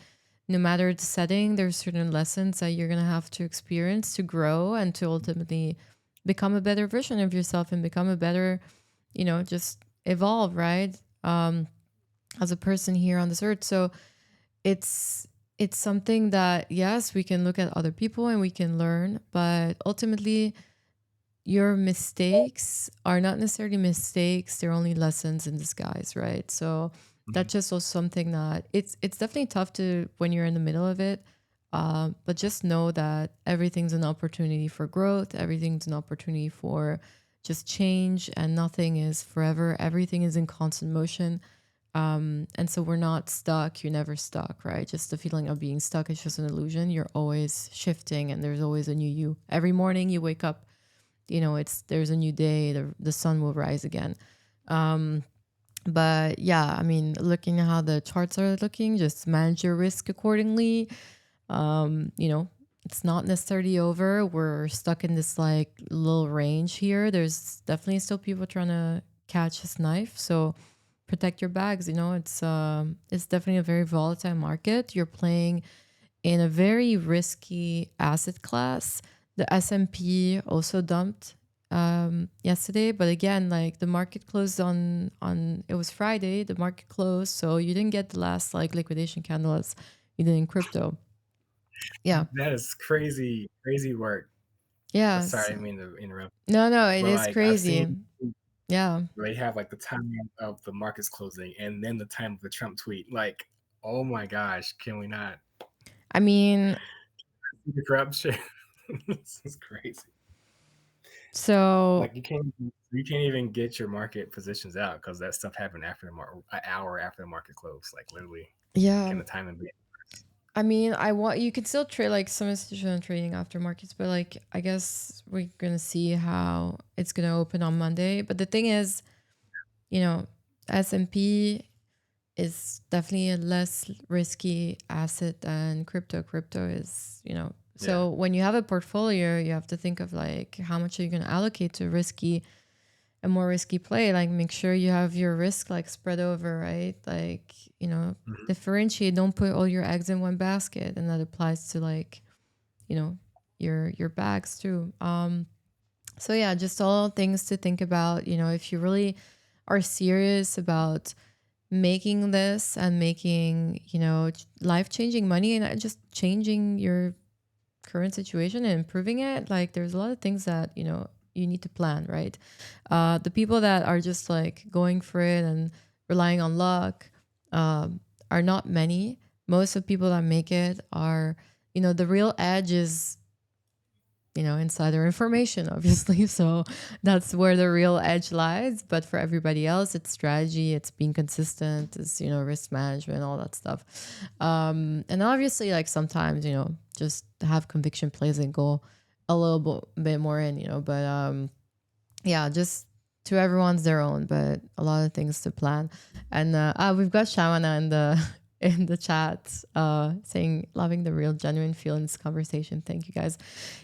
no matter the setting, there's certain lessons that you're going to have to experience to grow and to ultimately become a better version of yourself and become a better, just evolve, right? As a person here on this earth. So it's it's something that, yes, we can look at other people and we can learn, but ultimately your mistakes are not necessarily mistakes, they're only lessons in disguise, right? So Mhm. that's just also something that it's definitely tough to when you're in the middle of it. But just know that everything's an opportunity for growth, everything's an opportunity for just change, and nothing is forever, everything is in constant motion. And so we're not stuck. You're never stuck, right? Just the feeling of being stuck is just an illusion. You're always shifting, and there's always a new you. Every morning you wake up there's a new day, the sun will rise again. um but yeah, I mean, looking at how the charts are looking, just manage your risk accordingly. It's not necessarily over. We're stuck in this like little range here. There's definitely still people trying to catch this knife. So protect your bags. It's definitely a very volatile market. You're playing in a very risky asset class. The S&P also dumped yesterday, but again, like the market closed on it was Friday. The market closed, so you didn't get the last like liquidation candle as you did in crypto. Yeah, That is crazy, crazy work. yeah. Sorry, I didn't mean to interrupt. No, it But, is like, I've seen crazy. Yeah, where they have, like, the time of the markets closing and then the time of the Trump tweet. Like, oh my gosh, can we not I mean, see the corruption? This is crazy. so Like, you can't even get your market positions out because that stuff happened after an hour after the market closed. Like, literally, yeah. can the timing be? I mean, I want you could still trade like some institutional trading after markets, but like I guess we're gonna see how it's gonna open on Monday. But the thing is, you know, S&P is definitely a less risky asset than crypto. Crypto is, Yeah. so when you have a portfolio, you have to think of like how much are you gonna allocate to a more risky play. Like make sure you have your risk like spread over, right? Like, Mhm. differentiate, don't put all your eggs in one basket. And that applies to like, you know, your bags too. So yeah, just all things to think about, if you really are serious about making this and making, life-changing money and not just changing your current situation and improving it. Like there's a lot of things that you need to plan, right? The people that are just like going for it and relying on luck are not many. Most of the people that make it are, the real edge is insider information, obviously. So that's where the real edge lies. But for everybody else, it's strategy, it's being consistent, it's, risk management, all that stuff. And obviously, like sometimes, just have conviction plays and go a little bit more in, but yeah, just to everyone's their own, but a lot of things to plan. And we've got Shawana in the in the chat saying loving the real genuine feel in this conversation. Thank you guys.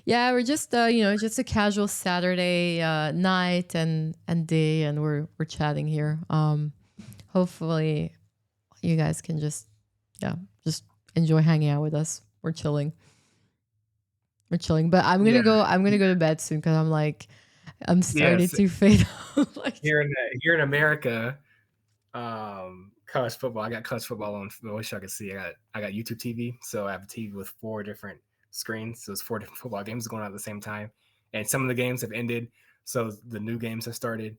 Yeah, we're just just a casual Saturday night and day, and we're chatting here. Hopefully you guys can just enjoy hanging out with us. We're chilling. We're chilling. But Yeah. I'm gonna go to bed soon because I'm starting Yes. to fade out. Like, Here in America, college football. I got college football on. I wish I could see. I got YouTube TV, so I have a TV with 4 different screens. So it's 4 different football games going on at the same time, and some of the games have ended, so the new games have started.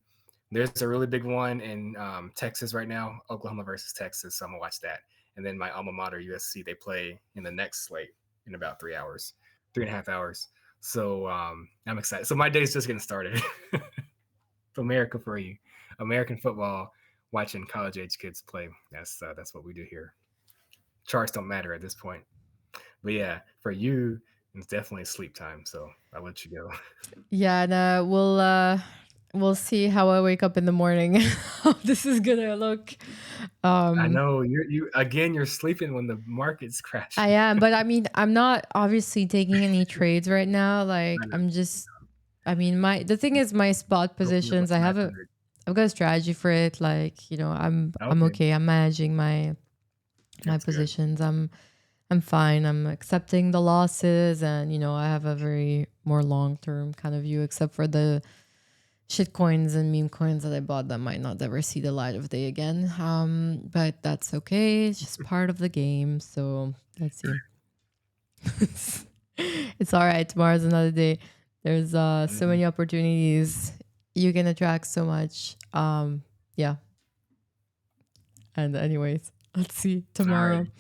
There's a really big one in Texas right now, Oklahoma versus Texas. So I'm gonna watch that, and then my alma mater USC, they play in the next slate in about 3 hours, 3.5 hours. So I'm excited. So my day's just getting started. America for you, American football, watching college age kids play. That's what we do here. Charts don't matter at this point. But yeah, for you, it's definitely sleep time. So I'll let you go. yeah, and we'll see how I wake up in the morning. How this is gonna look. I Um, know you again. You're sleeping when the market's I crashing. am, but I mean, I'm not obviously taking any trades right now. I Like, know. I'm just. I mean, the thing is, my spot Open up positions. with 500. I've got a strategy for it. Like, I'm Okay, okay. I'm managing my that's good. positions. I'm fine. I'm accepting the losses, and I have a very more long term kind of view, except for the shit coins and meme coins that I bought that might not ever see the light of day again. But that's okay. It's just part of the game. So let's see. It's all right. Tomorrow's another day. There's so Mhm. many opportunities. You can attract so much. Yeah. And anyways, let's see All tomorrow. right.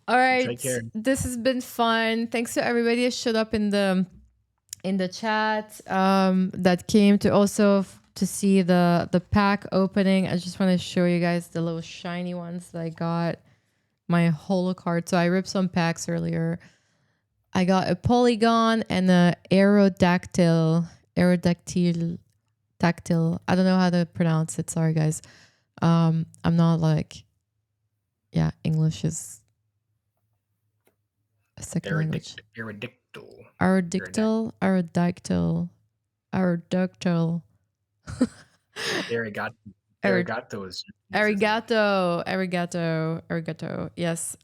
All Take right. care. This has been fun. Thanks to everybody that showed up in the chat that came to also to see the pack opening. I just want to show you guys the little shiny ones that I got. My holo card. So I ripped some packs earlier. I got a Polygon and a Aerodactyl Aerodactyl, tactile. I don't know how to pronounce it. Sorry, guys. I'm not like, yeah, English is a second language. Aerodactyl. Aerodactyl, aerodactyl, aerodactyl. Arigato. Aer- Arigato is Japanese, isn't it? Arigato, arigato, arigato. Yes.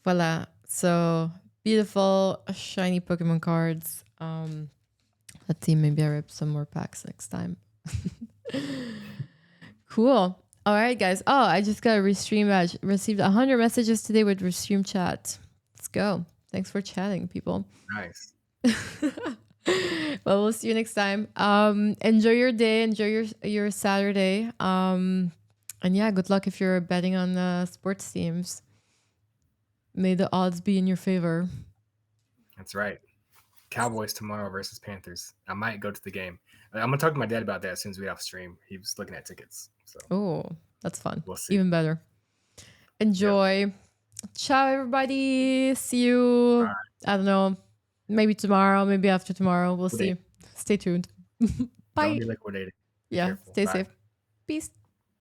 Voila. So beautiful, shiny Pokemon cards. Let's see. Maybe I rip some more packs next time. Cool. All right, guys. Oh, I just got a restream badge. Received 100 messages today with restream chat. Let's go. Thanks for chatting, people. Nice. Well, we'll see you next time. Enjoy your day. Enjoy your Saturday. And yeah, good luck if you're betting on the sports teams. May the odds be in your favor. That's right. Cowboys tomorrow versus Panthers. I might go to the game. I'm gonna talk to my dad about that as soon as we off stream. He was looking at tickets, so Oh, that's fun. we'll see. Even better. Enjoy. Yep. Ciao, everybody. See you. Bye. I don't know. Maybe tomorrow. Maybe after tomorrow. We'll see. Stay tuned. Bye. Don't be liquidated. Be careful. Stay safe. Peace.